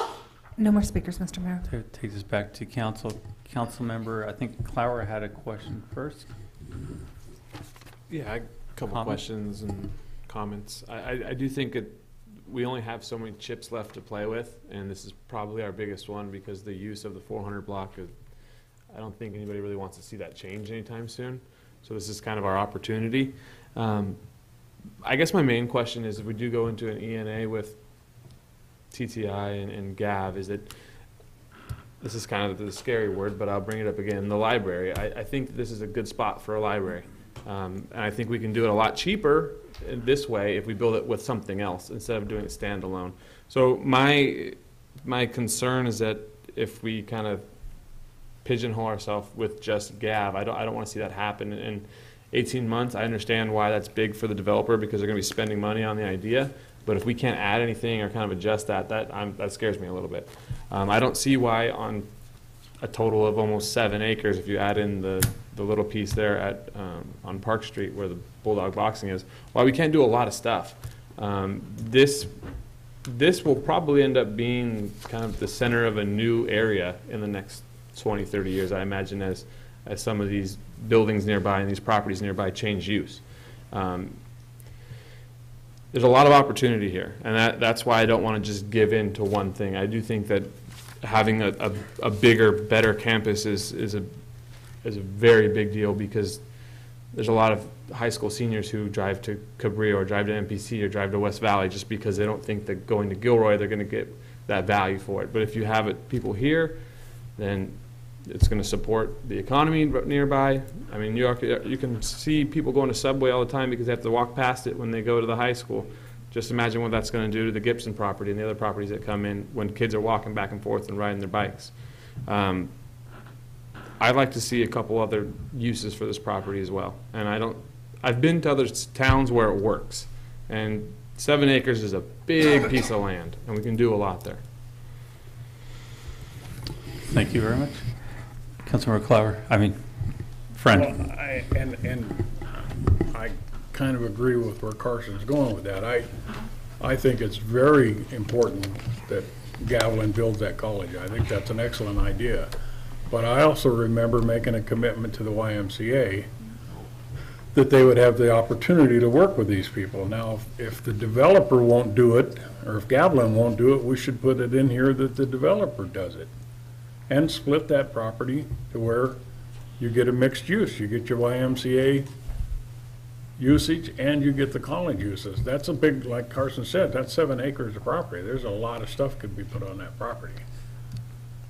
[SPEAKER 4] No more speakers, Mr. Mayor.
[SPEAKER 1] That takes us back to council. Council member, I think Clower had a question first.
[SPEAKER 14] Yeah, a couple questions and comments. I do think we only have so many chips left to play with, and this is probably our biggest one because the use of the 400 block, I don't think anybody really wants to see that change anytime soon. So this is kind of our opportunity. I guess my main question is if we do go into an ENA with TTI and GAV, is that this is kind of the scary word, but I'll bring it up again, the library. I think this is a good spot for a library. And I think we can do it a lot cheaper in this way if we build it with something else instead of doing it standalone. So my concern is that if we kind of pigeonhole ourselves with just GAV, I don't want to see that happen. In 18 months, I understand why that's big for the developer because they're going to be spending money on the idea. But if we can't add anything or kind of adjust that scares me a little bit. I don't see why on a total of almost 7 acres, if you add in the little piece there at on Park Street where the Bulldog Boxing is, why we can't do a lot of stuff. This will probably end up being kind of the center of a new area in the next 20, 30 years, I imagine, as some of these buildings nearby and these properties nearby change use. There's a lot of opportunity here, and that's why I don't want to just give in to one thing. I do think that having a bigger, better campus is a very big deal because there's a lot of high school seniors who drive to Cabrillo or drive to MPC or drive to West Valley just because they don't think that going to Gilroy they're going to get that value for it. But if you have people here, then it's going to support the economy nearby. I mean, New York, you can see people going to Subway all the time because they have to walk past it when they go to the high school. Just imagine what that's going to do to the Gibson property and the other properties that come in when kids are walking back and forth and riding their bikes. I'd like to see a couple other uses for this property as well. And I've been to other towns where it works. And 7 acres is a big piece of land, and we can do a lot there.
[SPEAKER 1] Thank you very much. Councilmember Clower, Friend.
[SPEAKER 13] Well, I kind of agree with where Carson's going with that. I think it's very important that Gavilan builds that college. I think that's an excellent idea. But I also remember making a commitment to the YMCA that they would have the opportunity to work with these people. Now, if the developer won't do it, or if Gavilan won't do it, we should put it in here that the developer does it. And split that property to where you get a mixed use. You get your YMCA usage and you get the college uses. That's a big, like Carson said, that's 7 acres of property. There's a lot of stuff could be put on that property.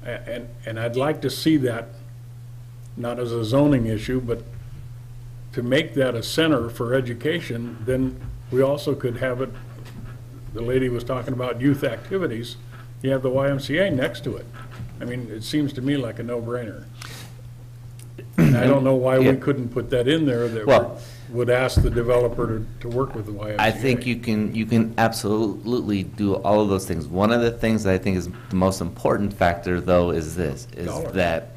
[SPEAKER 13] And I'd like to see that, not as a zoning issue, but to make that a center for education. Then we also could have it, the lady was talking about youth activities, you have the YMCA next to it. I mean, it seems to me like a no-brainer. And I don't know why we couldn't put that in there that would ask the developer to work with the YMCA.
[SPEAKER 12] I think you can absolutely do all of those things. One of the things that I think is the most important factor, though, is this, is that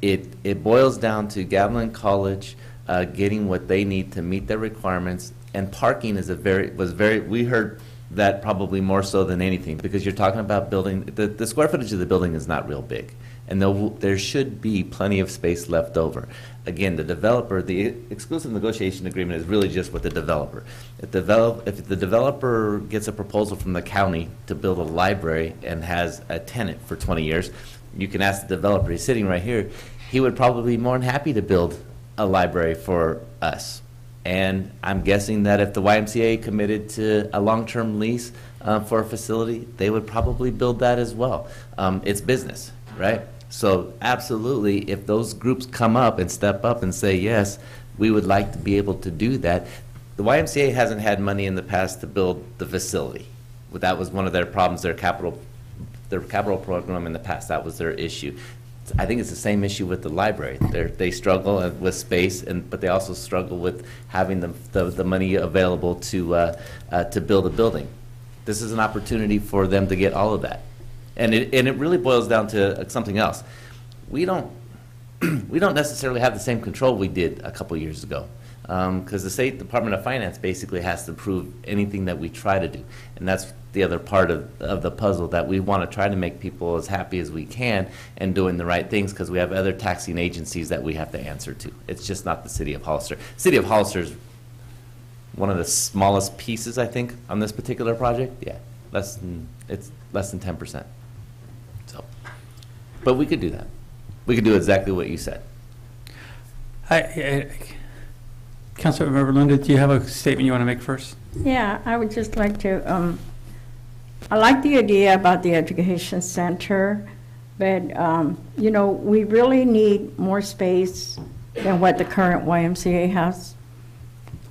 [SPEAKER 12] it boils down to Gavilan College getting what they need to meet their requirements, and parking is we heard that probably more so than anything, because you're talking about building, the square footage of the building is not real big, and there should be plenty of space left over. Again, the exclusive negotiation agreement is really just with the developer. If the developer gets a proposal from the county to build a library and has a tenant for 20 years, you can ask the developer, he's sitting right here, he would probably be more than happy to build a library for us. And I'm guessing that if the YMCA committed to a long-term lease for a facility, they would probably build that as well. It's business, right? So absolutely, if those groups come up and step up and say, yes, we would like to be able to do that. The YMCA hasn't had money in the past to build the facility. That was one of their problems, their capital program in the past. That was their issue. I think it's the same issue with the library. They struggle with space, but they also struggle with having the money available to build a building. This is an opportunity for them to get all of that, and it really boils down to something else. We don't necessarily have the same control we did a couple years ago, because the State Department of Finance basically has to approve anything that we try to do, and that's the other part of the puzzle, that we want to try to make people as happy as we can and doing the right things, because we have other taxing agencies that we have to answer to. It's just not the City of Hollister. City of Hollister is one of the smallest pieces, I think, on this particular project. Yeah, it's less than 10%. So, but we could do that. We could do exactly what you said.
[SPEAKER 1] Councilmember Linda, do you have a statement you want to make first?
[SPEAKER 10] Yeah, I would just like to, I like the idea about the education center, but, you know, we really need more space than what the current YMCA has.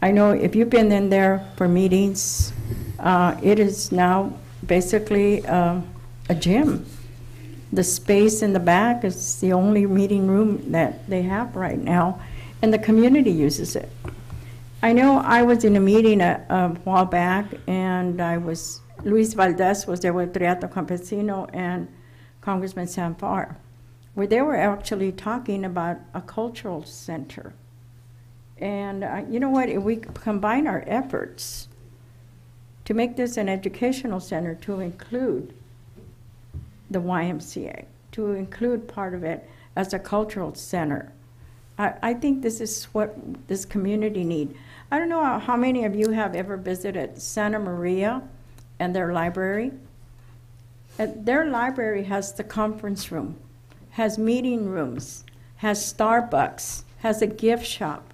[SPEAKER 10] I know if you've been in there for meetings, it is now basically a gym. The space in the back is the only meeting room that they have right now, and the community uses it. I know I was in a meeting a while back, and Luis Valdez was there with Triato Campesino and Congressman Sanfar, where they were actually talking about a cultural center. And you know what, if we combine our efforts to make this an educational center, to include the YMCA, to include part of it as a cultural center, I think this is what this community needs. I don't know how many of you have ever visited Santa Maria and their library. Their library has the conference room, has meeting rooms, has Starbucks, has a gift shop.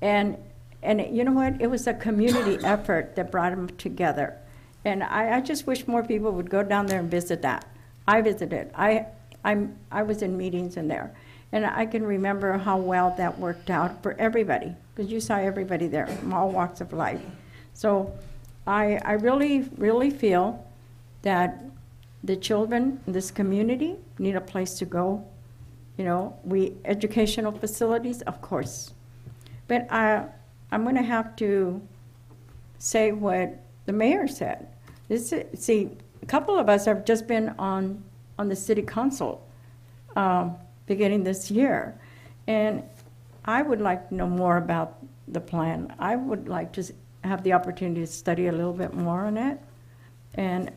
[SPEAKER 10] And you know what? It was a community effort that brought them together. And I just wish more people would go down there and visit that. I visited. I was in meetings in there. And I can remember how well that worked out for everybody, because you saw everybody there from all walks of life. So I really, really feel that the children in this community need a place to go. You know, educational facilities, of course. But I'm going to have to say what the mayor said. See, a couple of us have just been on the city council beginning this year, and I would like to know more about the plan. I would like to have the opportunity to study a little bit more on it, and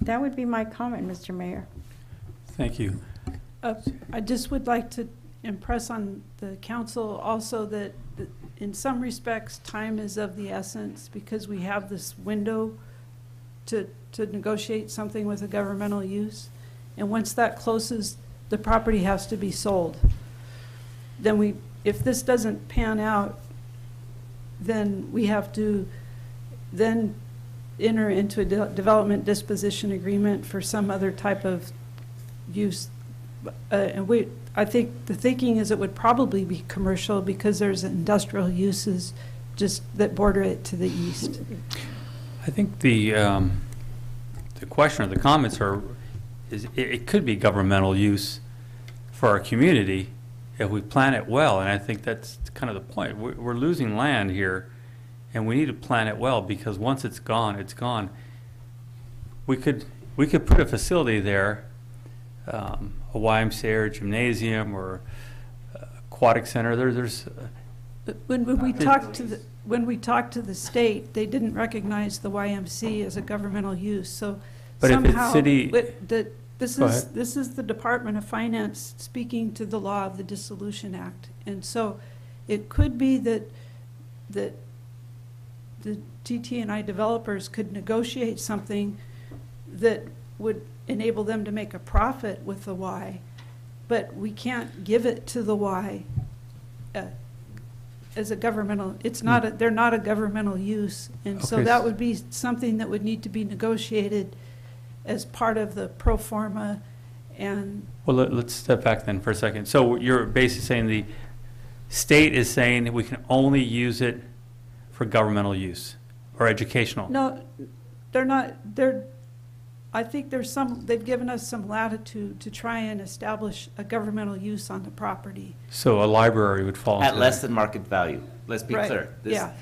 [SPEAKER 10] that would be my comment, Mr. Mayor.
[SPEAKER 1] Thank you.
[SPEAKER 16] I just would like to impress on the council also that in some respects, time is of the essence, because we have this window to negotiate something with a governmental use. And once that closes, the property has to be sold. Then if this doesn't pan out, then we have to then enter into a development disposition agreement for some other type of use. I think the thinking is it would probably be commercial, because there's industrial uses just that border it to the east.
[SPEAKER 1] I think the question or the comments is it could be governmental use for our community if we plan it well, and I think that's kind of the point. We're losing land here, and we need to plan it well, because once it's gone, it's gone. We could put a facility there, a YMCA or a gymnasium or aquatic center.
[SPEAKER 16] When we talked to the state, they didn't recognize the YMCA as a governmental use. So
[SPEAKER 1] but
[SPEAKER 16] somehow,
[SPEAKER 1] if it's city,
[SPEAKER 16] this is the Department of Finance speaking to the law of the Dissolution Act, and so it could be that the TT&I developers could negotiate something that would enable them to make a profit with the Y, but we can't give it to the Y as a governmental. It's not they're not a governmental use, and so that would be something that would need to be negotiated as part of the pro forma. And
[SPEAKER 1] well, let's step back then for a second. So you're basically saying the state is saying that we can only use it for governmental use or educational?
[SPEAKER 16] No, they're not. I think they've given us some latitude to try and establish a governmental use on the property.
[SPEAKER 1] So a library would fall
[SPEAKER 12] at
[SPEAKER 1] into
[SPEAKER 12] less
[SPEAKER 1] that.
[SPEAKER 12] than market value. Let's be clear.
[SPEAKER 16] Yeah.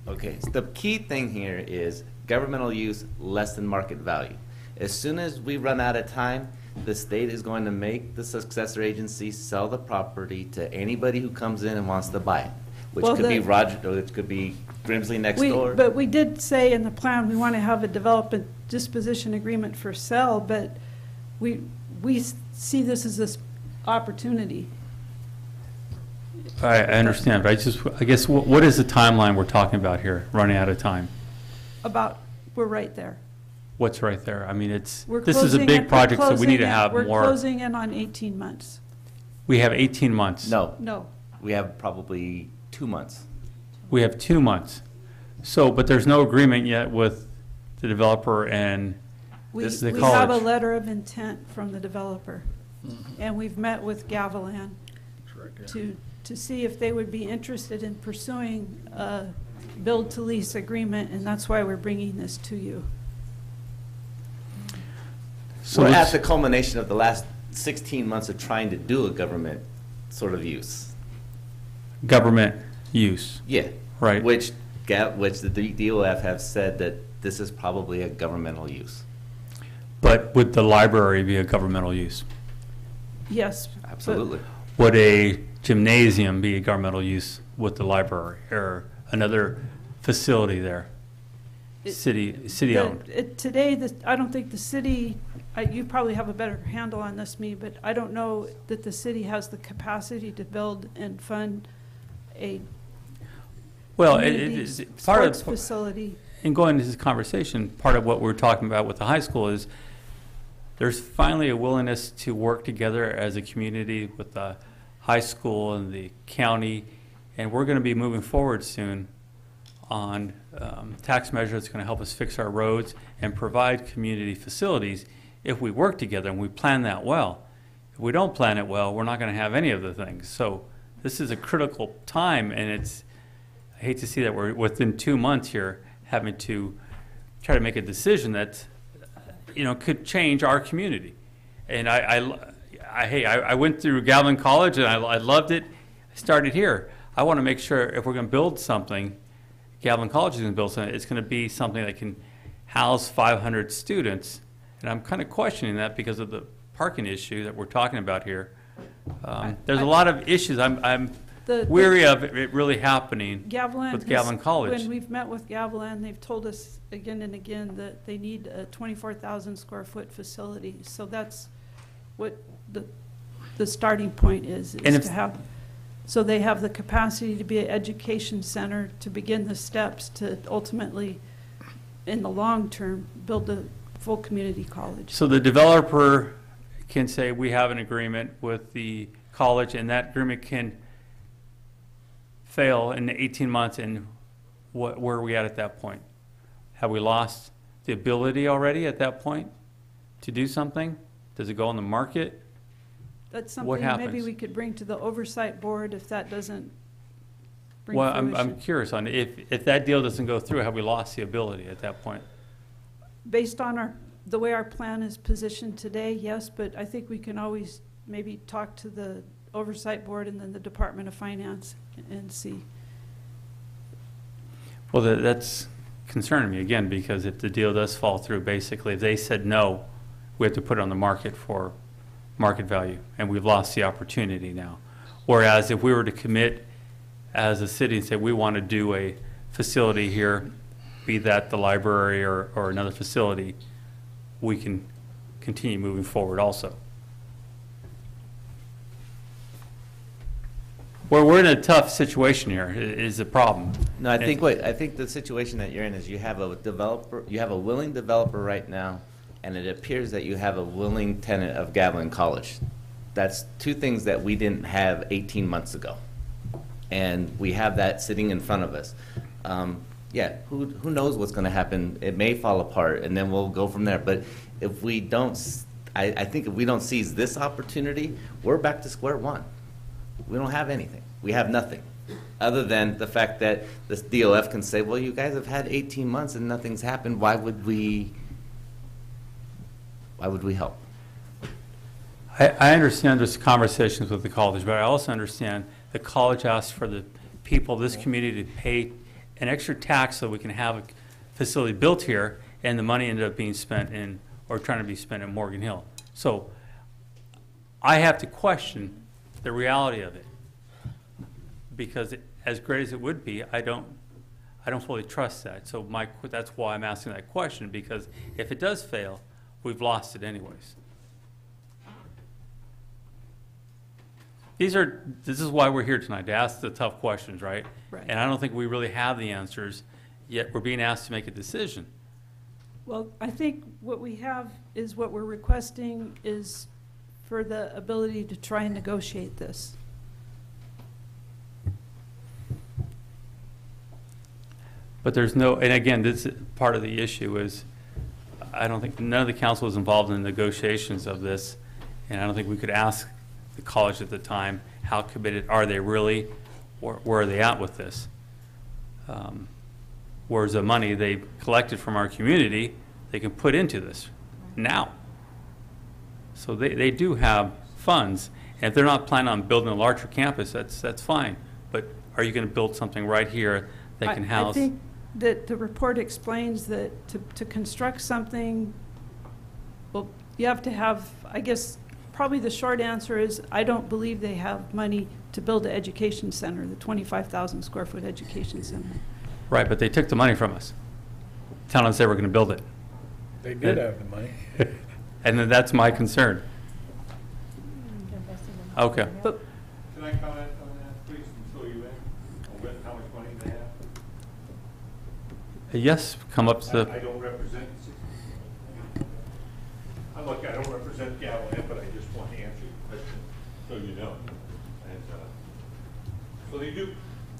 [SPEAKER 12] Okay, so the key thing here is governmental use less than market value. As soon as we run out of time, the state is going to make the successor agency sell the property to anybody who comes in and wants to buy it, which could be Roger, or it could be Grimsley next door.
[SPEAKER 16] But we did say in the plan we want to have a development disposition agreement for sale, but we see this as this opportunity.
[SPEAKER 1] I understand, but I guess what is the timeline we're talking about here, running out of time?
[SPEAKER 16] We're right there.
[SPEAKER 1] What's right there? I mean, this is a
[SPEAKER 16] closing
[SPEAKER 1] big project, so we need to have more.
[SPEAKER 16] We're closing in on 18 months.
[SPEAKER 1] We have 18 months.
[SPEAKER 16] No.
[SPEAKER 12] We have probably 2 months.
[SPEAKER 1] We have 2 months. So, but there's no agreement yet with the developer and the college.
[SPEAKER 16] We have a letter of intent from the developer, and we've met with Gavilan to see if they would be interested in pursuing a build-to-lease agreement, and that's why we're bringing this to you.
[SPEAKER 12] So we're at the culmination of the last 16 months of trying to do a government sort of use.
[SPEAKER 1] Government use.
[SPEAKER 12] Yeah.
[SPEAKER 1] Right.
[SPEAKER 12] Which the DOF have said that this is probably a governmental use.
[SPEAKER 1] But would the library be a governmental use?
[SPEAKER 16] Yes.
[SPEAKER 12] Absolutely.
[SPEAKER 1] Would a gymnasium be a governmental use with the library or another facility there? City owned.
[SPEAKER 16] Today, I don't think the city, you probably have a better handle on this, but I don't know that the city has the capacity to build and fund a sports facility.
[SPEAKER 1] In going into this conversation, part of what we're talking about with the high school is there's finally a willingness to work together as a community with the high school and the county And we're going to be moving forward soon on tax measure that's going to help us fix our roads and provide community facilities if we work together and we plan that well. If we don't plan it well, we're not going to have any of the things. So this is a critical time, and I hate to see that we're within 2 months here having to try to make a decision that, could change our community. And I went through Galvin College and I loved it. I started here. I want to make sure if we're going to build something, Galvin College is going to build something, it's going to be something that can house 500 students. And I'm kind of questioning that because of the parking issue that we're talking about here. There's a lot of issues. I'm weary of it really happening with Galvin College.
[SPEAKER 16] When we've met with Gavilan, they've told us again and again that they need a 24,000 square foot facility. So that's what the starting point is to have. So they have the capacity to be an education center to begin the steps to ultimately, in the long term, build a full community college.
[SPEAKER 1] So the developer can say we have an agreement with the college, and that agreement can fail in 18 months, and where are we at that point? Have we lost the ability already at that point to do something? Does it go on the market?
[SPEAKER 16] That's
[SPEAKER 1] What
[SPEAKER 16] something
[SPEAKER 1] happens?
[SPEAKER 16] maybe we could bring to the oversight board if that doesn't bring
[SPEAKER 1] Well,
[SPEAKER 16] fruition.
[SPEAKER 1] I'm curious on if that deal doesn't go through, have we lost the ability at that point?
[SPEAKER 16] Based on the way our plan is positioned today, yes, but I think we can always maybe talk to the oversight board and then the Department of Finance and see.
[SPEAKER 1] Well, that's concerning me again, because if the deal does fall through, basically, if they said no, we have to put it on the market for market value, and we've lost the opportunity now. Whereas if we were to commit as a city and say we want to do a facility here, be that the library or another facility, we can continue moving forward also. Well, we're in a tough situation here, is the problem.
[SPEAKER 12] No, I think the situation that you're in is you have a developer, you have a willing developer right now, and it appears that you have a willing tenant of Gavilan College. That's two things that we didn't have 18 months ago. And we have that sitting in front of us. Yeah, who knows what's going to happen? It may fall apart, and then we'll go from there. But if we don't, I think if we don't seize this opportunity, we're back to square one. We don't have anything. We have nothing, other than the fact that the DOF can say, well, you guys have had 18 months and nothing's happened. Why would we help?
[SPEAKER 1] I understand there's conversations with the college, but I also understand the college asks for the people, this community, to pay an extra tax so we can have a facility built here, and the money ended up being spent or trying to be spent in Morgan Hill. So I have to question the reality of it, because as great as it would be, I don't fully trust that. So that's why I'm asking that question, because if it does fail, we've lost it anyways. This is why we're here tonight, to ask the tough questions, right?
[SPEAKER 16] Right.
[SPEAKER 1] And I don't think we really have the answers, yet we're being asked to make a decision.
[SPEAKER 16] Well, I think what we have is what we're requesting is for the ability to try and negotiate this.
[SPEAKER 1] But there's no, and again, this part of the issue is, I don't think, none of the council was involved in the negotiations of this, and I don't think we could ask the college at the time, how committed are they really, where are they at with this? Where's the money they collected from our community they can put into this now? So they do have funds, and if they're not planning on building a larger campus, that's fine. But are you going to build something right here that can house?
[SPEAKER 16] I think that the report explains that to construct something, well, you have to have, I guess, probably the short answer is I don't believe they have money to build an education center, the 25,000 square foot education center.
[SPEAKER 1] Right, but they took the money from us, telling us they were going to build it.
[SPEAKER 13] They did have the money.
[SPEAKER 1] And then that's my concern. Okay.
[SPEAKER 16] But
[SPEAKER 3] Can I comment on that, please, and fill you in on how much money they have?
[SPEAKER 1] Yes, come up to
[SPEAKER 3] I don't represent, I don't represent Gavilan, but I just want to answer your question so you know. And so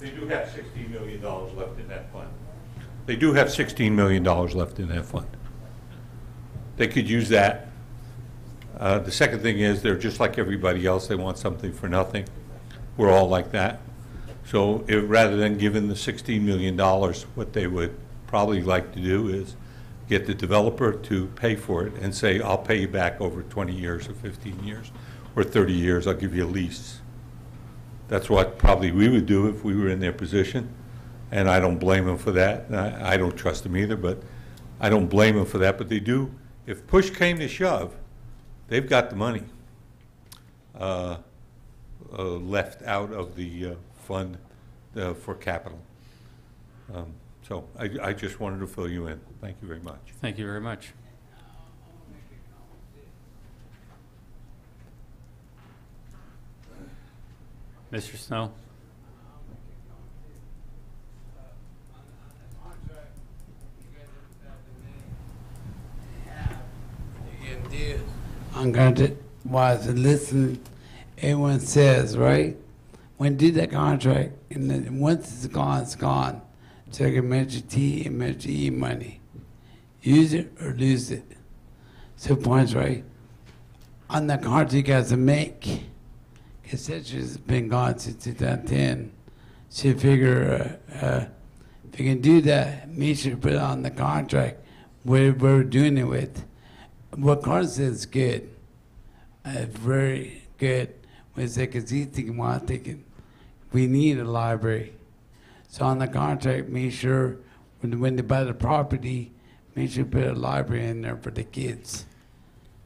[SPEAKER 3] They do have $16 million left in that fund. They do have $16 million left in that fund. They could use that. The second thing is they're just like everybody else. They want something for nothing. We're all like that. So rather than giving the $16 million, what they would probably like to do is get the developer to pay for it and say, I'll pay you back over 20 years or 15 years or 30 years. I'll give you a lease. That's what probably we would do if we were in their position. And I don't blame them for that. I don't trust them either, but I don't blame them for that. But they do, if push came to shove, they've got the money left out of the fund for capital. So I just wanted to fill you in. Thank you very much.
[SPEAKER 1] Thank you very much. Mr. Snow?
[SPEAKER 8] I'm going to watch and listen. Everyone says, right? When you do that contract, and then once it's gone. Take a Metro T and Metro E money. Use it or lose it. So points, right? On the contract you guys make, because has been gone since 2010. So you figure if you can do that, make sure you put it on the contract where we're doing it with. What Carl says is good. Very good. When it's like, because he's thinking, we need a library. So on the contract, make sure when they buy the property, make sure you put a library in there for the kids.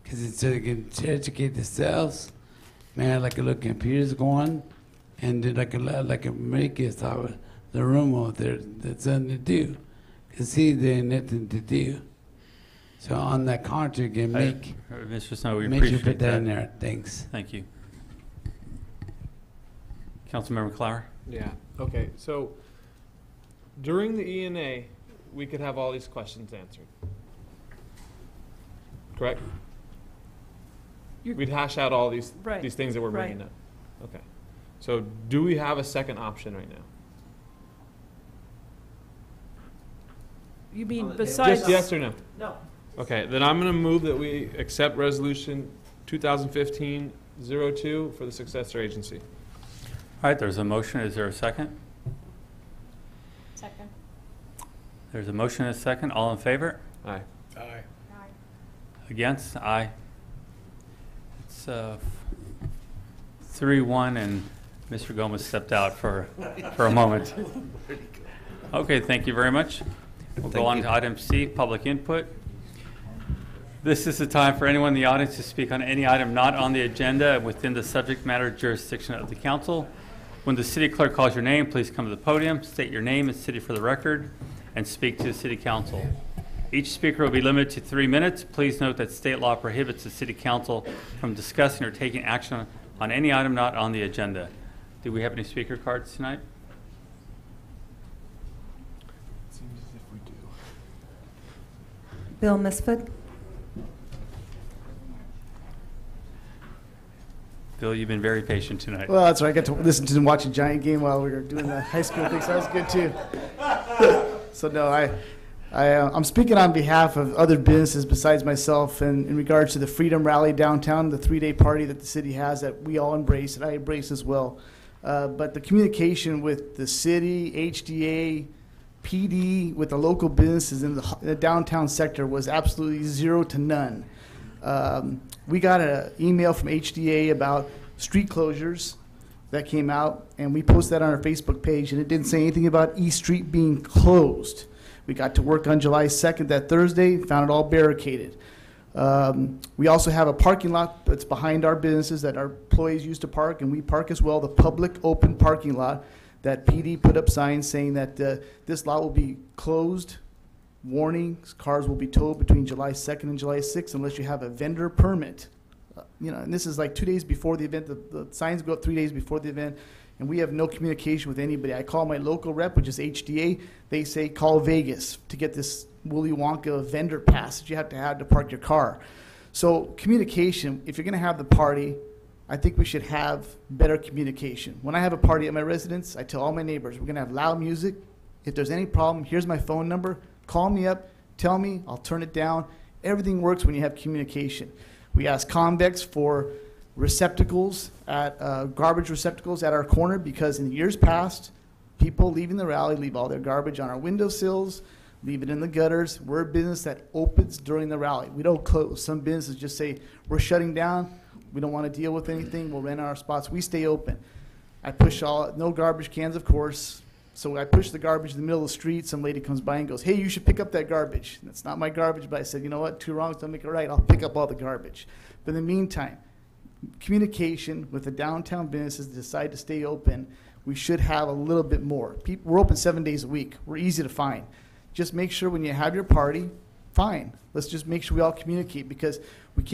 [SPEAKER 8] Because it's so they can educate themselves. Man, like a little computers going, and do like a make it so the room over there that's something to do. Because see, there's nothing to do. So on that contract, you make
[SPEAKER 1] Mr. Snow, we
[SPEAKER 8] make sure you
[SPEAKER 1] appreciate
[SPEAKER 8] put that in there. Thanks.
[SPEAKER 1] Thank you. Councilmember Clower?
[SPEAKER 14] Yeah, okay, so during the ENA, we could have all these questions answered. Correct? We'd hash out all these things that we're bringing up. Okay. So do we have a second option right now?
[SPEAKER 16] You mean besides?
[SPEAKER 14] Just yes or no?
[SPEAKER 16] No.
[SPEAKER 14] Okay, then I'm going to move that we accept resolution 2015-02 for the successor agency.
[SPEAKER 1] All right, there's a motion. Is there a second?
[SPEAKER 10] Second.
[SPEAKER 1] There's a motion and a second. All in favor?
[SPEAKER 14] Aye.
[SPEAKER 19] Aye.
[SPEAKER 1] Against? Aye. It's 3-1, and Mr. Gomez stepped out for a moment. Okay, thank you very much. We'll go on to item C, public input. This is the time for anyone in the audience to speak on any item not on the agenda within the subject matter jurisdiction of the council. When the city clerk calls your name, please come to the podium, state your name and city for the record, and speak to the city council. Each speaker will be limited to 3 minutes. Please note that state law prohibits the city council from discussing or taking action on any item not on the agenda. Do we have any speaker cards tonight?
[SPEAKER 14] It seems as if we do.
[SPEAKER 4] Bill Misford?
[SPEAKER 1] Bill, you've been very patient tonight.
[SPEAKER 6] Well, that's right. I got to listen to them watch a Giant game while we were doing the high school thing, so that was good too. So no, I'm speaking on behalf of other businesses besides myself, and in regards to the Freedom Rally downtown, the 3-day party that the city has that we all embrace, and I embrace as well. But the communication with the city, HDA, PD, with the local businesses in the downtown sector was absolutely 0 to none. We got an email from HDA about street closures that came out, and we posted that on our Facebook page, and it didn't say anything about East Street being closed. We got to work on July 2nd, that Thursday, found it all barricaded. We also have a parking lot that's behind our businesses that our employees use to park, and we park as well, the public open parking lot that PD put up signs saying that this lot will be closed. Warnings, cars will be towed between July 2nd and July 6th unless you have a vendor permit. And this is like 2 days before the event. The signs go up 3 days before the event, and we have no communication with anybody. I call my local rep, which is HDA. They say call Vegas to get this Willy Wonka vendor pass that you have to park your car. So communication, if you're going to have the party, I think we should have better communication. When I have a party at my residence, I tell all my neighbors, we're gonna have loud music. If there's any problem, here's my phone number. Call me up, tell me, I'll turn it down. Everything works when you have communication. We ask convex for receptacles at garbage receptacles at our corner, because in the years past, people leaving the rally leave all their garbage on our windowsills, leave it in the gutters. We're a business that opens during the rally. We don't close. Some businesses just say, we're shutting down. We don't want to deal with anything. We'll rent our spots. We stay open. I push no garbage cans, of course. So I push the garbage in the middle of the street. Some lady comes by and goes, hey, you should pick up that garbage. That's not my garbage, but I said, you know what? Two wrongs don't make it right. I'll pick up all the garbage. But in the meantime, communication with the downtown businesses that decide to stay open, we should have a little bit more. We're open 7 days a week. We're easy to find. Just make sure when you have your party, fine. Let's just make sure we all communicate, because we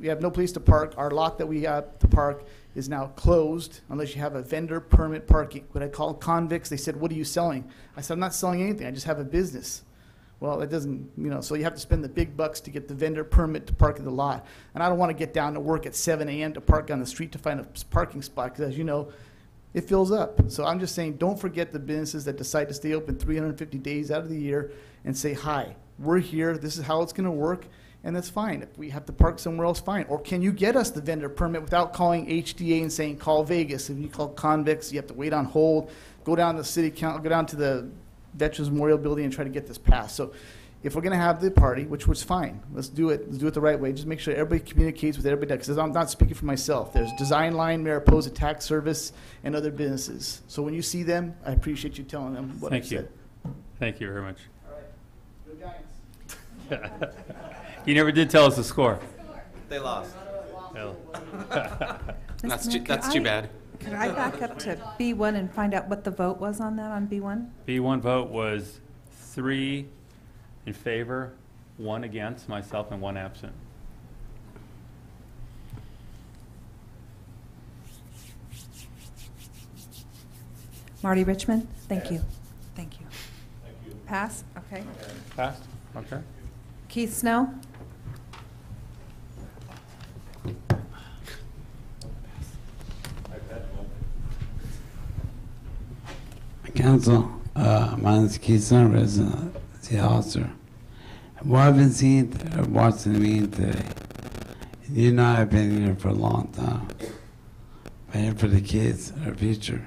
[SPEAKER 6] have no place to park. Our lot that we have to park is now closed unless you have a vendor permit parking. What I call convicts, they said, what are you selling? I said, I'm not selling anything. I just have a business. Well, that doesn't, so you have to spend the big bucks to get the vendor permit to park in the lot. And I don't want to get down to work at 7 a.m. to park on the street to find a parking spot, because as you know, it fills up. So I'm just saying, don't forget the businesses that decide to stay open 350 days out of the year and say, hi, we're here, this is how it's going to work, and that's fine. If we have to park somewhere else, fine. Or can you get us the vendor permit without calling HDA and saying, call Vegas? If you call convicts, you have to wait on hold, go down to the city council, go down to the Veterans Memorial Building and try to get this passed. So if we're going to have the party, which was fine, let's do it the right way. Just make sure everybody communicates with everybody, because I'm not speaking for myself. There's Design Line, Mariposa Tax Service, and other businesses. So when you see them, I appreciate you telling them what I said.
[SPEAKER 1] Thank you very much.
[SPEAKER 6] All right. Good Giants.
[SPEAKER 1] You never did tell us the score.
[SPEAKER 12] They lost.
[SPEAKER 11] That's too bad.
[SPEAKER 4] Could I back up to B1 and find out what the vote was on that on B1?
[SPEAKER 1] B1 vote was 3 in favor, 1 against, myself, and 1 absent.
[SPEAKER 4] Marty Richmond, thank you. Thank you. Pass? Okay.
[SPEAKER 1] Passed? Okay.
[SPEAKER 4] Keith Snow?
[SPEAKER 8] Council, my name is Keith Snow, resident of the officer. What I've been seeing, watching the meeting today, you know I've been here for a long time. I'm here for the kids, our future,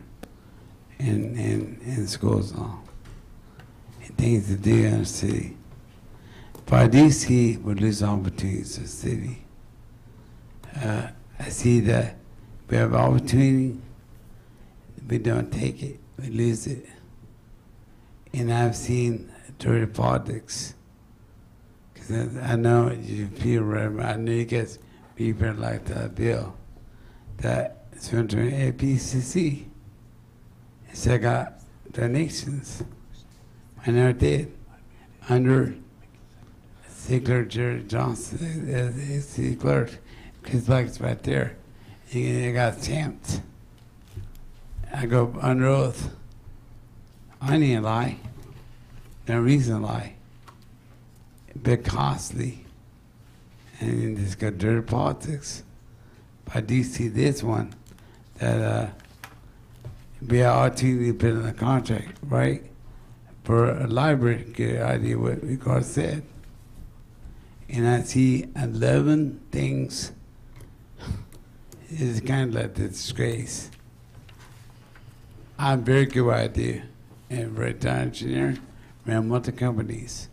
[SPEAKER 8] in schools and all, and things to do in the city. But I do see we lose opportunities in the city. I see that we have opportunity, we don't take it, we lose it. And I've seen dirty politics. Because I know you feel right, I know you guys people like that bill that it's going to APCC. So I got donations. I never did. Under Clerk Jerry Johnson, as city clerk, his leg's right there. He got stamped. I go under oath. I need a lie. No reason to lie. A bit costly. And just got dirty politics. But I do see this one that be an opportunity to put in a contract, right? For a library, good idea what we got said. And I see 11 things. It's kind of like a disgrace. I'm very good idea. And retired engineer, ran multiple companies.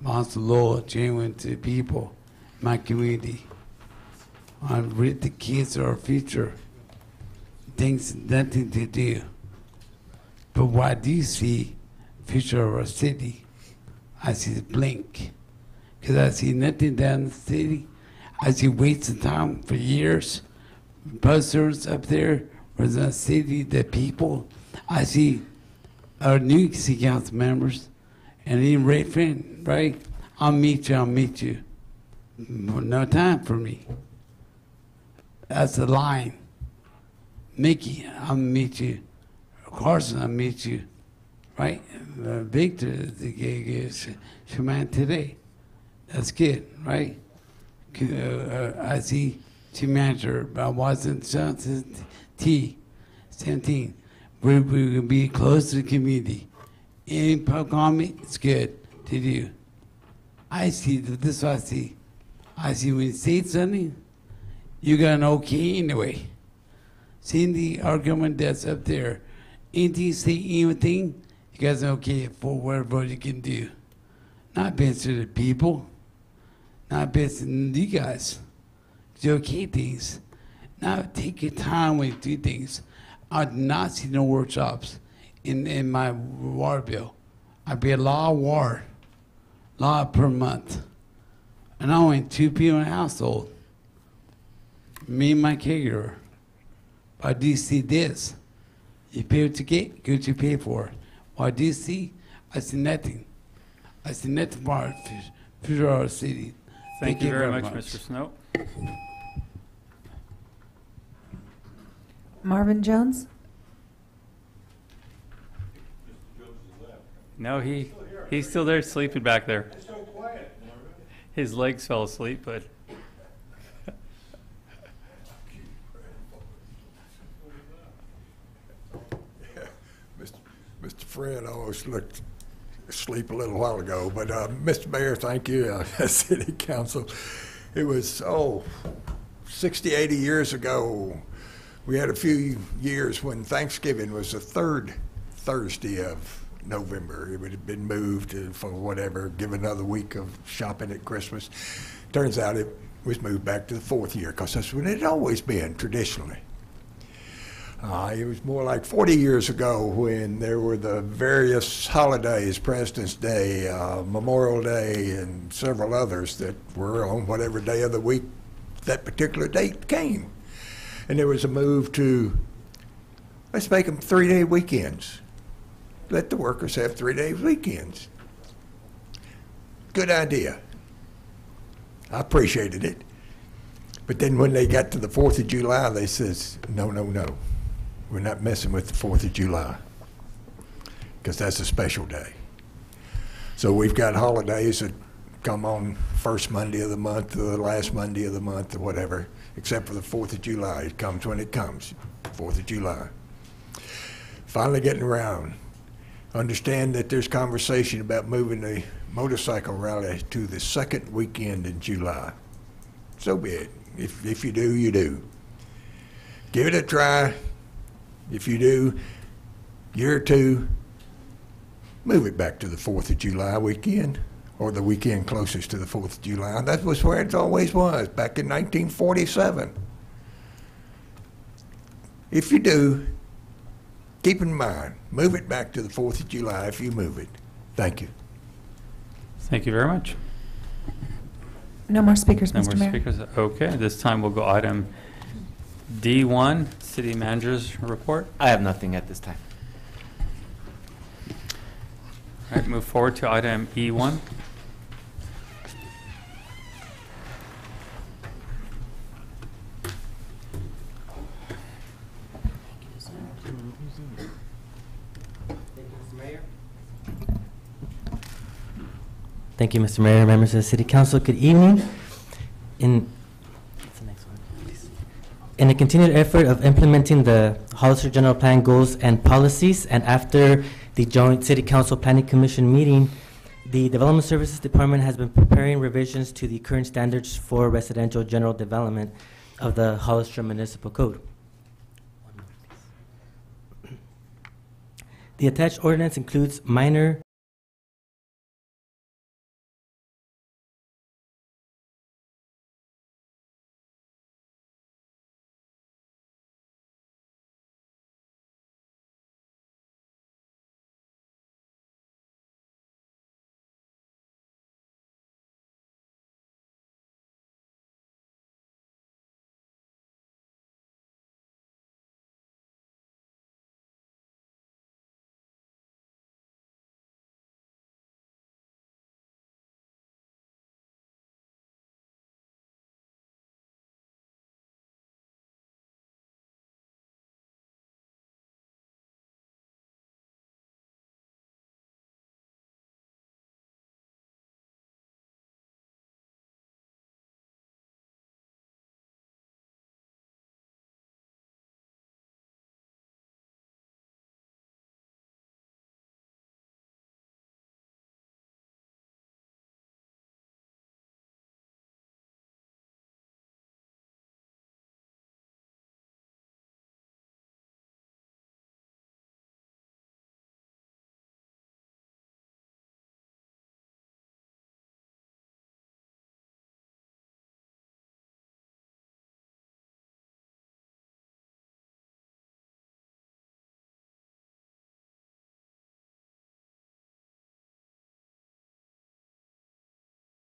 [SPEAKER 8] Monster loyal, genuine to people, my community. On with the kids are our future. Things nothing to do. But what I do see, future of our city, I see the blink. Because I see nothing down in the city. I see wasting time for years. Buzzers up there, was the city, the people. I see our new city council members, and even Ray Finn, right? I'll meet you. No time for me. That's the line. Mickey, I'll meet you. Carson, I'll meet you. Right? Victor, the gig is man today. That's good, right? I see city manager, but I wasn't T. 17. We're going to be close to the community. Any public comment, it's good to do. I see, this is what I see. I see when you say something, you got an okay anyway. Seeing the argument that's up there, anything, say anything, you guys are okay for whatever you can do. Not based to the people, not based on you guys. You okay things. Now take your time when you do things. I did not see no workshops in my water bill. I pay a lot of water, lot per month. And I only 2 people in the household. Me and my caregiver. But I do see this. You pay what you get what you pay for. What I do see, I see nothing. I see nothing for our city.
[SPEAKER 1] Thank you very much, Mr. Snow.
[SPEAKER 4] Marvin Jones?
[SPEAKER 1] No, he's still there sleeping back there. His legs fell asleep, but
[SPEAKER 7] Mr. Fred almost looked asleep a little while ago, but Mr. Mayor, thank you, City Council. It was, 60, 80 years ago. We had a few years when Thanksgiving was the third Thursday of November. It would have been moved for whatever, give another week of shopping at Christmas. Turns out it was moved back to the fourth year because that's when it had always been traditionally. It was more like 40 years ago when there were the various holidays, President's Day, Memorial Day, and several others that were on whatever day of the week that particular date came. And there was a move to, let's make them 3-day weekends. Let the workers have 3-day weekends. Good idea. I appreciated it. But then when they got to the 4th of July, they says, no, no, no. We're not messing with the 4th of July because that's a special day. So we've got holidays that come on first Monday of the month or the last Monday of the month or whatever, except for the 4th of July. It comes when it comes, 4th of July. Finally getting around. Understand that there's conversation about moving the motorcycle rally to the second weekend in July. So be it. If you do, you do. Give it a try. If you do, year or two, move it back to the 4th of July weekend, or the weekend closest to the 4th of July. That was where it always was, back in 1947. If you do, keep in mind, move it back to the 4th of July if you move it. Thank you.
[SPEAKER 1] thank you very much.
[SPEAKER 4] No more speakers,
[SPEAKER 1] No
[SPEAKER 4] Mr.
[SPEAKER 1] more
[SPEAKER 4] Mayor.
[SPEAKER 1] speakers. Okay, this time we'll go item D1, City Manager's Report.
[SPEAKER 12] I have nothing at this time.
[SPEAKER 1] All right, move forward to item E1.
[SPEAKER 21] Thank you, Mr. Mayor, members of the City Council. Good evening. In a continued effort of implementing the Hollister General Plan goals and policies, and after the joint City Council Planning Commission meeting, the Development Services Department has been preparing revisions to the current standards for residential general development of the Hollister Municipal Code. The attached ordinance includes minor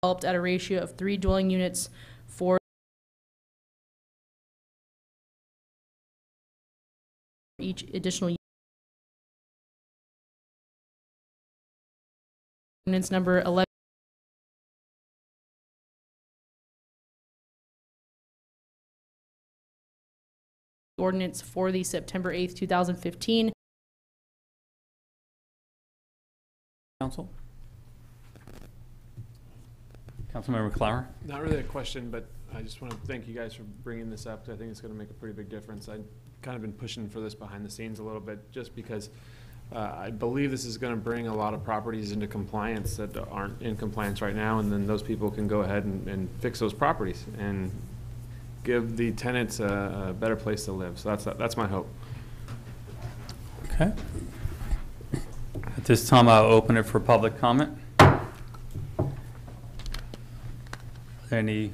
[SPEAKER 9] developed at a ratio of 3 dwelling units for each additional unit. Ordinance number 11. Ordinance for the September 8th, 2015.
[SPEAKER 1] Council? Councilmember Clower?
[SPEAKER 14] Not really a question, but I just want to thank you guys for bringing this up. I think it's going to make a pretty big difference. I've kind of been pushing for this behind the scenes a little bit just because I believe this is going to bring a lot of properties into compliance that aren't in compliance right now, and then those people can go ahead and fix those properties and give the tenants a better place to live. So that's my hope.
[SPEAKER 1] Okay. At this time, I'll open it for public comment. Any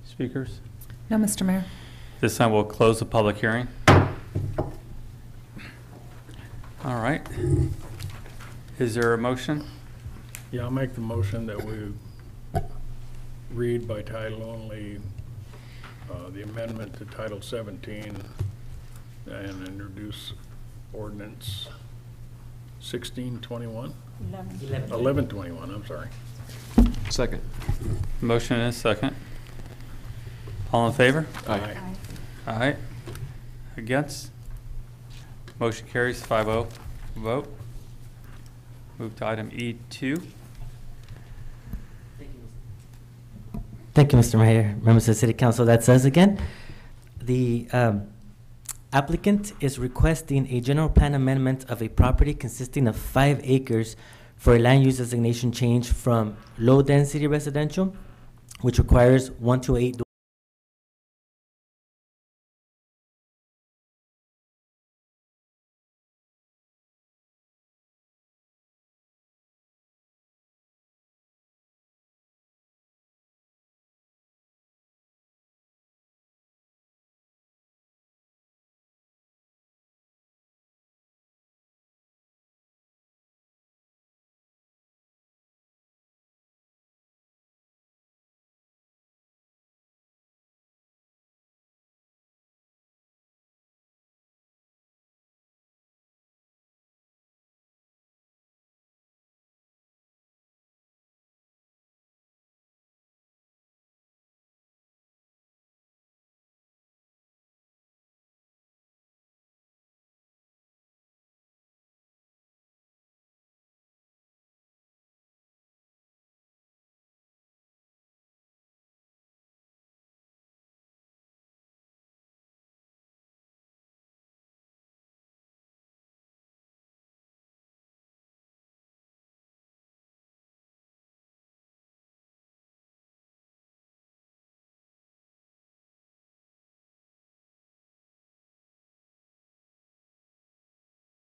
[SPEAKER 1] speakers?
[SPEAKER 4] No, Mr. Mayor.
[SPEAKER 1] This time, we'll close the public hearing. All right. Is there a motion?
[SPEAKER 13] Yeah, I'll make the motion that we read by title only the amendment to Title 17 and introduce ordinance 1621? 1121, I'm sorry.
[SPEAKER 14] Second.
[SPEAKER 1] Motion and a second. All in favor?
[SPEAKER 14] Aye.
[SPEAKER 1] Aye. Against? Motion carries 5-0 vote. Move to item E2.
[SPEAKER 21] Thank you, Mr. Mayor, members of the City Council. That's us again. The applicant is requesting a general plan amendment of a property consisting of 5 acres for a land use designation change from low-density residential, which requires 1 to 8.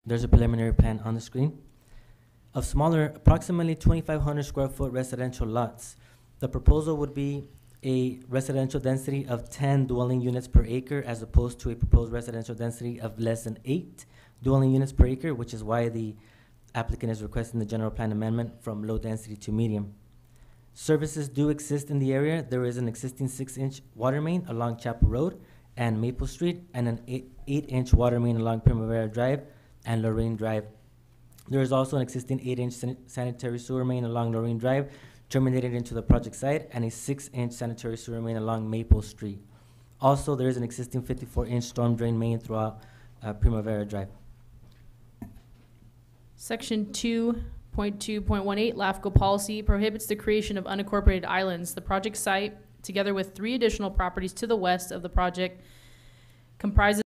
[SPEAKER 21] There's a preliminary plan on the screen of smaller, approximately 2,500 square foot residential lots. The proposal would be a residential density of 10 dwelling units per acre as opposed to a proposed residential density of less than 8 dwelling units per acre, which is why the applicant is requesting the general plan amendment from low density to medium. Services do exist in the area. There is an existing 6-inch water main along Chapel Road and Maple Street, and an 8-inch water main along Primavera Drive and Lorraine Drive. There is also an existing 8-inch sanitary sewer main along Lorraine Drive, terminated into the project site, and a 6-inch sanitary sewer main along Maple Street. Also, there is an existing 54-inch storm drain main throughout Primavera Drive.
[SPEAKER 9] Section 2.2.18 LAFCO policy prohibits the creation of unincorporated islands. The project site, together with 3 additional properties to the west of the project, comprises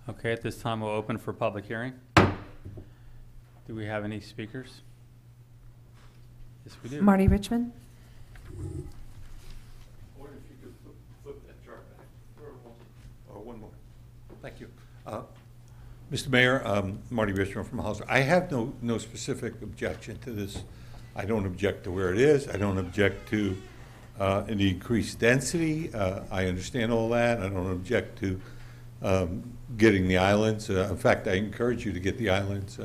[SPEAKER 1] Okay, at this time we'll open for public hearing. Do we have any speakers? Yes, we do.
[SPEAKER 4] Marty Richmond.
[SPEAKER 3] Or if you could flip that chart back. Or one more. Thank you. Mr. Mayor, Marty Richmond from Hollister. I have no specific objection to this. I don't object to where it is. I don't object to the increased density. I understand all that. I don't object to getting the islands. In fact, I encourage you to get the islands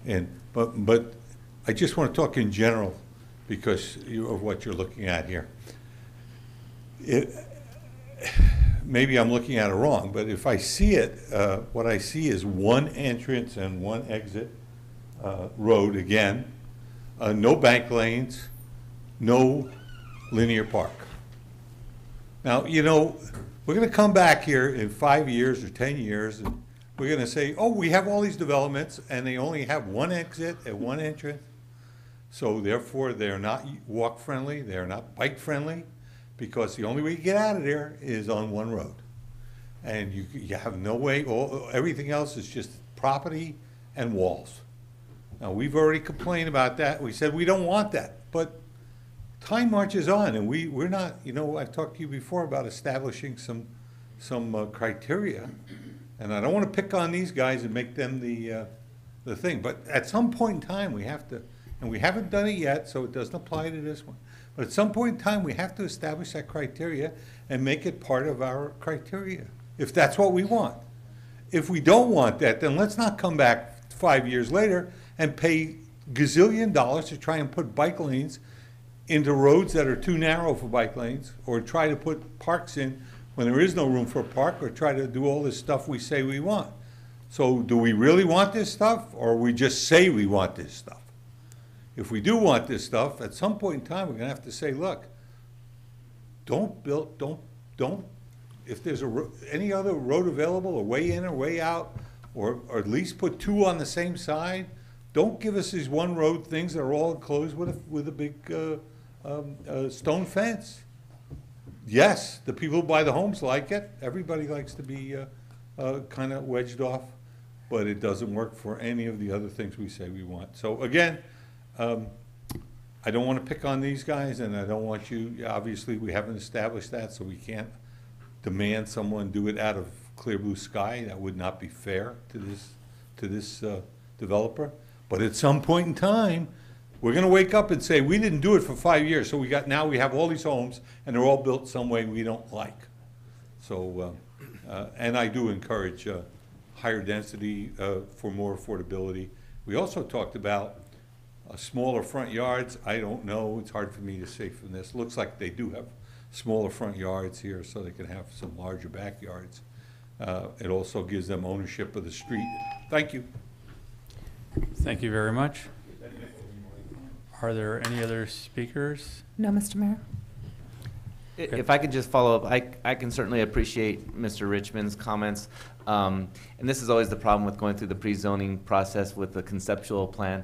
[SPEAKER 3] in. But I just want to talk in general because of what you're looking at here. Maybe I'm looking at it wrong, but if I see it, what I see is one entrance and one exit road again, no bank lanes, no linear park. Now, you know, we're going to come back here in 5 years or 10 years, and we're going to say, oh, we have all these developments, and they only have one exit and one entrance. So therefore, they're not walk-friendly, they're not bike-friendly, because the only way you get out of there is on one road. And you have no way, everything else is just property and walls. Now, we've already complained about that. We said we don't want that, but time marches on, and we're not, you know, I've talked to you before about establishing some criteria, and I don't want to pick on these guys and make them the thing, but at some point in time, we have to, and we haven't done it yet, so it doesn't apply to this one. But at some point in time, we have to establish that criteria and make it part of our criteria, if that's what we want. If we don't want that, then let's not come back 5 years later and pay gazillion dollars to try and put bike lanes into roads that are too narrow for bike lanes, or try to put parks in when there is no room for a park, or try to do all this stuff we say we want. So do we really want this stuff, or we just say we want this stuff? If we do want this stuff, at some point in time, we're gonna have to say, look, don't, if there's any other road available, or way in or way out, or at least put two on the same side, don't give us these one road things that are all enclosed with a big stone fence. Yes, the people who buy the homes like it. Everybody likes to be kind of wedged off, but it doesn't work for any of the other things we say we want. So again, I don't want to pick on these guys, and I don't want you, obviously we haven't established that, so we can't demand someone do it out of clear blue sky. That would not be fair to this developer. But at some point in time, we're going to wake up and say, we didn't do it for 5 years, so now we have all these homes, and they're all built some way we don't like. So, and I do encourage higher density for more affordability. We also talked about smaller front yards. I don't know, it's hard for me to say from this. Looks like they do have smaller front yards here, so they can have some larger backyards. It also gives them ownership of the street. Thank you.
[SPEAKER 1] Thank you very much. Are there any other speakers?
[SPEAKER 4] No, Mr. Mayor.
[SPEAKER 12] If I could just follow up, I can certainly appreciate Mr. Richmond's comments. And this is always the problem with going through the pre-zoning process with the conceptual plan.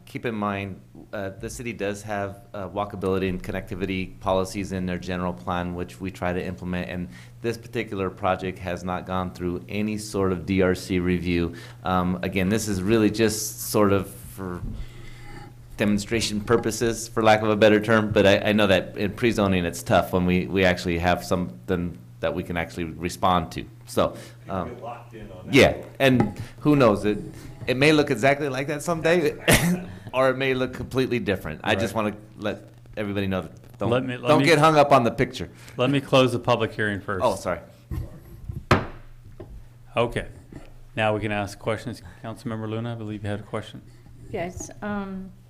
[SPEAKER 12] Keep in mind, the city does have walkability and connectivity policies in their general plan, which we try to implement. And this particular project has not gone through any sort of DRC review. Again, this is really just sort of for demonstration purposes, for lack of a better term, but I know that in pre-zoning it's tough when we actually have something that we can actually respond to. So, yeah, and who knows, it may look exactly like that someday, or it may look completely different. I just want to let everybody know that don't get hung up on the picture.
[SPEAKER 1] Let me close the public hearing first.
[SPEAKER 12] Oh, sorry.
[SPEAKER 1] Okay, now we can ask questions. Councilmember Luna, I believe you had a question.
[SPEAKER 10] Yes,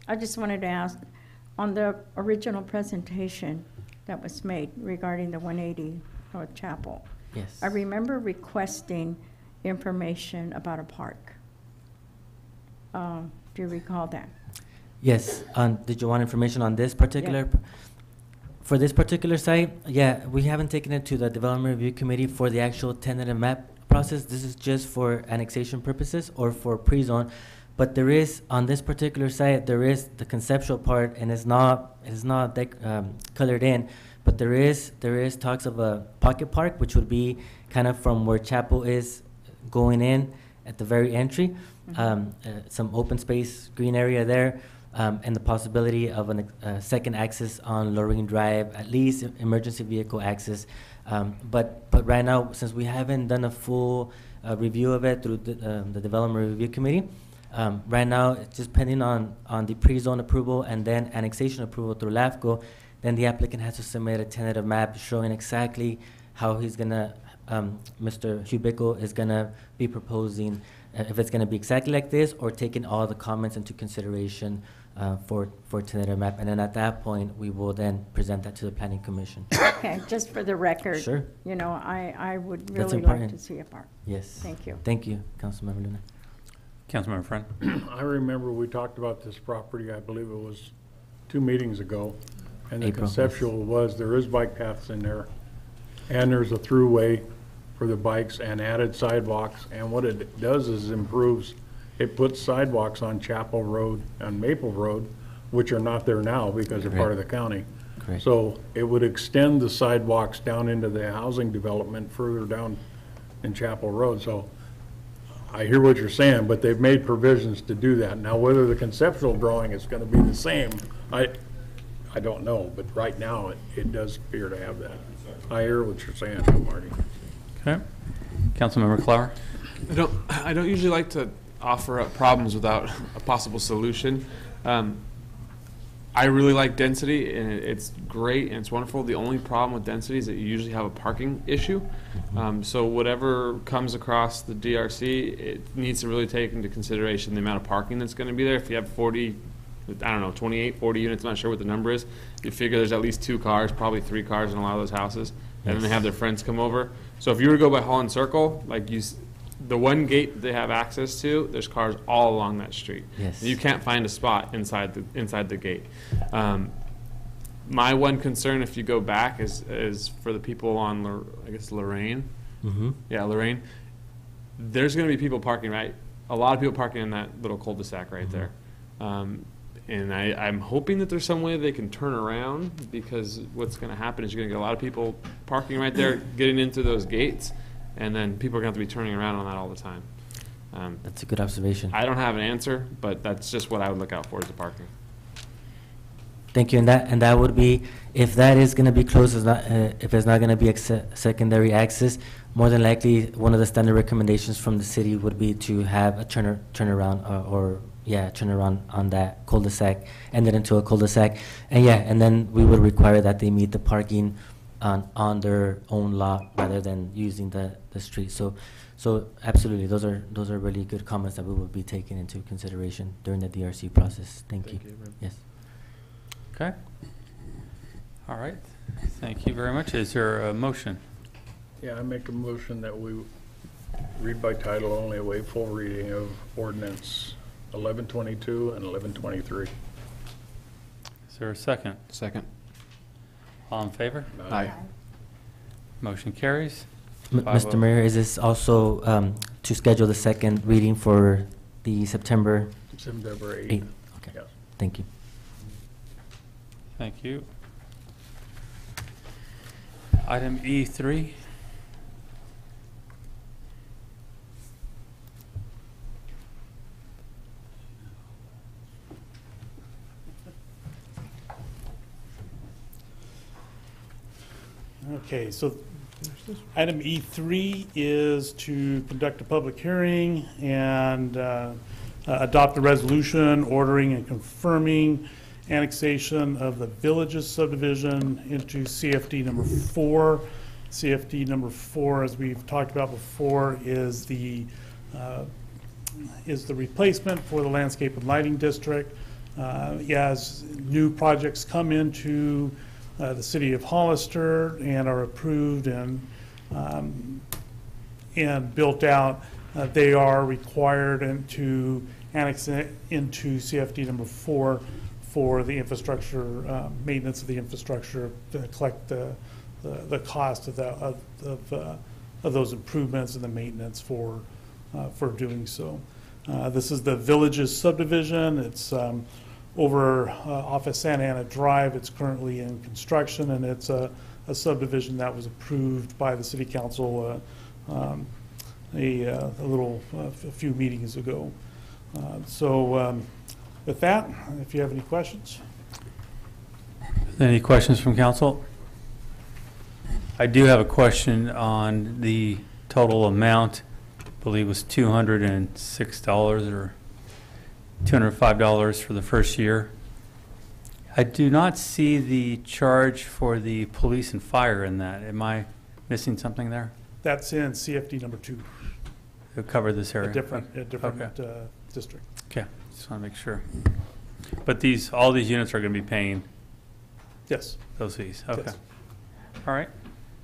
[SPEAKER 10] I just wanted to ask, on the original presentation that was made regarding the 180 North Chapel,
[SPEAKER 21] yes,
[SPEAKER 10] I remember requesting information about a park. Do you recall that?
[SPEAKER 21] Yes. Did you want information on this particular?
[SPEAKER 10] Yeah.
[SPEAKER 21] For this particular site, yeah, we haven't taken it to the Development Review Committee for the actual tentative map process. This is just for annexation purposes or for pre-zone. But there is, on this particular site, there is the conceptual part, and it's not colored in, but there is talks of a pocket park, which would be kind of from where Chapel is, going in at the very entry, some open space, green area there, and the possibility of a second access on Lorraine Drive, at least emergency vehicle access. But right now, since we haven't done a full review of it through the Development Review Committee, right now it's just pending on the pre-zone approval and then annexation approval through LAFCO. Then the applicant has to submit a tentative map showing exactly how he's gonna, Mr. Hubico is gonna be proposing, if it's gonna be exactly like this or taking all the comments into consideration for tentative map. And then at that point, we will then present that to the Planning Commission.
[SPEAKER 10] Okay, just for the record.
[SPEAKER 21] Sure.
[SPEAKER 10] You know, I would
[SPEAKER 21] That's
[SPEAKER 10] really like
[SPEAKER 21] important.
[SPEAKER 10] to see a park.
[SPEAKER 21] Yes.
[SPEAKER 10] Thank you.
[SPEAKER 21] Thank you, Councilmember Luna.
[SPEAKER 1] Councilmember Friend.
[SPEAKER 13] I remember we talked about this property, I believe it was 2 meetings ago. And the
[SPEAKER 21] April.
[SPEAKER 13] conceptual was there is bike paths in there. And there's a throughway for the bikes and added sidewalks. And what it does is improves, it puts sidewalks on Chapel Road and Maple Road, which are not there now because they're part of the county.
[SPEAKER 21] Correct.
[SPEAKER 13] So it would extend the sidewalks down into the housing development further down in Chapel Road. So I hear what you're saying, but they've made provisions to do that. Now, whether the conceptual drawing is gonna be the same, I don't know, but right now, it does appear to have that. I hear what you're saying, Marty.
[SPEAKER 1] Okay. Councilmember Clower.
[SPEAKER 14] I don't usually like to offer up problems without a possible solution. I really like density, and it's great and it's wonderful. The only problem with density is that you usually have a parking issue. So whatever comes across the DRC, it needs to really take into consideration the amount of parking that's going to be there. If you have 40, I don't know, 28, 40 units, I'm not sure what the number is, you figure there's at least 2 cars, probably 3 cars in a lot of those houses, and then they have their friends come over. So if you were to go by Holland Circle, like the one gate they have access to, there's cars all along that street.
[SPEAKER 21] Yes.
[SPEAKER 14] You can't find a spot inside the gate. My one concern, if you go back, is for the people on, I guess, Lorraine.
[SPEAKER 21] Mm-hmm.
[SPEAKER 14] Yeah, Lorraine. There's going to be people parking, right? A lot of people parking in that little cul-de-sac right there. And I'm hoping that there's some way they can turn around, because what's going to happen is you're going to get a lot of people parking right there, getting into those gates, and then people are going to have to be turning around on that all the time.
[SPEAKER 21] That's a good observation.
[SPEAKER 14] I don't have an answer, but that's just what I would look out for, is the parking.
[SPEAKER 21] Thank you. And that would be, if that is going to be closed, if there's not going to be secondary access, more than likely one of the standard recommendations from the city would be to have a turnaround turnaround on that cul-de-sac, end it into a cul-de-sac, and then we would require that they meet the parking on their own lot rather than using the street. So absolutely, those are really good comments that we will be taking into consideration during the DRC process. Thank you. Yes.
[SPEAKER 1] Okay. All right. Thank you very much. Is there a motion?
[SPEAKER 13] Yeah, I make a motion that we read by title only, a waive full reading of ordinance 1122 and 1123.
[SPEAKER 1] Is there a second?
[SPEAKER 14] Second.
[SPEAKER 1] All in favor?
[SPEAKER 14] Aye.
[SPEAKER 1] Motion carries.
[SPEAKER 21] Mr. Mayor, is this also to schedule the second reading for the September
[SPEAKER 13] 8th.
[SPEAKER 21] Okay.
[SPEAKER 13] Yes.
[SPEAKER 21] Thank you.
[SPEAKER 1] Thank you. Item E3.
[SPEAKER 17] Okay, so item E3 is to conduct a public hearing and adopt a resolution ordering and confirming annexation of the Villages subdivision into CFD number 4. CFD number 4, as we've talked about before, is the replacement for the landscape and lighting district. As new projects come into the city of Hollister and are approved and built out, they are required to annex it into CFD number 4 for the infrastructure, maintenance of the infrastructure, to collect the cost of those improvements and the maintenance for doing so. This is the Villages subdivision. It's over off of Santa Ana Drive. It's currently in construction, and it's a subdivision that was approved by the City Council a few meetings ago. With that, if you have any questions.
[SPEAKER 1] Any questions from council? I do have a question on the total amount. I believe it was $206 or $205 for the first year. I do not see the charge for the police and fire in that. Am I missing something there?
[SPEAKER 17] That's in CFD number 2.
[SPEAKER 1] To cover this area?
[SPEAKER 17] A different
[SPEAKER 1] Okay.
[SPEAKER 17] district.
[SPEAKER 1] Okay, just want to make sure. But all these units are going to be paying?
[SPEAKER 17] Yes.
[SPEAKER 1] Those fees, okay.
[SPEAKER 17] Yes.
[SPEAKER 1] All right.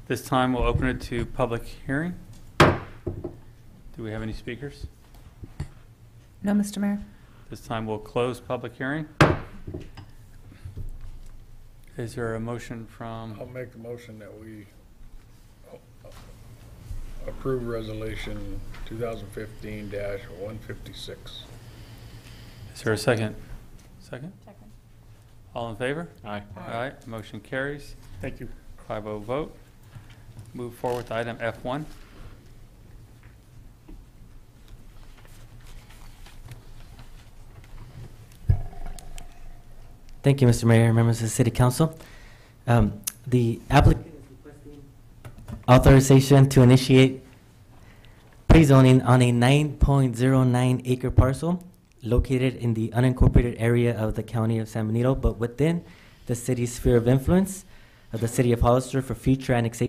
[SPEAKER 1] This time we'll open it to public hearing. Do we have any speakers?
[SPEAKER 4] No, Mr. Mayor.
[SPEAKER 1] This time we'll close public hearing. Is there a motion from?
[SPEAKER 13] I'll make the motion that we approve resolution 2015-156.
[SPEAKER 1] Is there a second? Second?
[SPEAKER 10] Second.
[SPEAKER 1] All in favor?
[SPEAKER 14] Aye.
[SPEAKER 1] Aye. Motion carries.
[SPEAKER 17] Thank you.
[SPEAKER 1] 5-0 vote. Move forward to item F1.
[SPEAKER 21] Thank you, Mr. Mayor, members of the City Council. The applicant is requesting authorization to initiate pre-zoning on a 9.09 acre parcel located in the unincorporated area of the County of San Benito, but within the city's sphere of influence of the City of Hollister for future annexation.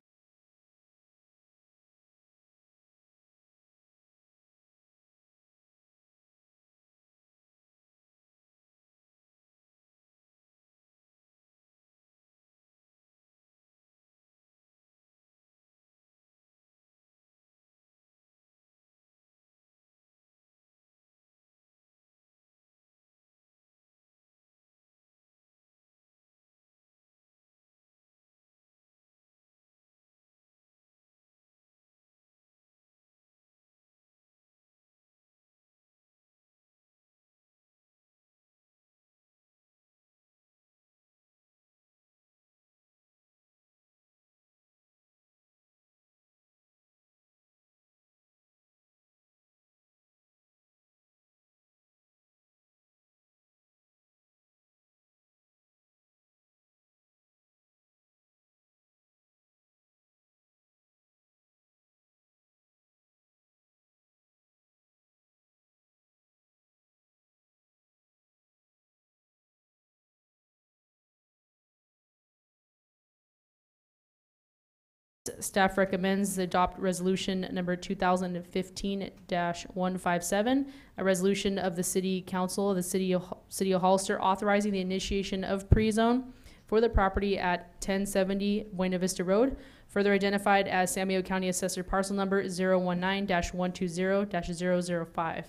[SPEAKER 9] Staff recommends adopt resolution number 2015-157, a resolution of the City Council of the City of Hollister authorizing the initiation of pre-zone for the property at 1070 Buena Vista Road, further identified as San Diego County Assessor Parcel Number 019-120-005.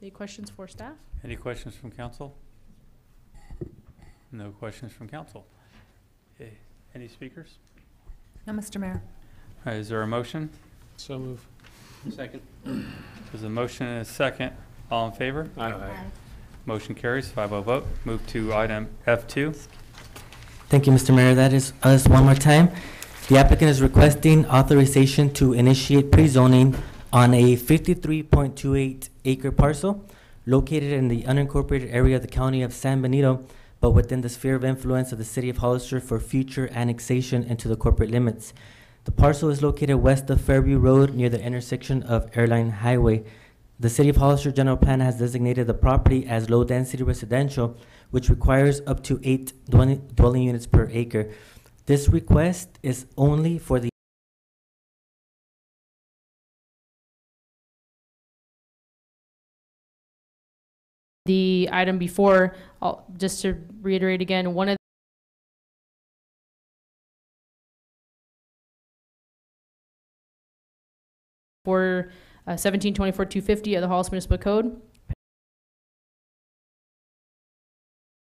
[SPEAKER 9] Any questions for staff?
[SPEAKER 1] Any questions from council? No questions from council. Okay. Any speakers?
[SPEAKER 4] No, Mr. Mayor.
[SPEAKER 1] All right, is there a motion?
[SPEAKER 14] So move.
[SPEAKER 11] Second.
[SPEAKER 1] There's a motion and a second. All in favor?
[SPEAKER 14] Aye.
[SPEAKER 1] Motion carries. 5-0 vote. Move to item F2.
[SPEAKER 21] Thank you, Mr. Mayor. That is us one more time. The applicant is requesting authorization to initiate pre-zoning on a 53.28 acre parcel located in the unincorporated area of the County of San Benito, but within the sphere of influence of the City of Hollister for future annexation into the corporate limits. The parcel is located west of Fairview Road near the intersection of Airline Highway. The City of Hollister General Plan has designated the property as low-density residential, which requires up to 8 dwelling units per acre. This request is only for the
[SPEAKER 9] item before, just to reiterate again, one of for 1724-250 of the Hollis Municipal Code.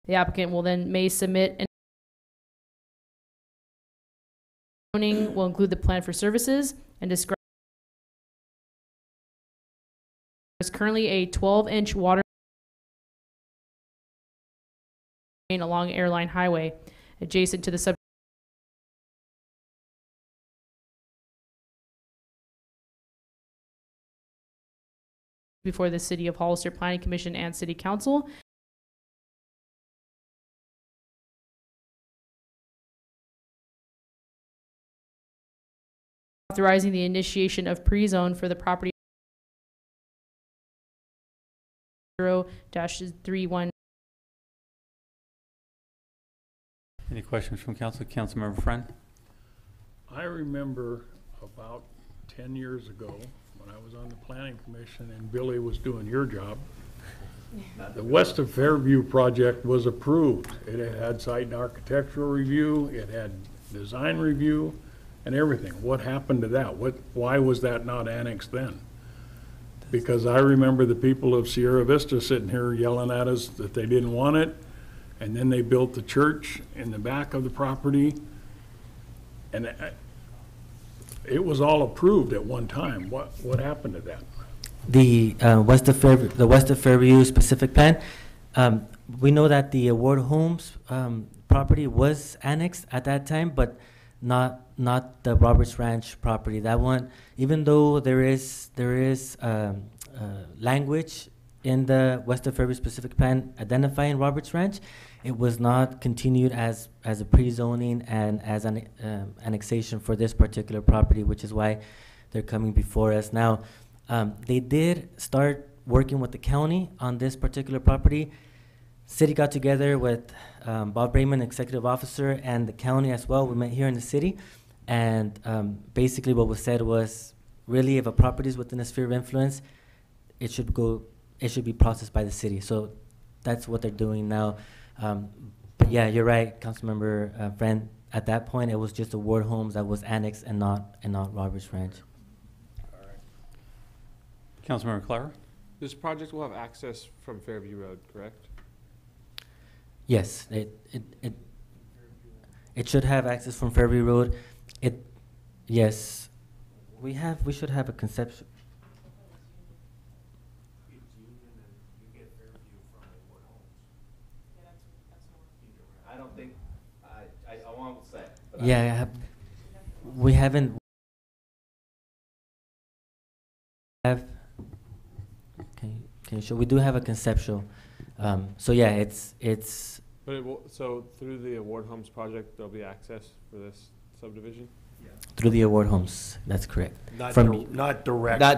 [SPEAKER 9] The applicant will then may submit an will include the plan for services and describe is currently a 12-inch water main along Airline Highway adjacent to the sub before the City of Hollister Planning Commission and City Council. Authorizing the initiation of pre-zone for the property 0-31.
[SPEAKER 1] Any questions from council? Councilmember Friend?
[SPEAKER 13] I remember about 10 years ago when I was on the planning commission and Billy was doing your job, the West of Fairview project was approved. It had site and architectural review, it had design review and everything. What happened to that? Why was that not annexed then? Because I remember the people of Sierra Vista sitting here yelling at us that they didn't want it, and then they built the church in the back of the property, and it was all approved at one time. What happened to that?
[SPEAKER 21] The West of Fairview specific plan, we know that the Ward Homes property was annexed at that time, but not the Roberts Ranch property. That one, even though there is language in the West of Fairview specific plan identifying Roberts Ranch, it was not continued as a pre-zoning and as an annexation for this particular property, which is why they're coming before us now. They did start working with the county on this particular property. City got together with Bob Brayman, executive officer, and the county as well. We met here in the city, and basically what was said was, really, if a property is within a sphere of influence, it should be processed by the city. So that's what they're doing now. But yeah, you're right, Councilmember Friend. At that point, it was just the Ward Homes that was annexed and not Roberts Ranch.
[SPEAKER 1] All right. Councilmember Clara?
[SPEAKER 14] This project will have access from Fairview Road, correct?
[SPEAKER 21] Yes, it should have access from Fairview Road. Yes, we should have a conception.
[SPEAKER 12] I don't think, I won't say.
[SPEAKER 21] Yeah, we haven't. Okay, so we do have a conceptual. So yeah, it's.
[SPEAKER 14] But it will, so through the Award Homes project, there'll be access for this subdivision? Yeah.
[SPEAKER 21] Through the Award Homes, that's correct.
[SPEAKER 19] Not
[SPEAKER 12] Not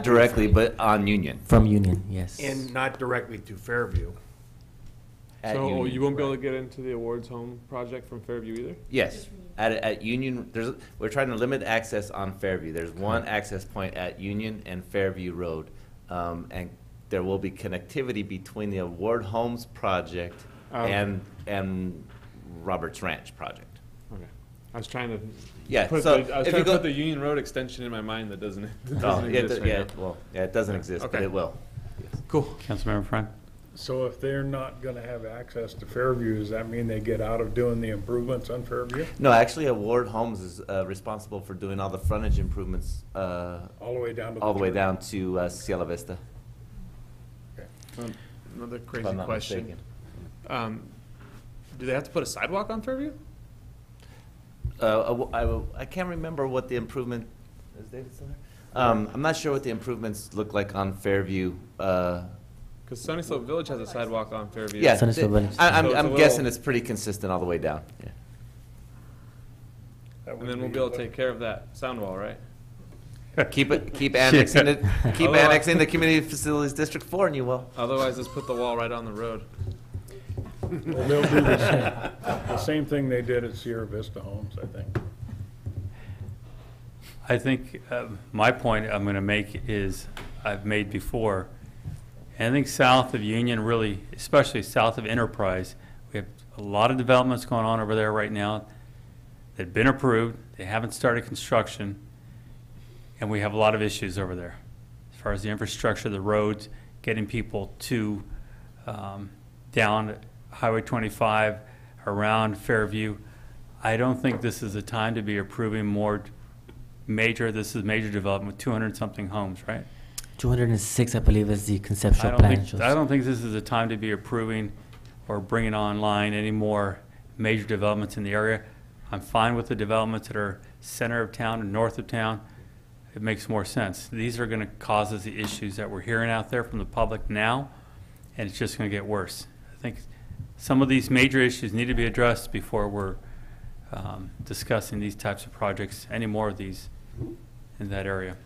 [SPEAKER 12] directly, but on Union.
[SPEAKER 21] From Union, yes.
[SPEAKER 19] And not directly to Fairview.
[SPEAKER 14] So you won't be able to get into the Awards Home project from Fairview either?
[SPEAKER 12] Yes, at Union, we're trying to limit access on Fairview. There's one access point at Union and Fairview Road, and there will be connectivity between the Award Homes project and Roberts Ranch project.
[SPEAKER 14] Okay, I was trying to
[SPEAKER 12] put
[SPEAKER 14] the Union Road extension in my mind that doesn't exist right now.
[SPEAKER 12] It doesn't exist,
[SPEAKER 14] okay.
[SPEAKER 12] But it will.
[SPEAKER 14] Yes. Cool.
[SPEAKER 1] Councilmember Friend?
[SPEAKER 13] So if they're not going to have access to Fairview, does that mean they get out of doing the improvements on Fairview?
[SPEAKER 12] No, actually, Award Homes is responsible for doing all the frontage improvements.
[SPEAKER 13] All the way down to
[SPEAKER 12] all the way down to Cielo Vista.
[SPEAKER 13] Okay.
[SPEAKER 14] Another crazy question. Do they have to put a sidewalk on Fairview?
[SPEAKER 12] I can't remember what the improvement is. David still there? I'm not sure what the improvements look like on Fairview.
[SPEAKER 14] Because Sunnyslope Village has a sidewalk on Fairview.
[SPEAKER 12] Yeah,
[SPEAKER 21] Sunnyslope Village.
[SPEAKER 12] I'm guessing it's pretty consistent all the way down. Yeah.
[SPEAKER 14] And then we'll be able to take care of that sound wall, right?
[SPEAKER 12] Keep annexing it. Keep annexing the Community Facilities District 4, and you will.
[SPEAKER 14] Otherwise, just put the wall right on the road.
[SPEAKER 13] Well, they'll do the same thing they did at Sierra Vista Homes, I think.
[SPEAKER 1] I think my point I'm going to make is I've made before. Anything south of Union, really, especially south of Enterprise, we have a lot of developments going on over there right now that have been approved. They haven't started construction, and we have a lot of issues over there as far as the infrastructure, the roads, getting people to down Highway 25, around Fairview. I don't think this is the time to be approving more this is major development with 200-something homes, right?
[SPEAKER 21] 206, I believe, is the conceptual plan.
[SPEAKER 1] I don't think this is the time to be approving or bringing online any more major developments in the area. I'm fine with the developments that are center of town and north of town. it makes more sense. These are going to cause us the issues that we're hearing out there from the public now, and it's just going to get worse. I think some of these major issues need to be addressed before we're discussing these types of projects, any more of these in that area.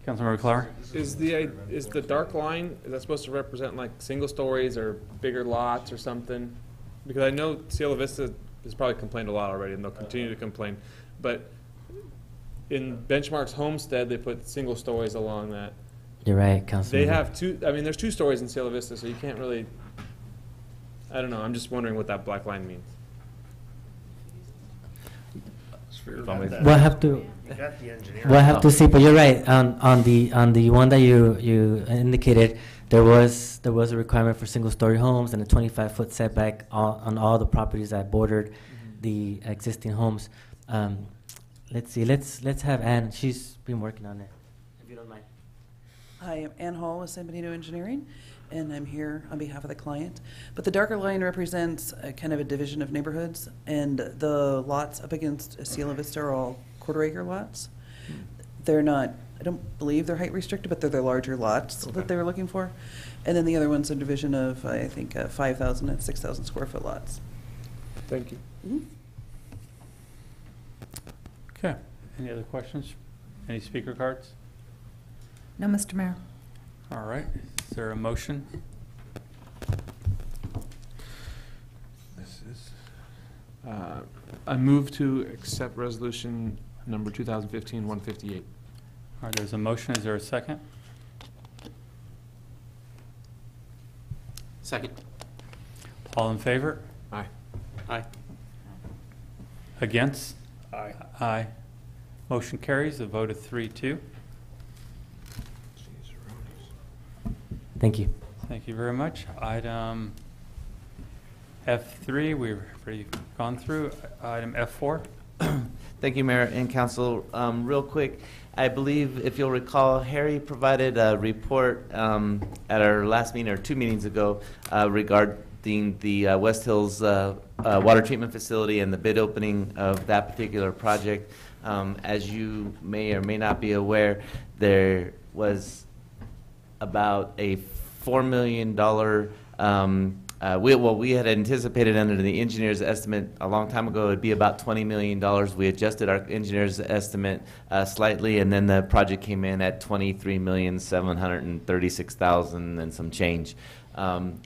[SPEAKER 1] Councilmember Clower?
[SPEAKER 14] Is the dark line, is that supposed to represent like single stories or bigger lots or something? Because I know Cielo Vista has probably complained a lot already, and they'll continue to complain. But in Benchmark's Homestead, they put single stories along that.
[SPEAKER 21] You're right, Councilman.
[SPEAKER 14] They have two, I mean, there's 2 stories in Cielo Vista, so you can't really, I don't know, I'm just wondering what that black line means.
[SPEAKER 21] We'll have to. We'll have to see, but you're right. On the one that you indicated, there was a requirement for single-story homes and a 25-foot setback on all the properties that bordered the existing homes. Let's see. Let's have Ann. She's been working on it. If you don't mind.
[SPEAKER 2] Hi, I'm Ann Hall with San Benito Engineering, and I'm here on behalf of the client. But the darker line represents a kind of a division of neighborhoods, and the lots up against Cielo Vista are all quarter-acre lots. They're not, I don't believe they're height restricted, but they're the larger lots that they were looking for. And then the other one's a division of, I think, 5,000 and 6,000 square foot lots.
[SPEAKER 14] Thank you.
[SPEAKER 1] Okay. Any other questions? Any speaker cards?
[SPEAKER 4] No, Mr. Mayor.
[SPEAKER 1] All right. Is there a motion?
[SPEAKER 14] This is. I move to accept resolution number 2015-158.
[SPEAKER 1] All right. There's a motion. Is there a second?
[SPEAKER 11] Second.
[SPEAKER 1] All in favor?
[SPEAKER 14] Aye.
[SPEAKER 11] Aye.
[SPEAKER 1] Against?
[SPEAKER 17] Aye.
[SPEAKER 1] Aye. Motion carries. A vote of 3-2.
[SPEAKER 21] Thank you.
[SPEAKER 1] Thank you very much. Item F3, we've already gone through. Item F4.
[SPEAKER 12] Thank you, Mayor and Council. Real quick, I believe, if you'll recall, Harry provided a report at our last meeting or 2 meetings ago regarding the West Hills water treatment facility and the bid opening of that particular project. As you may or may not be aware, there was about a $4 million, we had anticipated under the engineer's estimate a long time ago it would be about $20 million. We adjusted our engineer's estimate slightly, and then the project came in at $23,736,000 and some change.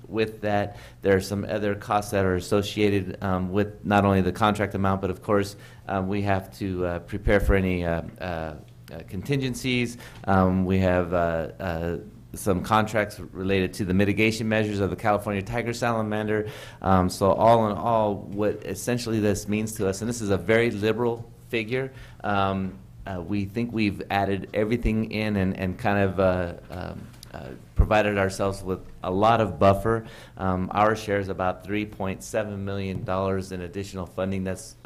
[SPEAKER 12] With that, there are some other costs that are associated with not only the contract amount, but of course we have to prepare for any contingencies. We have some contracts related to the mitigation measures of the California tiger salamander. So all in all, what essentially this means to us, and this is a very liberal figure, we think we've added everything in and kind of provided ourselves with a lot of buffer. Our share is about $3.7 million in additional funding that's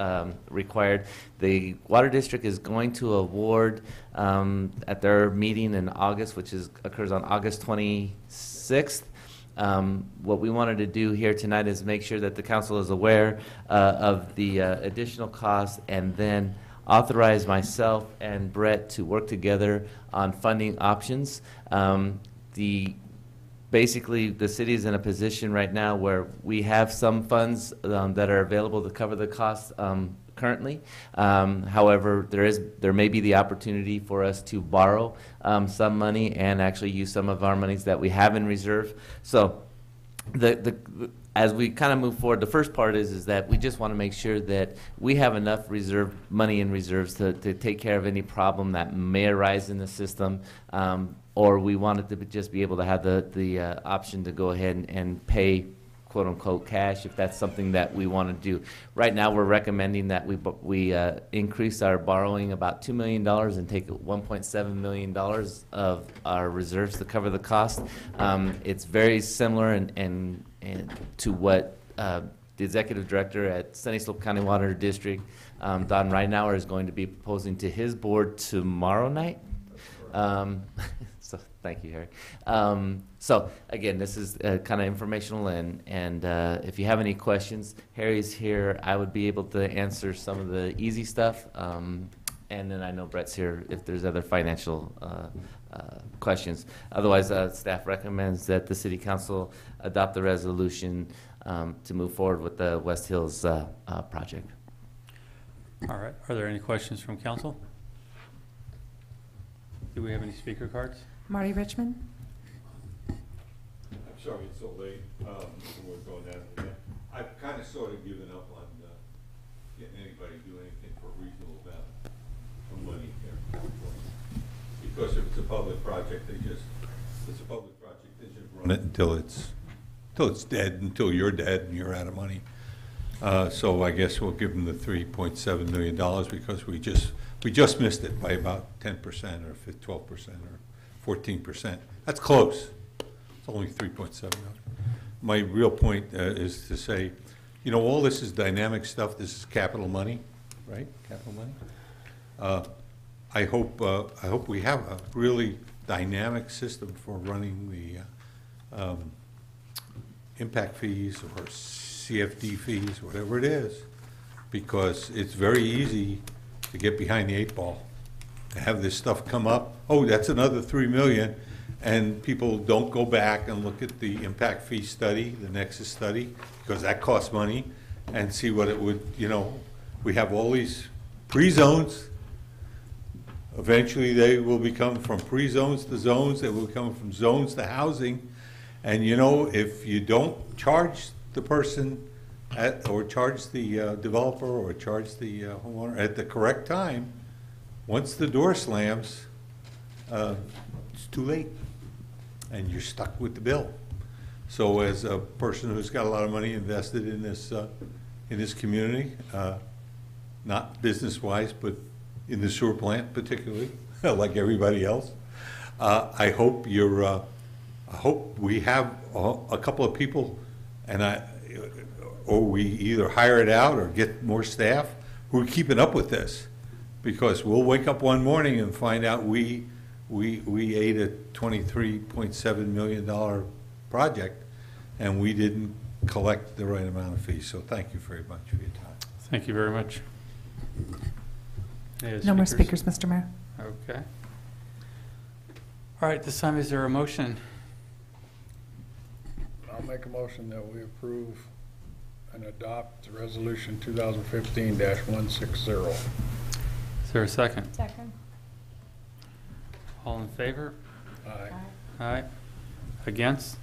[SPEAKER 12] required. The Water District is going to award at their meeting in August, which occurs on August 26th. What we wanted to do here tonight is make sure that the council is aware of the additional costs, and then authorize myself and Brett to work together on funding options. Basically, the city is in a position right now where we have some funds that are available to cover the costs currently. However, there may be the opportunity for us to borrow some money and actually use some of our monies that we have in reserve. So as we kind of move forward, the first part is that we just want to make sure that we have enough money in reserves to take care of any problem that may arise in the system, or we wanted to just be able to have the option to go ahead and pay quote unquote cash if that's something that we want to do. Right now we're recommending that we increase our borrowing about $2 million and take $1.7 million of our reserves to cover the cost. It's very similar and to what the executive director at Sunny Slope County Water District, Don Reinauer, is going to be proposing to his board tomorrow night. So thank you, Harry. So again, this is kind of informational, and if you have any questions, Harry's here. I would be able to answer some of the easy stuff, And then I know Brett's here if there's other financial questions. Otherwise, staff recommends that the City Council adopt the resolution to move forward with the West Hills project.
[SPEAKER 1] All right. Are there any questions from council? Do we have any speaker cards?
[SPEAKER 5] Marty Richmond?
[SPEAKER 3] I'm sorry it's so late. We're going down to that. I've kind of sort of given up on getting anybody to do anything for a reasonable amount of money here. Because if it's a public project, it's a public project, they just run it until it's dead, until you're dead and you're out of money. So I guess we'll give them the $3.7 million because we just missed it by about 10% or 12% or 14%. That's close. It's only 3.7 million. My real point is to say, you know, all this is dynamic stuff. This is capital money, right? Capital money. I hope we have a really dynamic system for running the impact fees or CFD fees, whatever it is, because it's very easy to get behind the 8 ball, to have this stuff come up. Oh, that's another $3 million, and people don't go back and look at the impact fee study, the Nexus study, because that costs money, and see what it would, you know, we have all these pre-zones. Eventually they will become from pre-zones to zones, they will become from zones to housing, and you know, if you don't charge the person or charge the developer or charge the homeowner at the correct time, once the door slams, it's too late and you're stuck with the bill. So as a person who's got a lot of money invested in this community, not business-wise, but in the sewer plant particularly, like everybody else, I hope I hope we have a couple of people, or we either hire it out or get more staff who are keeping up with this, because we'll wake up one morning and find out we ate a $23.7 million project and we didn't collect the right amount of fees. So thank you very much for your time.
[SPEAKER 1] Thank you very much.
[SPEAKER 15] No more speakers, Mr. Mayor.
[SPEAKER 1] Okay. All right, this time is there a motion?
[SPEAKER 20] I'll make a motion that we approve and adopt resolution 2015-160.
[SPEAKER 1] Is there a second?
[SPEAKER 10] Second.
[SPEAKER 1] All in favor?
[SPEAKER 20] Aye.
[SPEAKER 1] Aye. Against?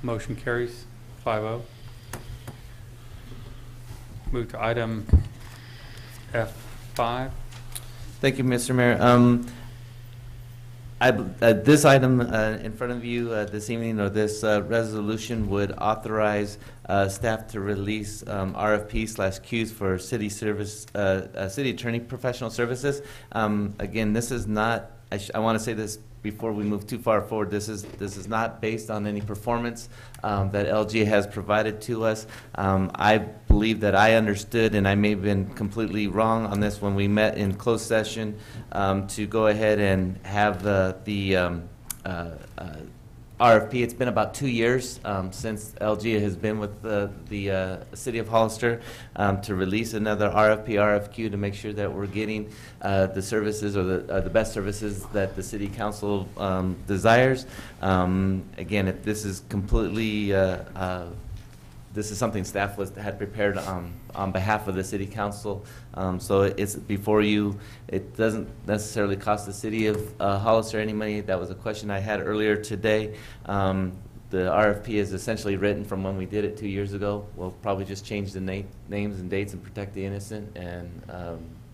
[SPEAKER 1] Motion carries 5-0. Move to item F5.
[SPEAKER 12] Thank you, Mr. Mayor. This item in front of you this evening, or this resolution, would authorize staff to release RFP/Qs for city service, city attorney professional services. Again, this is not. I want to say this before we move too far forward. This is not based on any performance that LG has provided to us. I believe that I understood, and I may have been completely wrong on this when we met in closed session, to go ahead and have the RFP. It's been about 2 years since LG has been with the City of Hollister to release another RFP, RFQ to make sure that we're getting the services, or the best services that the City Council desires. Again, if this is completely this is something staff had prepared on behalf of the City Council. So it's before you. It doesn't necessarily cost the City of Hollister any money. That was a question I had earlier today. The RFP is essentially written from when we did it 2 years ago. We'll probably just change the names and dates and protect the innocent, and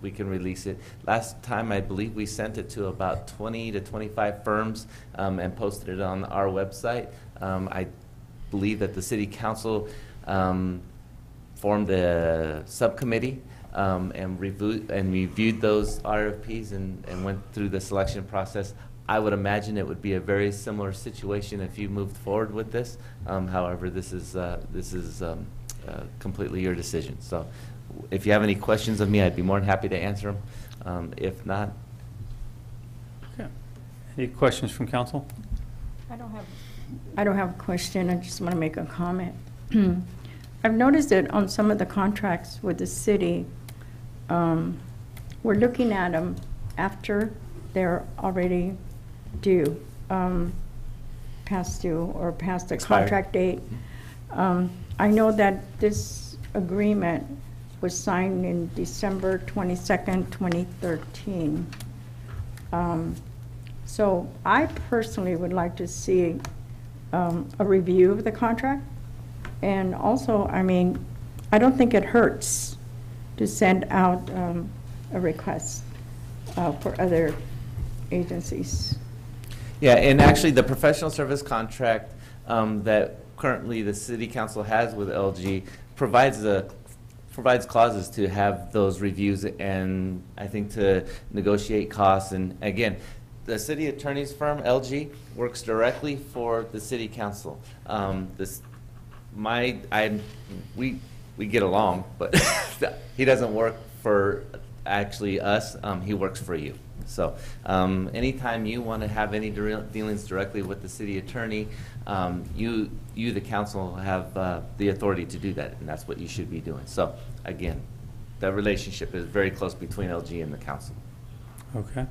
[SPEAKER 12] we can release it. Last time, I believe we sent it to about 20 to 25 firms and posted it on our website. I believe that the City Council formed a subcommittee and reviewed those RFPs and went through the selection process. I would imagine it would be a very similar situation if you moved forward with this. However, this is completely your decision. So if you have any questions of me, I'd be more than happy to answer them. If not.
[SPEAKER 1] Okay. Any questions from council?
[SPEAKER 10] I don't have a question. I just want to make a comment. I've noticed that on some of the contracts with the city, we're looking at them after they're already due, past due or past the
[SPEAKER 12] Expired.
[SPEAKER 10] contract date. I know that this agreement was signed in December 22nd, 2013. So I personally would like to see a review of the contract. And also, I mean, I don't think it hurts to send out a request for other agencies.
[SPEAKER 12] Yeah, and actually, the professional service contract that currently the city council has with LG provides clauses to have those reviews and I think to negotiate costs. And again, the city attorney's firm, LG, works directly for the city council. We get along, but he doesn't work for actually us. He works for you. So anytime you want to have any dealings directly with the city attorney, you the council have the authority to do that, and that's what you should be doing. So again, the relationship is very close between LG and the council.
[SPEAKER 1] Okay.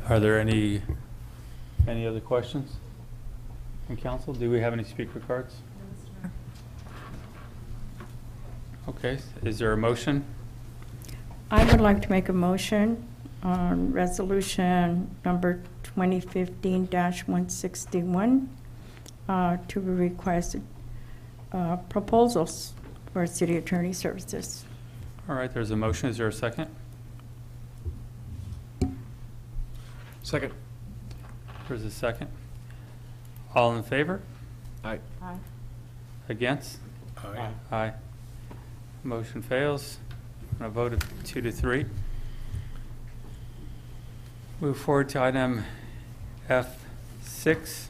[SPEAKER 1] Are there any other questions from council? Do we have any speaker cards? Okay, is there a motion?
[SPEAKER 10] I would like to make a motion on resolution number 2015-161 to request proposals for city attorney services.
[SPEAKER 1] All right, there's a motion. Is there a second?
[SPEAKER 14] Second.
[SPEAKER 1] There's a second. All in favor?
[SPEAKER 14] Aye.
[SPEAKER 10] Aye.
[SPEAKER 1] Against?
[SPEAKER 13] Aye.
[SPEAKER 1] Aye. Motion fails. On a vote of 2 to 3. Move forward to item F6.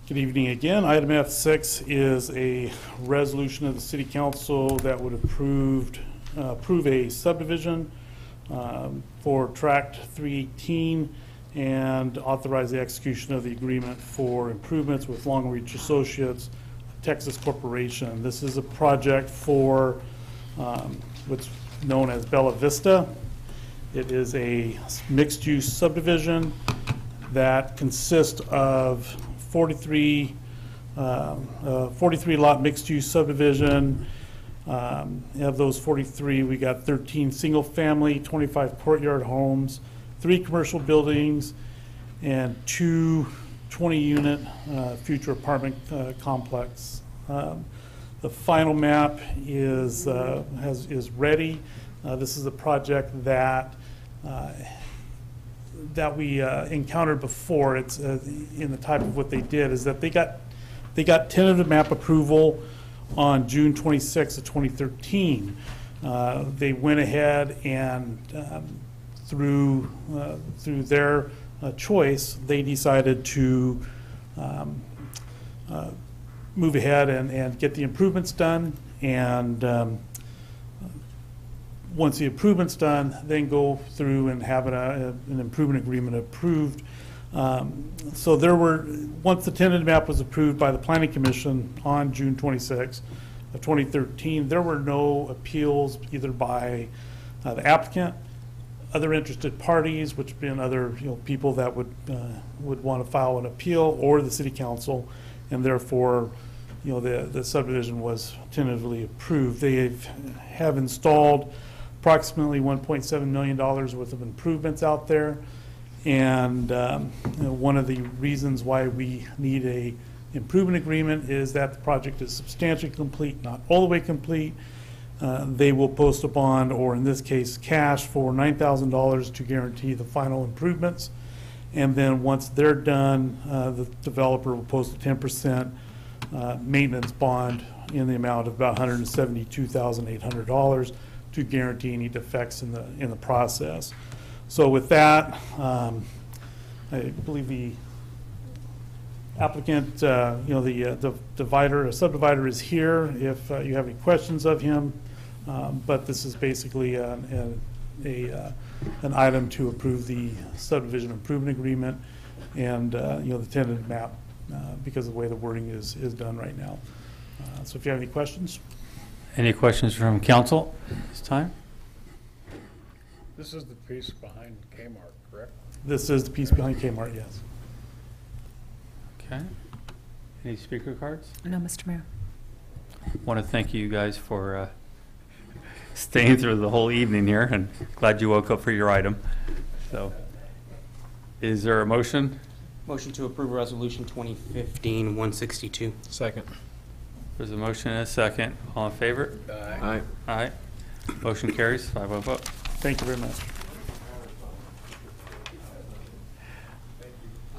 [SPEAKER 17] Good evening again. Item F6 is a resolution of the City Council that would approve a subdivision for Tract 318 and authorize the execution of the agreement for improvements with Long Reach Associates, Texas Corporation. This is a project for what's known as Bella Vista. It is a mixed-use subdivision that consists of 43 lot mixed-use subdivision. Of those 43, we got 13 single-family, 25 courtyard homes, 3 commercial buildings, and 2 20-unit future apartment complex. The final map is ready. This is a project that we encountered before. It's in the type of what they did is that they got tentative map approval on June 26th of 2013. They went ahead and through their choice, they decided to move ahead and get the improvements done, and once the improvement's done, then go through and have an improvement agreement approved. So once the tentative map was approved by the Planning Commission on June 26 of 2013, there were no appeals either by the applicant, other interested parties, which have been other people that would want to file an appeal, or the City Council, and therefore the subdivision was tentatively approved. They have installed approximately $1.7 million worth of improvements out there. And one of the reasons why we need a improvement agreement is that the project is substantially complete, not all the way complete. They will post a bond, or in this case, cash, for $9,000 to guarantee the final improvements. And then once they're done, the developer will post a 10% maintenance bond in the amount of about $172,800 to guarantee any defects in the process. So with that, I believe the applicant, the subdivider is here if you have any questions of him. But this is basically an item to approve the subdivision improvement agreement and the tentative map because of the way the wording is done right now. So if you have any questions.
[SPEAKER 1] Any questions from council this time.
[SPEAKER 13] This is the piece behind Kmart, correct?
[SPEAKER 17] This is the piece behind Kmart, yes.
[SPEAKER 1] Okay. Any speaker cards?
[SPEAKER 2] No, Mr. Mayor.
[SPEAKER 1] Want to thank you guys for staying through the whole evening here, and glad you woke up for your item. So, is there a motion?
[SPEAKER 11] Motion to approve Resolution 2015-162.
[SPEAKER 14] Second.
[SPEAKER 1] There's a motion and a second. All in favor?
[SPEAKER 13] Aye.
[SPEAKER 1] Aye. Motion carries, 5-0 vote.
[SPEAKER 17] Thank you very much.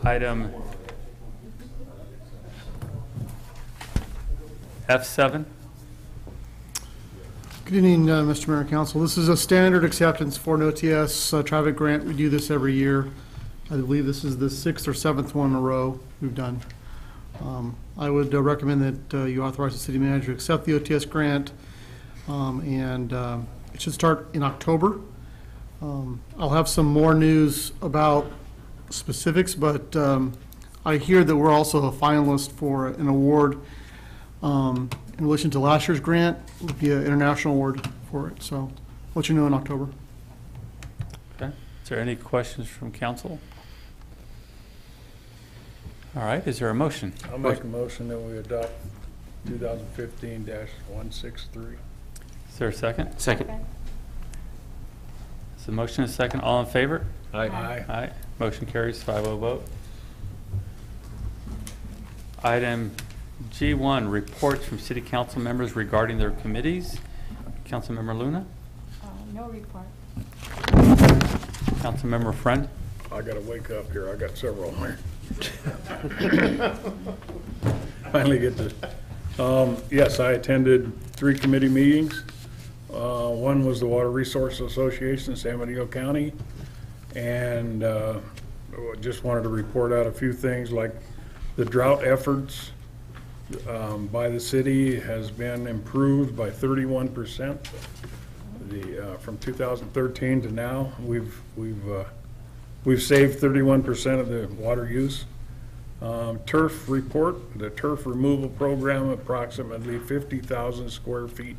[SPEAKER 1] Item F7.
[SPEAKER 15] Good evening, Mr. Mayor and Council. This is a standard acceptance for an OTS traffic grant. We do this every year. I believe this is the 6th or 7th one in a row we've done. I would recommend that you authorize the city manager to accept the OTS grant, and it should start in October. I'll have some more news about specifics, but I hear that we're also a finalist for an award in relation to last year's grant. It would be an international award for it, so I'll let you know in October.
[SPEAKER 1] Okay. Is there any questions from council? All right. Is there a motion?
[SPEAKER 13] I'll make a motion that we adopt 2015-163.
[SPEAKER 1] Is there a second?
[SPEAKER 11] Second.
[SPEAKER 1] Is the motion a second? All in favor?
[SPEAKER 13] Aye.
[SPEAKER 1] Aye. Motion carries, 5-0 vote. Item G1, reports from city council members regarding their committees. Councilmember Luna?
[SPEAKER 10] No report.
[SPEAKER 1] Councilmember Friend?
[SPEAKER 13] I gotta wake up here. I got several on there. Finally get this. Yes, I attended 3 committee meetings. One was the Water Resource Association in San Benito County, and just wanted to report out a few things like the drought efforts by the city has been improved by 31%. From 2013 to now, we've saved 31% of the water use. Turf report, the turf removal program, approximately 50,000 square feet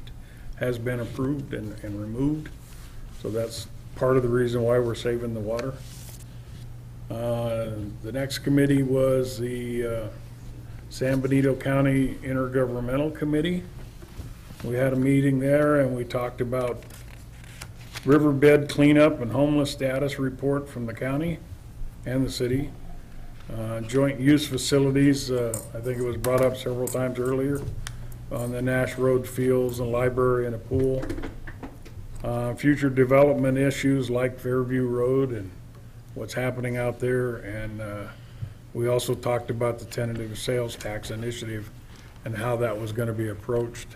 [SPEAKER 13] has been approved and removed. So that's part of the reason why we're saving the water. The next committee was the San Benito County Intergovernmental Committee. We had a meeting there and we talked about riverbed cleanup and homeless status report from the county and the city. Joint use facilities, I think it was brought up several times earlier, on the Nash Road fields, a library and a pool. Future development issues like Fairview Road and what's happening out there. And we also talked about the tentative sales tax initiative and how that was going to be approached.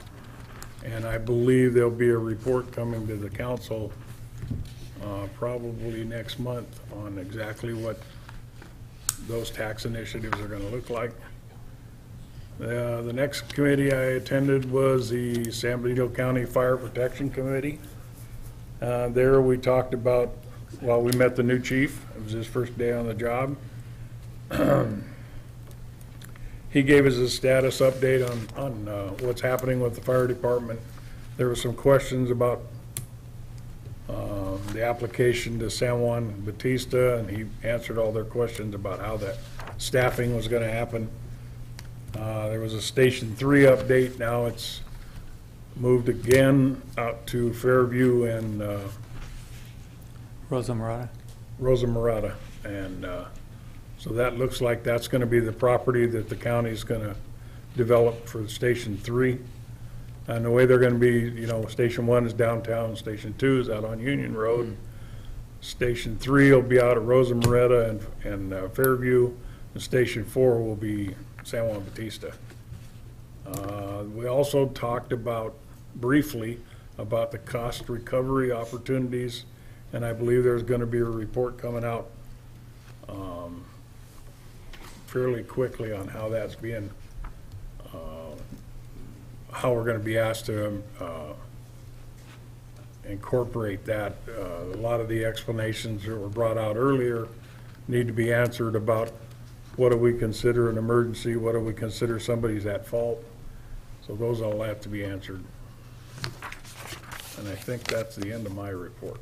[SPEAKER 13] And I believe there'll be a report coming to the council probably next month on exactly what those tax initiatives are going to look like. The next committee I attended was the San Benito County Fire Protection Committee. There we talked about, well, we met the new chief. It was his first day on the job. He gave us a status update on what's happening with the fire department. There were some questions about the application to San Juan Bautista, and he answered all their questions about how that staffing was going to happen. There was a Station 3 update. Now it's moved again out to Fairview and
[SPEAKER 1] Rosa Murata.
[SPEAKER 13] And so that looks like that's going to be the property that the county is going to develop for Station 3. And the way they're going to be, you know, Station 1 is downtown, Station 2 is out on Union Road. Station 3 will be out at Rosa Murata and Fairview, and Station 4 will be San Juan Bautista. We also talked briefly about the cost recovery opportunities, and I believe there's going to be a report coming out fairly quickly on how that's being, how we're going to be asked to incorporate that. A lot of the explanations that were brought out earlier need to be answered about what do we consider an emergency, what do we consider somebody's at fault. So those all have to be answered. And And I think that's the end of my report.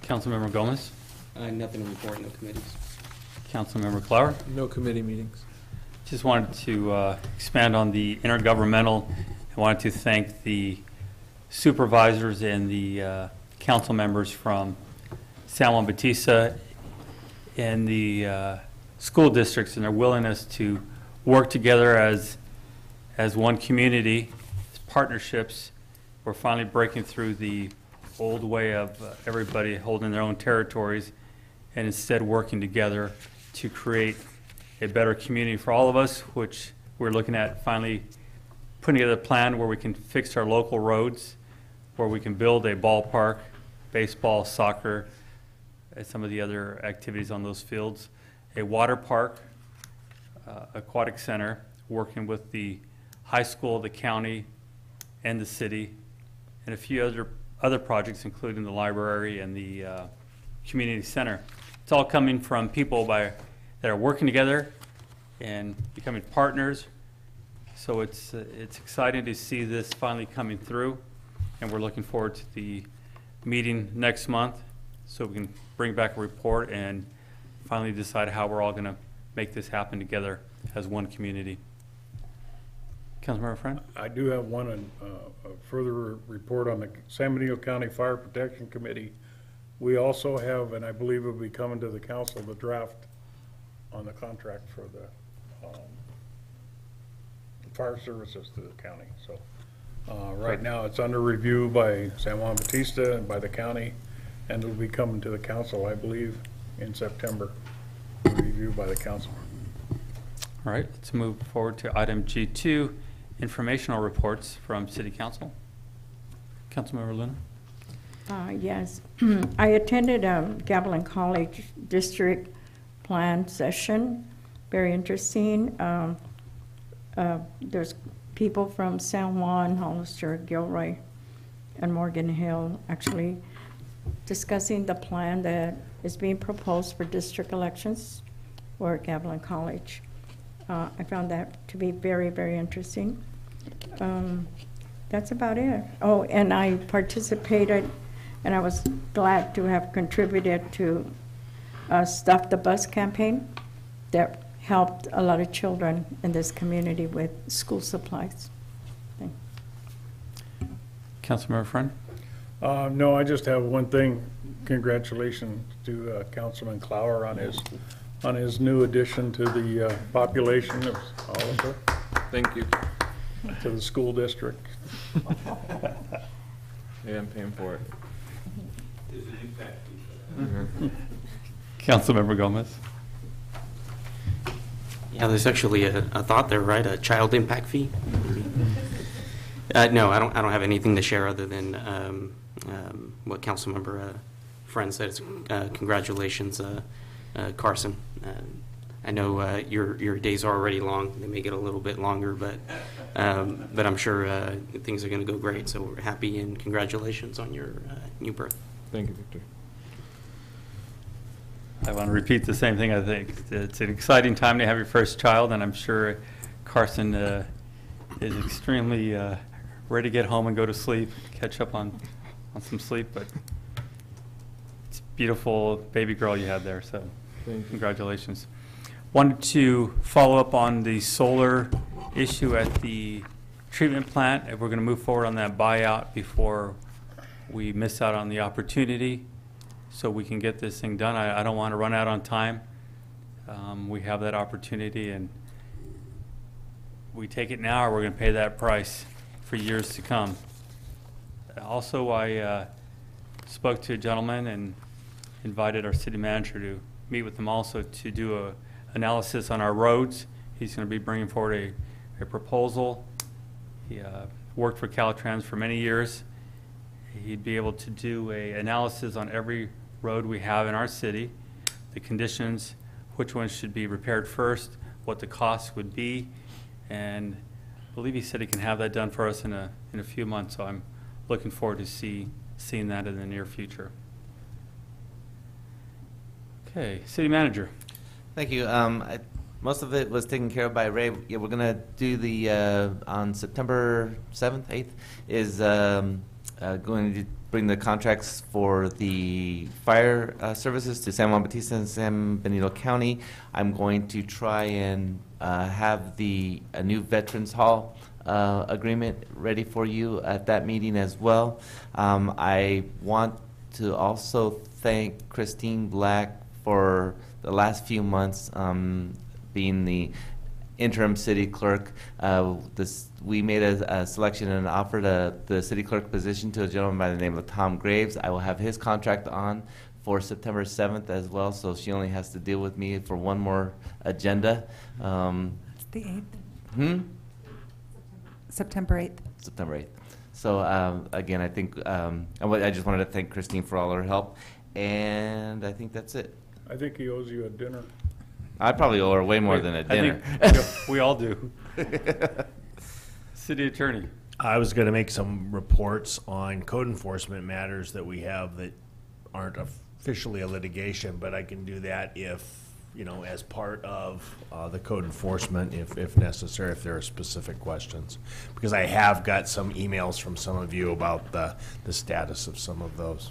[SPEAKER 1] Councilmember Gomez?
[SPEAKER 11] Nothing to report, no committees.
[SPEAKER 1] Councilmember Clower?
[SPEAKER 14] No committee meetings.
[SPEAKER 1] Just wanted to expand on the intergovernmental. I wanted to thank the supervisors and the council members from San Juan Bautista and the school districts and their willingness to work together as one community, as partnerships. We're finally breaking through the old way of everybody holding their own territories and instead working together to create a better community for all of us, which we're looking at finally putting together a plan where we can fix our local roads, where we can build a ballpark, baseball, soccer, and some of the other activities on those fields, a water park, aquatic center, working with the high school, the county, and the city, and a few other projects, including the library and the community center. It's all coming from people that are working together and becoming partners. So it's exciting to see this finally coming through, and we're looking forward to the meeting next month so we can bring back a report and finally decide how we're all going to make this happen together as one community. Councilmember Friend?
[SPEAKER 13] I do have one a further report on the San Benito County Fire Protection Committee. We also have, and I believe it will be coming to the council, the draft on the contract for the fire services to the county. So right now it's under review by San Juan Bautista and by the county, and it'll be coming to the council, I believe, in September, review by the council.
[SPEAKER 1] All right, let's move forward to item G2, informational reports from City Council. Councilmember Luna?
[SPEAKER 10] Yes, I attended Gavilan College District Plan session. Very interesting. There's people from San Juan, Hollister, Gilroy, and Morgan Hill actually discussing the plan that is being proposed for district elections for Gavilan College. I found that to be very, very interesting. That's about it. Oh, and I participated, and I was glad to have contributed to Stuff the Bus campaign that helped a lot of children in this community with school supplies.
[SPEAKER 1] Councilmember Friend?
[SPEAKER 13] No, I just have one thing. Congratulations to Councilman Clower on his new addition to the population of Hollister.
[SPEAKER 14] Thank you.
[SPEAKER 13] To the school district.
[SPEAKER 14] Yeah, I'm paying for it.
[SPEAKER 1] Councilmember Gomez?
[SPEAKER 11] Yeah, there's actually a thought there, right? A child impact fee? No, I don't have anything to share other than what Councilmember Friend said. Congratulations, Carson. I know your days are already long. They may get a little bit longer, but I'm sure things are going to go great. So we're happy, and congratulations on your new birth.
[SPEAKER 14] Thank you, Victor.
[SPEAKER 1] I want to repeat the same thing. I think it's an exciting time to have your first child, and I'm sure Carson is extremely ready to get home and go to sleep, catch up on some sleep. But it's a beautiful baby girl you had there, so congratulations. Wanted to follow up on the solar issue at the treatment plant. If we're going to move forward on that buyout before we miss out on the opportunity, so we can get this thing done. I don't want to run out on time. We have that opportunity, and we take it now, or we're going to pay that price for years to come. Also, I spoke to a gentleman and invited our city manager to meet with him also to do a analysis on our roads. He's going to be bringing forward a proposal. He worked for Caltrans for many years. He'd be able to do an analysis on every road we have in our city, the conditions, which ones should be repaired first, what the cost would be, and I believe he said he can have that done for us in a few months. So I'm looking forward to seeing that in the near future. Okay, city manager.
[SPEAKER 12] Thank you. Most of it was taken care of by Ray. Yeah, we're gonna do the on September 7th, 8th is going to bring the contracts for the fire services to San Juan Bautista and San Benito County. I'm going to try and have a new Veterans Hall agreement ready for you at that meeting as well. I want to also thank Christine Black for the last few months being the interim city clerk. We made a selection and offered the city clerk position to a gentleman by the name of Tom Graves. I will have his contract on for September 7th as well, so she only has to deal with me for one more agenda.
[SPEAKER 18] It's the 8th. September 8th.
[SPEAKER 12] September 8th. So again, I think I just wanted to thank Christine for all her help, and I think that's it.
[SPEAKER 13] I think he owes you a dinner.
[SPEAKER 12] I probably owe her way more than a dinner.
[SPEAKER 1] I think we all do. City Attorney.
[SPEAKER 19] I was going to make some reports on code enforcement matters that we have that aren't officially a litigation, but I can do that if, as part of the code enforcement, if necessary, if there are specific questions. Because I have got some emails from some of you about the status of some of those.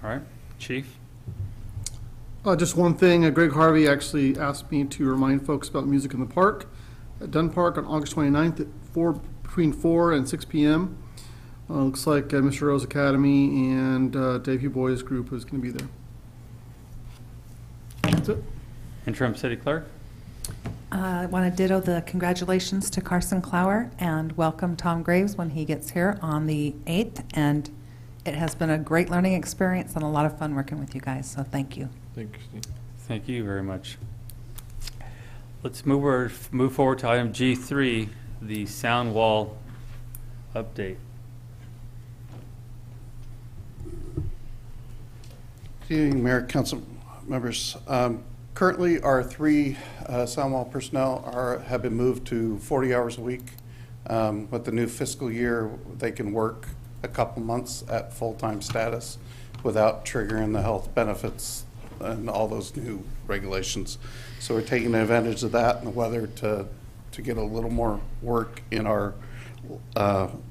[SPEAKER 1] All right, Chief.
[SPEAKER 15] Just one thing, Greg Harvey actually asked me to remind folks about Music in the Park at Dunn Park on August 29th at between 4 and 6 p.m. Looks like Mr. Rose Academy and Dave Hugh Boys group is going to be there. That's it.
[SPEAKER 1] Interim City Clerk.
[SPEAKER 18] I want to ditto the congratulations to Carson Clower and welcome Tom Graves when he gets here on the 8th. And it has been a great learning experience and a lot of fun working with you guys, so thank you.
[SPEAKER 14] Thank you, Christine.
[SPEAKER 1] Thank you very much. Let's move forward to item G3, the sound wall update.
[SPEAKER 22] Good evening, Mayor, Council members. Currently, our 3 sound wall personnel have been moved to 40 hours a week. With the new fiscal year, they can work a couple months at full-time status without triggering the health benefits and all those new regulations. So we're taking advantage of that and the weather to get a little more work in our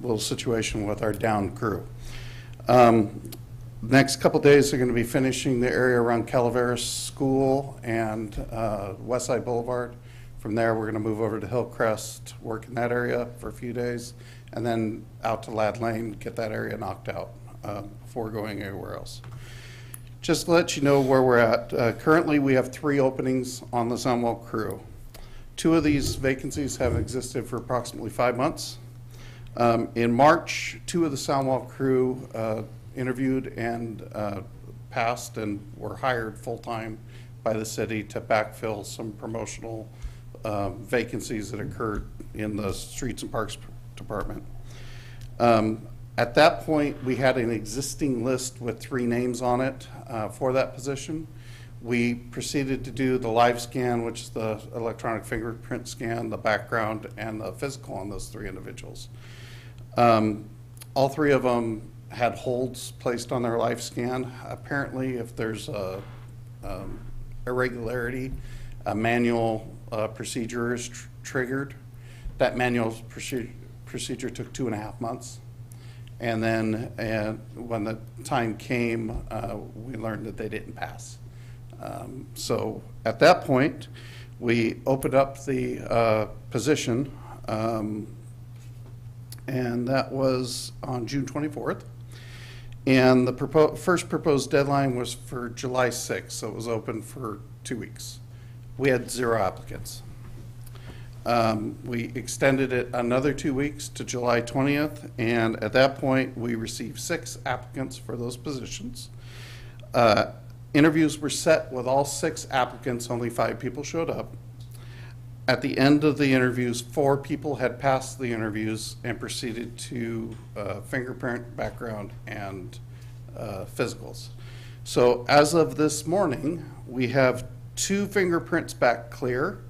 [SPEAKER 22] little situation with our down crew. Next couple days they're going to be finishing the area around Calaveras School and Westside Boulevard. From there we're going to move over to Hillcrest, work in that area for a few days, and then out to Lad Lane, get that area knocked out before going anywhere else. Just to let you know where we're at, currently we have 3 openings on the Soundwall crew. 2 of these vacancies have existed for approximately 5 months. In March, 2 of the Soundwall crew interviewed and passed and were hired full-time by the city to backfill some promotional vacancies that occurred in the Streets and Parks Department. At that point, we had an existing list with 3 names on it for that position. We proceeded to do the live scan, which is the electronic fingerprint scan, the background, and the physical on those 3 individuals. All 3 of them had holds placed on their live scan. Apparently, if there's a irregularity, a manual procedure is triggered. That manual procedure took 2.5 months. And then when the time came, we learned that they didn't pass. So at that point, we opened up the position, and that was on June 24th. And the first proposed deadline was for July 6th, so it was open for 2 weeks. We had 0 applicants. We extended it another 2 weeks to July 20th, and at that point, we received 6 applicants for those positions. Interviews were set with all 6 applicants, only 5 people showed up. At the end of the interviews, 4 people had passed the interviews and proceeded to fingerprint, background, and physicals. So as of this morning, we have 2 fingerprints back clear.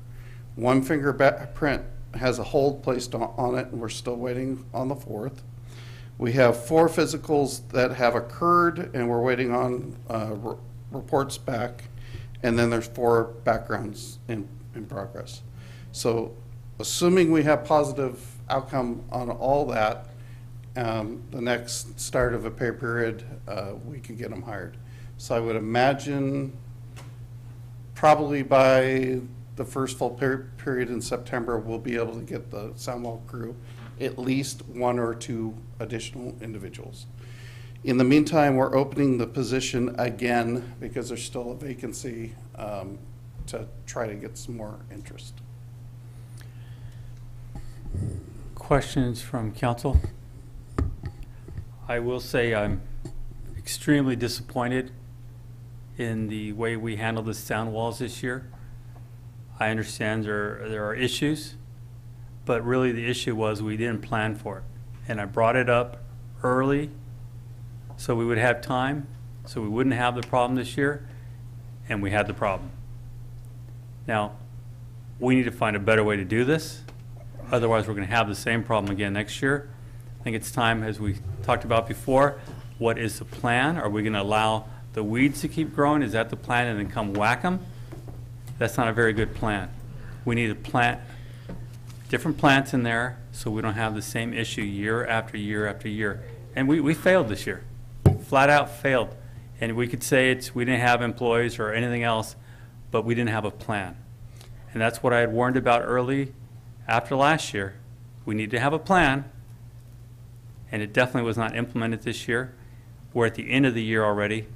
[SPEAKER 22] 1 fingerprint has a hold placed on it, and we're still waiting on the 4th. We have 4 physicals that have occurred, and we're waiting on reports back. And then there's 4 backgrounds in progress. So assuming we have positive outcome on all that, the next start of a pay period, we could get them hired. So I would imagine probably by the first full period in September, we'll be able to get the soundwall crew at least 1 or 2 additional individuals. In the meantime, we're opening the position again because there's still a vacancy to try to get some more interest.
[SPEAKER 1] Questions from council? I will say I'm extremely disappointed in the way we handled the sound walls this year. I understand there are issues, but really the issue was we didn't plan for it. And I brought it up early so we would have time, so we wouldn't have the problem this year, and we had the problem. Now, we need to find a better way to do this. Otherwise, we're going to have the same problem again next year. I think it's time, as we talked about before, what is the plan? Are we going to allow the weeds to keep growing? Is that the plan, and then come whack them? That's not a very good plan. We need to plant different plants in there so we don't have the same issue year after year after year. And we failed this year, flat out failed. And we could say we didn't have employees or anything else, but we didn't have a plan. And that's what I had warned about early after last year. We need to have a plan, and it definitely was not implemented this year. We're at the end of the year already.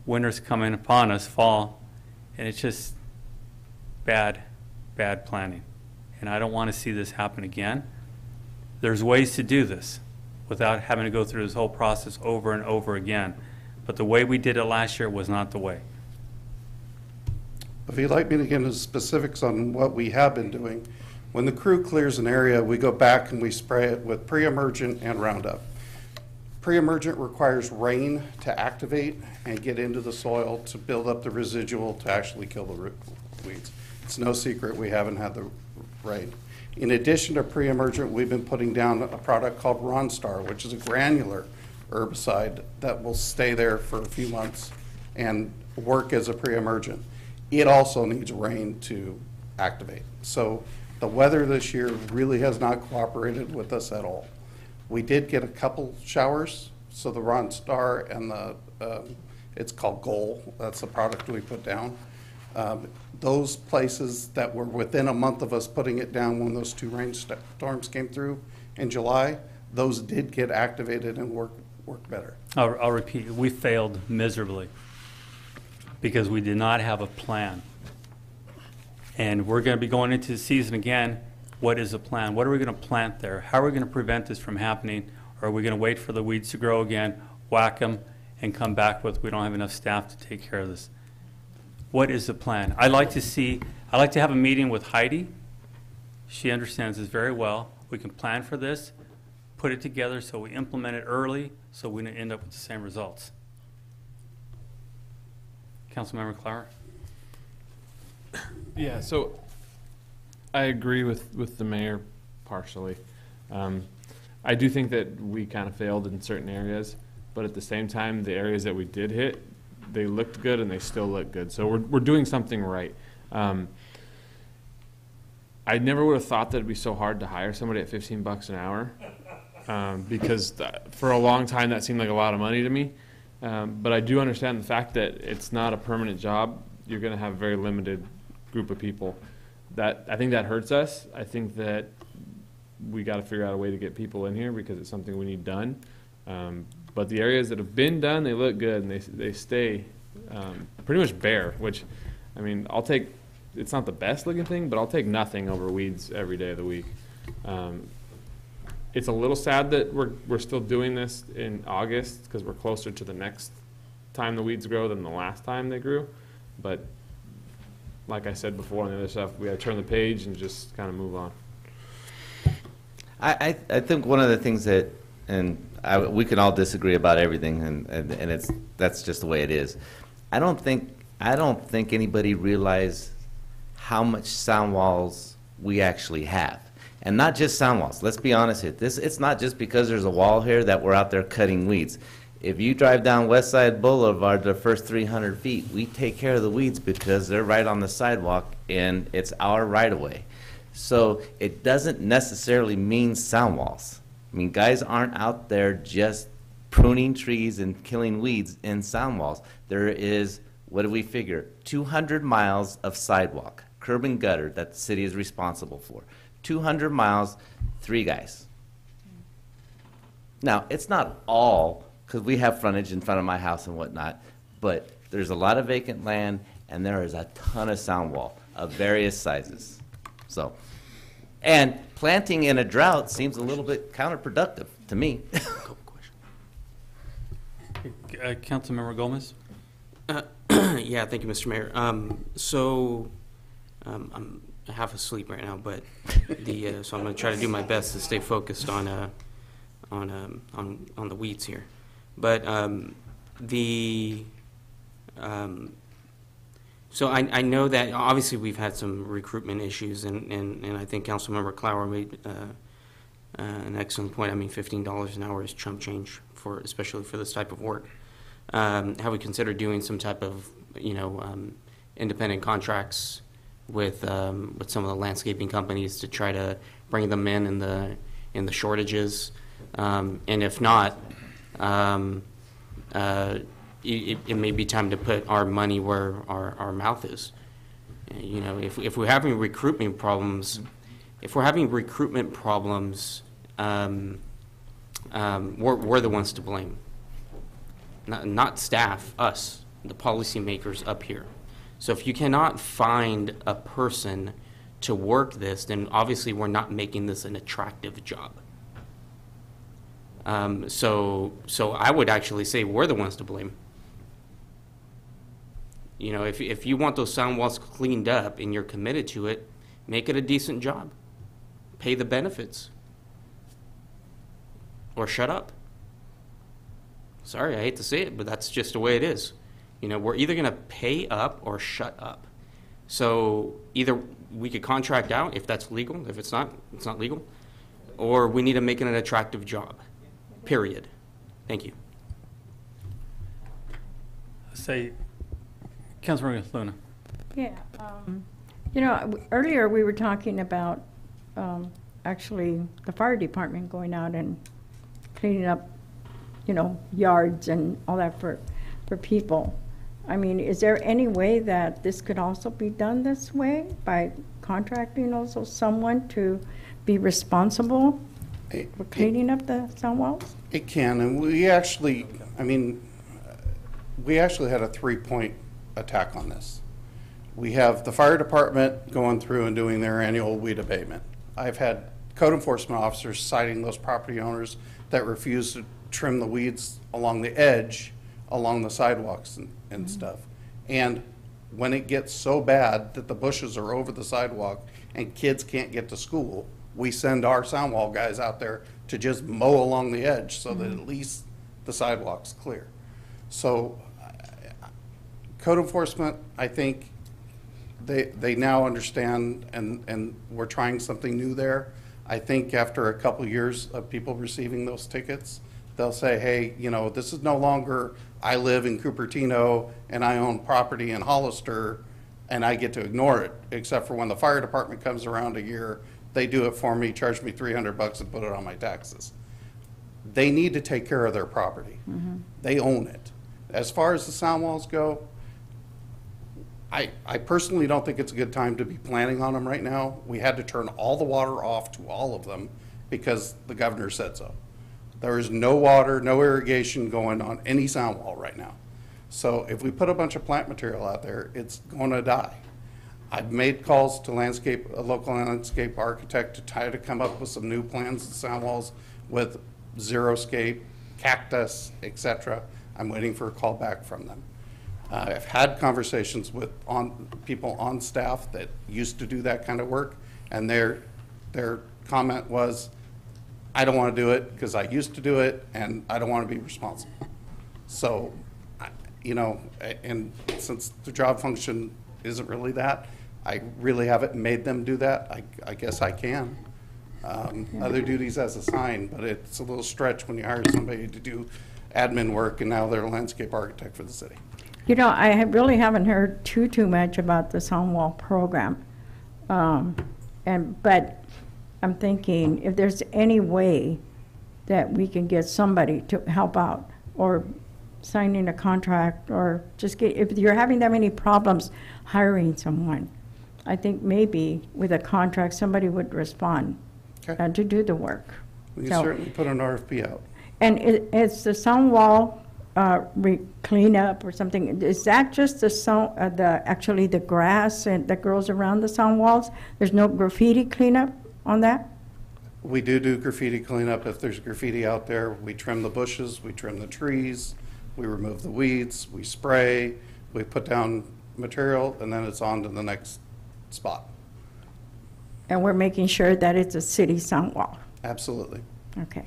[SPEAKER 1] Winter's coming upon us, fall, and it's just bad planning. And I don't want to see this happen again. There's ways to do this without having to go through this whole process over and over again. But the way we did it last year was not the way.
[SPEAKER 22] If you'd like me to get into specifics on what we have been doing, when the crew clears an area, we go back and we spray it with pre-emergent and Roundup. Pre-emergent requires rain to activate and get into the soil to build up the residual to actually kill the root weeds. It's no secret we haven't had the rain. In addition to pre-emergent, we've been putting down a product called Ronstar, which is a granular herbicide that will stay there for a few months and work as a pre-emergent. It also needs rain to activate. So the weather this year really has not cooperated with us at all. We did get a couple showers, so the Ronstar and the, it's called Gov, that's the product we put down. Those places that were within a month of us putting it down when those 2 rainstorms came through in July, those did get activated and work better.
[SPEAKER 1] I'll repeat, we failed miserably because we did not have a plan. And we're going to be going into the season again. What is the plan? What are we going to plant there? How are we going to prevent this from happening? Or are we going to wait for the weeds to grow again, whack them, and come back with we don't have enough staff to take care of this? What is the plan? I'd like to have a meeting with Heidi. She understands this very well. We can plan for this, put it together so we implement it early so we don't end up with the same results. Councilmember Clower?
[SPEAKER 14] Yeah, so I agree with the mayor partially. I do think that we kind of failed in certain areas, but at the same time, the areas that we did hit, they looked good and they still look good. So we're doing something right. I never would have thought that it'd be so hard to hire somebody at $15 an hour because for a long time that seemed like a lot of money to me. But I do understand the fact that it's not a permanent job. You're going to have a very limited group of people. I think that hurts us. I think that we got to figure out a way to get people in here because it's something we need done. But the areas that have been done, they look good and they stay pretty much bare, which, I mean, I'll take, it's not the best looking thing, but I'll take nothing over weeds every day of the week. It's a little sad that we're still doing this in August because we're closer to the next time the weeds grow than the last time they grew. But like I said before on the other stuff, we got to turn the page and just kind of move on.
[SPEAKER 12] I think one of the things that, and we can all disagree about everything, and that's just the way it is. I don't think anybody realized how much sound walls we actually have. And not just sound walls. Let's be honest here. It's not just because there's a wall here that we're out there cutting weeds. If you drive down West Side Boulevard the first 300 feet, we take care of the weeds because they're right on the sidewalk and it's our right of way. So it doesn't necessarily mean sound walls. I mean, guys aren't out there just pruning trees and killing weeds in sound walls. There is, what do we figure, 200 miles of sidewalk, curb and gutter that the city is responsible for. 200 miles, 3 guys. Now, it's not all, because we have frontage in front of my house and whatnot, but there's a lot of vacant land, and there is a ton of sound wall of various sizes. So, and planting in a drought seems a little bit counterproductive to me.
[SPEAKER 1] Councilmember Gomez?
[SPEAKER 11] Yeah, thank you, Mr. Mayor. I'm half asleep right now, but so I'm going to try to do my best to stay focused on the weeds here. But so I know that obviously we've had some recruitment issues, and I think Councilmember Clower made an excellent point. I mean, $15 an hour is chump change especially for this type of work. Have we considered doing some type of independent contracts with some of the landscaping companies to try to bring them in the shortages? And if not, it may be time to put our money where our mouth is. If we're having recruitment problems, we're the ones to blame. Not staff, us, the policymakers up here. So if you cannot find a person to work this, then obviously we're not making this an attractive job. So I would actually say we're the ones to blame. If you want those sound walls cleaned up and you're committed to it, make it a decent job. Pay the benefits. Or shut up. Sorry, I hate to say it, but that's just the way it is. We're either going to pay up or shut up. So either we could contract out if that's legal. If it's not, it's not legal. Or we need to make it an attractive job. Period. Thank you.
[SPEAKER 1] Say, Councilmember Luna.
[SPEAKER 10] Yeah. Earlier we were talking about actually the fire department going out and cleaning up, yards and all that for people. I mean, is there any way that this could also be done this way by contracting also someone to be responsible for cleaning up the sound walls?
[SPEAKER 22] It can, and we actually had a 3-point attack on this. We have the fire department going through and doing their annual weed abatement. I've had code enforcement officers citing those property owners that refuse to trim the weeds along the edge, along the sidewalks and stuff. And when it gets so bad that the bushes are over the sidewalk and kids can't get to school, we send our sound wall guys out there to just mow along the edge so that at least the sidewalk's clear. So code enforcement, I think they now understand, and we're trying something new there. I think after a couple years of people receiving those tickets, they'll say, hey, this is no longer, I live in Cupertino and I own property in Hollister and I get to ignore it, except for when the fire department comes around a year, they do it for me, charge me $300 and put it on my taxes. They need to take care of their property. They own it. As far as the sound walls go, I personally don't think it's a good time to be planning on them right now. We had to turn all the water off to all of them because the governor said so. There is no water, no irrigation going on any sound wall right now. So if we put a bunch of plant material out there, it's going to die. I've made calls to a local landscape architect to try to come up with some new plans to sound walls with xeriscape, cactus, etc. I'm waiting for a call back from them. I've had conversations with people on staff that used to do that kind of work, and their comment was, I don't want to do it because I used to do it and I don't want to be responsible. So, and since the job function isn't really that, I really haven't made them do that. I guess I can. Other duties as assigned, but it's a little stretch when you hire somebody to do admin work and now they're a landscape architect for the city.
[SPEAKER 10] I really haven't heard too much about the sound wall program. But I'm thinking if there's any way that we can get somebody to help out, or signing a contract, or just get, if you're having that many problems hiring someone, I think maybe with a contract, somebody would respond to do the work.
[SPEAKER 22] We can certainly put an RFP out.
[SPEAKER 10] And it's the sound wall cleanup or something. Is that just the sound, actually the grass and that grows around the sound walls? There's no graffiti cleanup on that?
[SPEAKER 22] We do graffiti cleanup. If there's graffiti out there, we trim the bushes, we trim the trees, we remove the weeds, we spray, we put down material, and then it's on to the next spot.
[SPEAKER 10] And we're making sure that it's a city sound wall.
[SPEAKER 22] Absolutely.
[SPEAKER 10] Okay.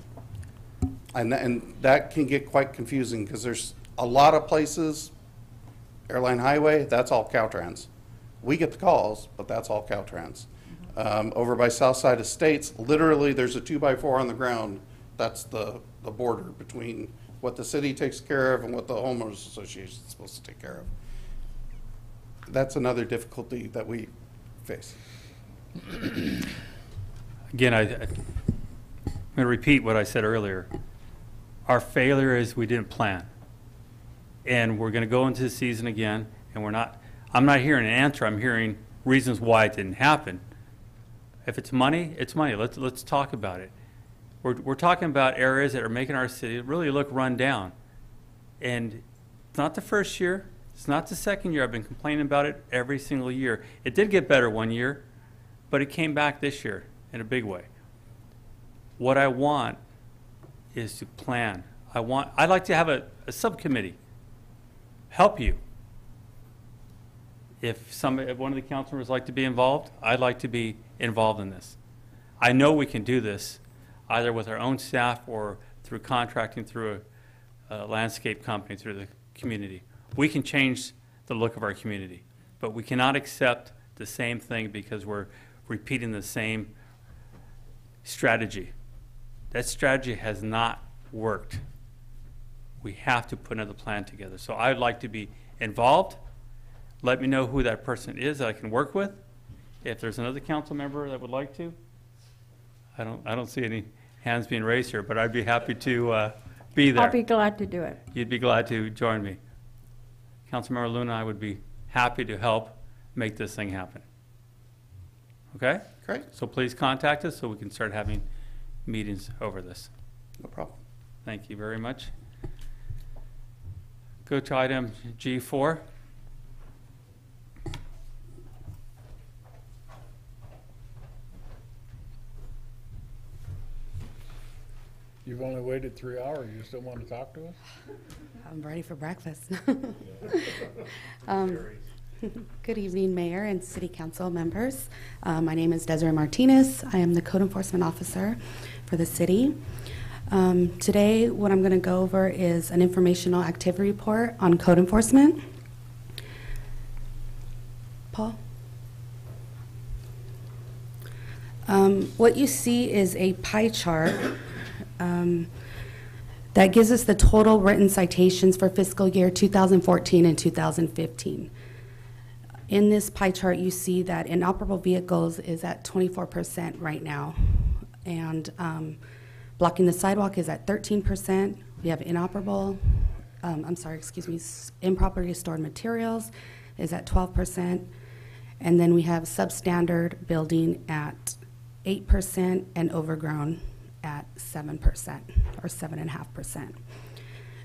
[SPEAKER 22] And that can get quite confusing because there's a lot of places, Airline Highway, that's all Caltrans. We get the calls, but that's all Caltrans. Over by Southside Estates, literally there's a 2x4 on the ground. That's the border between what the city takes care of and what the homeowners association is supposed to take care of. That's another difficulty that we face.
[SPEAKER 1] Again, I'm going to repeat what I said earlier. Our failure is we didn't plan. And we're going to go into the season again, and I'm not hearing an answer. I'm hearing reasons why it didn't happen. If it's money, it's money. Let's talk about it. We're talking about areas that are making our city really look run down. And it's not the first year. It's not the second year. I've been complaining about it every single year. It did get better one year, but it came back this year in a big way. What I want is to plan. I'd like to have a subcommittee help you. If one of the council members like to be involved, I'd like to be involved in this. I know we can do this either with our own staff or through contracting through a landscape company, through the community. We can change the look of our community, but we cannot accept the same thing because we're repeating the same strategy. That strategy has not worked. We have to put another plan together. So I'd like to be involved. Let me know who that person is that I can work with. If there's another council member that would like to, I don't see any hands being raised here, but I'd be happy to be there.
[SPEAKER 10] I'll be glad to do it.
[SPEAKER 1] You'd be glad to join me. Councilmember Luna, I would be happy to help make this thing happen. Okay?
[SPEAKER 22] Great.
[SPEAKER 1] So please contact us so we can start having meetings over this.
[SPEAKER 22] No problem.
[SPEAKER 1] Thank you very much. Go to item G4.
[SPEAKER 13] You've only waited 3 hours. You still want to talk to us?
[SPEAKER 6] I'm ready for breakfast. Good evening, Mayor and City Council members. My name is Desiree Martinez. I am the Code Enforcement Officer for the city. Today, what I'm going to go over is an informational activity report on code enforcement. Paul? What you see is a pie chart that gives us the total written citations for fiscal year 2014 and 2015. In this pie chart, you see that inoperable vehicles is at 24% right now, and blocking the sidewalk is at 13%. We have improperly stored materials is at 12%, and then we have substandard building at 8% and overgrown at 7% or 7.5%.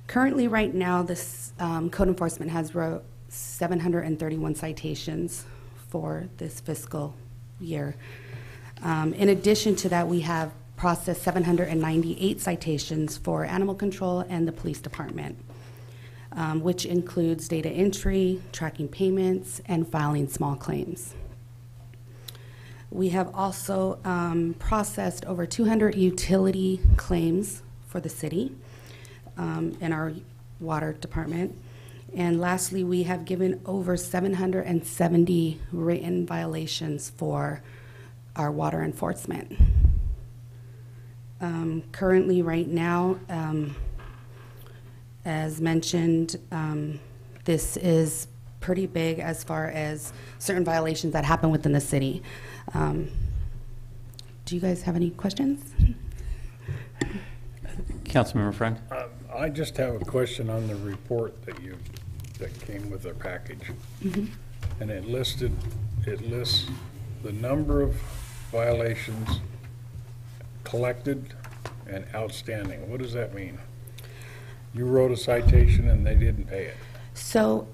[SPEAKER 6] Currently, right now, this code enforcement has wrote 731 citations for this fiscal year. In addition to that, we have processed 798 citations for animal control and the police department, which includes data entry, tracking payments, and filing small claims. We have also processed over 200 utility claims for the city in our water department. And lastly, we have given over 770 written violations for our water enforcement. Currently, right now, as mentioned, this is pretty big as far as certain violations that happen within the city. Do you guys have any questions?
[SPEAKER 1] Councilmember Friend.
[SPEAKER 13] I just have a question on the report that came with the package. And it lists the number of violations collected and outstanding. What does that mean? You wrote a citation and they didn't pay it.
[SPEAKER 6] So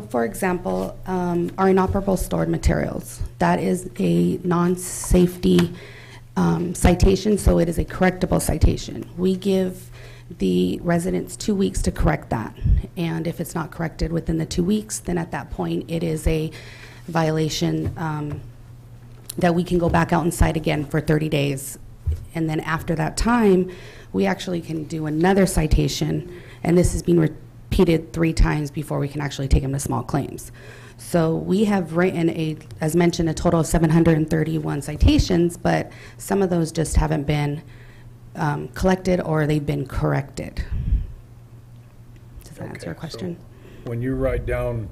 [SPEAKER 6] for example, our inoperable stored materials, that is a non-safety citation, so it is a correctable citation. We give the residents 2 weeks to correct that. And if it's not corrected within the 2 weeks, then at that point it is a violation that we can go back out and cite again for 30 days. And then after that time, we actually can do another citation, and this has been repeated 3 times before we can actually take them to small claims. So we have written, as mentioned, a total of 731 citations, but some of those just haven't been collected or they've been corrected. Does that answer your question?
[SPEAKER 13] So when you write down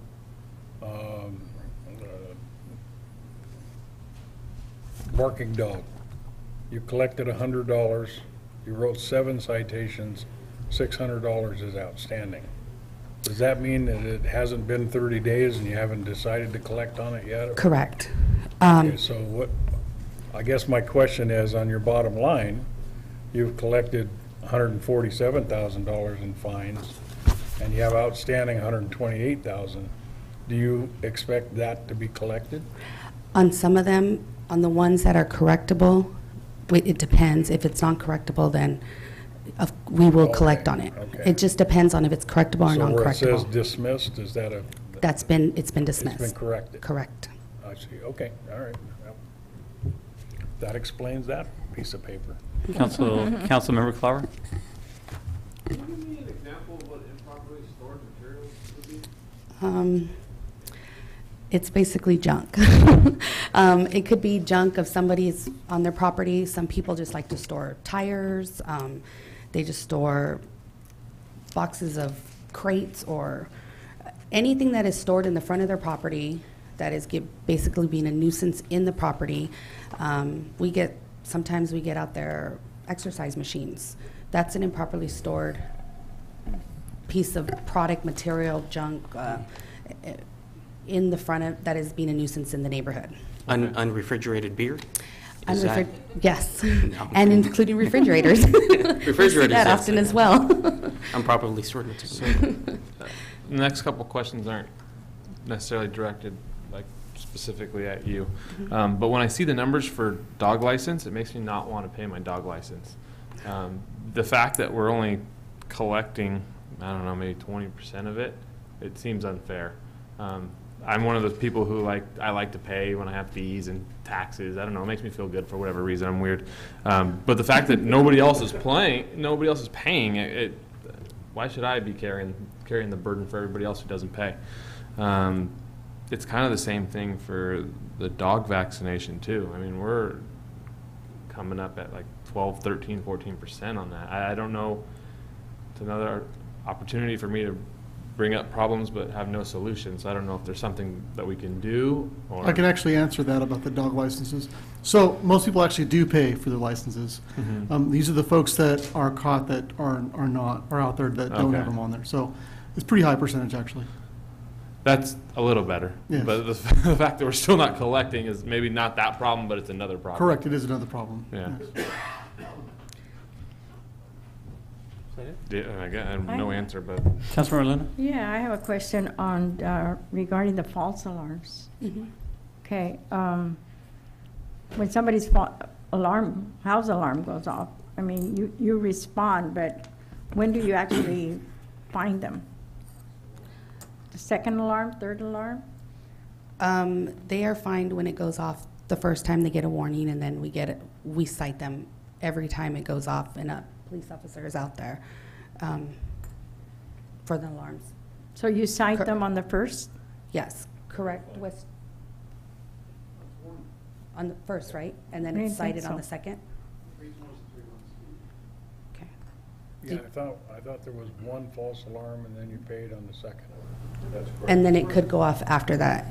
[SPEAKER 13] barking dog, you collected $100, you wrote 7 citations, $600 is outstanding. Does that mean that it hasn't been 30 days and you haven't decided to collect on it yet?
[SPEAKER 6] Correct.
[SPEAKER 13] Okay, so what, I guess my question is, on your bottom line, you've collected $147,000 in fines and you have outstanding $128,000. Do you expect that to be collected?
[SPEAKER 6] On some of them, on the ones that are correctable, it depends. If it's not correctable, then we will collect on it.
[SPEAKER 13] Okay.
[SPEAKER 6] It just depends on if it's correctable or
[SPEAKER 13] So where it says
[SPEAKER 6] non-correctable.
[SPEAKER 13] dismissed, is that a?
[SPEAKER 6] It's been dismissed.
[SPEAKER 13] It's been corrected?
[SPEAKER 6] Correct.
[SPEAKER 13] I see, okay, all right. Well, that explains that piece of paper.
[SPEAKER 1] Councilmember Clower.
[SPEAKER 14] Can you give me an example of what improperly stored materials would be?
[SPEAKER 6] It's basically junk. It could be junk of somebody's on their property. Some people just like to store tires. They just store boxes of crates or anything that is stored in the front of their property that is basically being a nuisance in the property. Sometimes we get out there exercise machines. That's an improperly stored piece of product, material, junk, in the front of, that is being a nuisance in the neighborhood.
[SPEAKER 11] Unrefrigerated beer? Is that-
[SPEAKER 6] Yes,
[SPEAKER 11] No.
[SPEAKER 6] and including refrigerators.
[SPEAKER 11] Refrigerators,
[SPEAKER 6] We see that
[SPEAKER 11] yes,
[SPEAKER 6] often
[SPEAKER 11] yeah.
[SPEAKER 6] as well.
[SPEAKER 11] Improperly stored materials.
[SPEAKER 14] The next couple questions aren't necessarily directed like specifically at you, but when I see the numbers for dog license, it makes me not want to pay my dog license. The fact that we're only collecting, I don't know, maybe 20% of it, it seems unfair. I'm one of those people who I like to pay when I have fees and taxes. I don't know, it makes me feel good for whatever reason. I'm weird. But the fact that nobody else is paying, why should I be carrying the burden for everybody else who doesn't pay? It's kind of the same thing for the dog vaccination too. I mean, we're coming up at like 12, 13, 14% on that. I don't know. It's another opportunity for me to bring up problems but have no solutions. I don't know if there's something that we can do. Or
[SPEAKER 15] I can actually answer that about the dog licenses. So most people actually do pay for their licenses. These are the folks that are caught that are out there that don't have them on there. So it's pretty high percentage actually.
[SPEAKER 14] That's a little better.
[SPEAKER 15] Yes.
[SPEAKER 14] But the fact that we're still not collecting is maybe not that problem, but it's another problem.
[SPEAKER 15] Correct, it is another problem.
[SPEAKER 14] Yeah.
[SPEAKER 15] Yes.
[SPEAKER 14] Yeah, I have no answer, but.
[SPEAKER 1] Councilmember Luna?
[SPEAKER 10] Yeah, I have a question on regarding the false alarms. Okay, when somebody's house alarm goes off, I mean, you respond, but when do you actually find them? The second alarm, third alarm?
[SPEAKER 6] They are fined when it goes off the first time they get a warning, and then we cite them every time it goes off, and a police officer is out there for the alarms.
[SPEAKER 10] So you cite them on the first?
[SPEAKER 6] Yes, correct. On the first, right? And then
[SPEAKER 10] I
[SPEAKER 6] it's
[SPEAKER 10] think
[SPEAKER 6] cited on
[SPEAKER 10] so.
[SPEAKER 6] the second? Okay.
[SPEAKER 13] Yeah, I thought there was one false alarm and then you paid on the second. That's correct.
[SPEAKER 6] And then it could go off after that,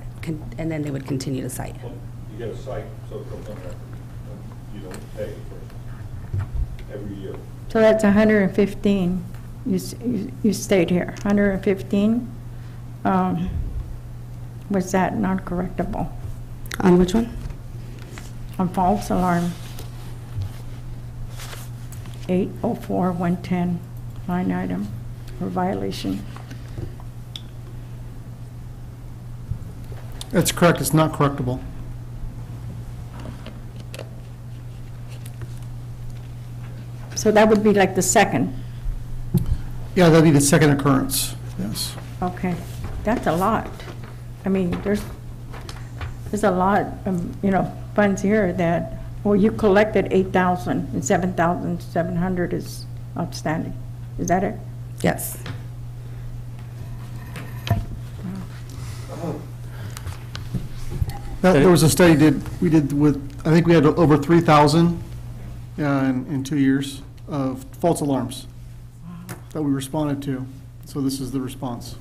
[SPEAKER 6] and then they would continue to cite.
[SPEAKER 3] You get a cite, so it comes on there. You don't pay for every year.
[SPEAKER 10] So that's 115. You stayed here, 115. Was that not correctable?
[SPEAKER 6] On which one?
[SPEAKER 10] On false alarm. 804-110, line item, for violation.
[SPEAKER 15] That's correct, it's not correctable.
[SPEAKER 10] So that would be like the second.
[SPEAKER 15] Yeah, that'd be the second occurrence, yes.
[SPEAKER 10] Okay, that's a lot. I mean, there's a lot of, funds here that, well, you collected 8,000 and 7,700 is outstanding. Is that it?
[SPEAKER 4] Yes.
[SPEAKER 15] There was a study we did with, I think we had over 3,000 in 2 years of false alarms that we responded to. So this is the response.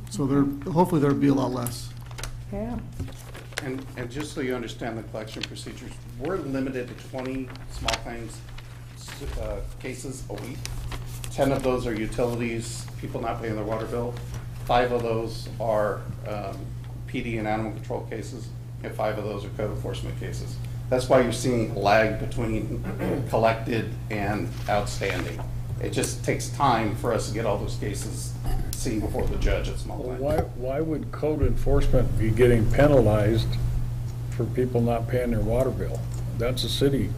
[SPEAKER 15] So hopefully there'll be a lot less.
[SPEAKER 10] Yeah.
[SPEAKER 22] And just so you understand the collection procedures, we're limited to 20 small claims cases a week. 10 of those are utilities, people not paying their water bill. 5 of those are PD and animal control cases, and 5 of those are code enforcement cases. That's why you're seeing a lag between collected and outstanding. It just takes time for us to get all those cases seen before the judge at small claims.
[SPEAKER 13] Why would code enforcement be getting penalized for people not paying their water bill? That's a city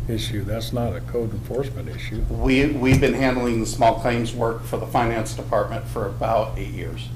[SPEAKER 13] issue. That's not a code enforcement issue.
[SPEAKER 22] We've been handling the small claims work for the finance department for about 8 years.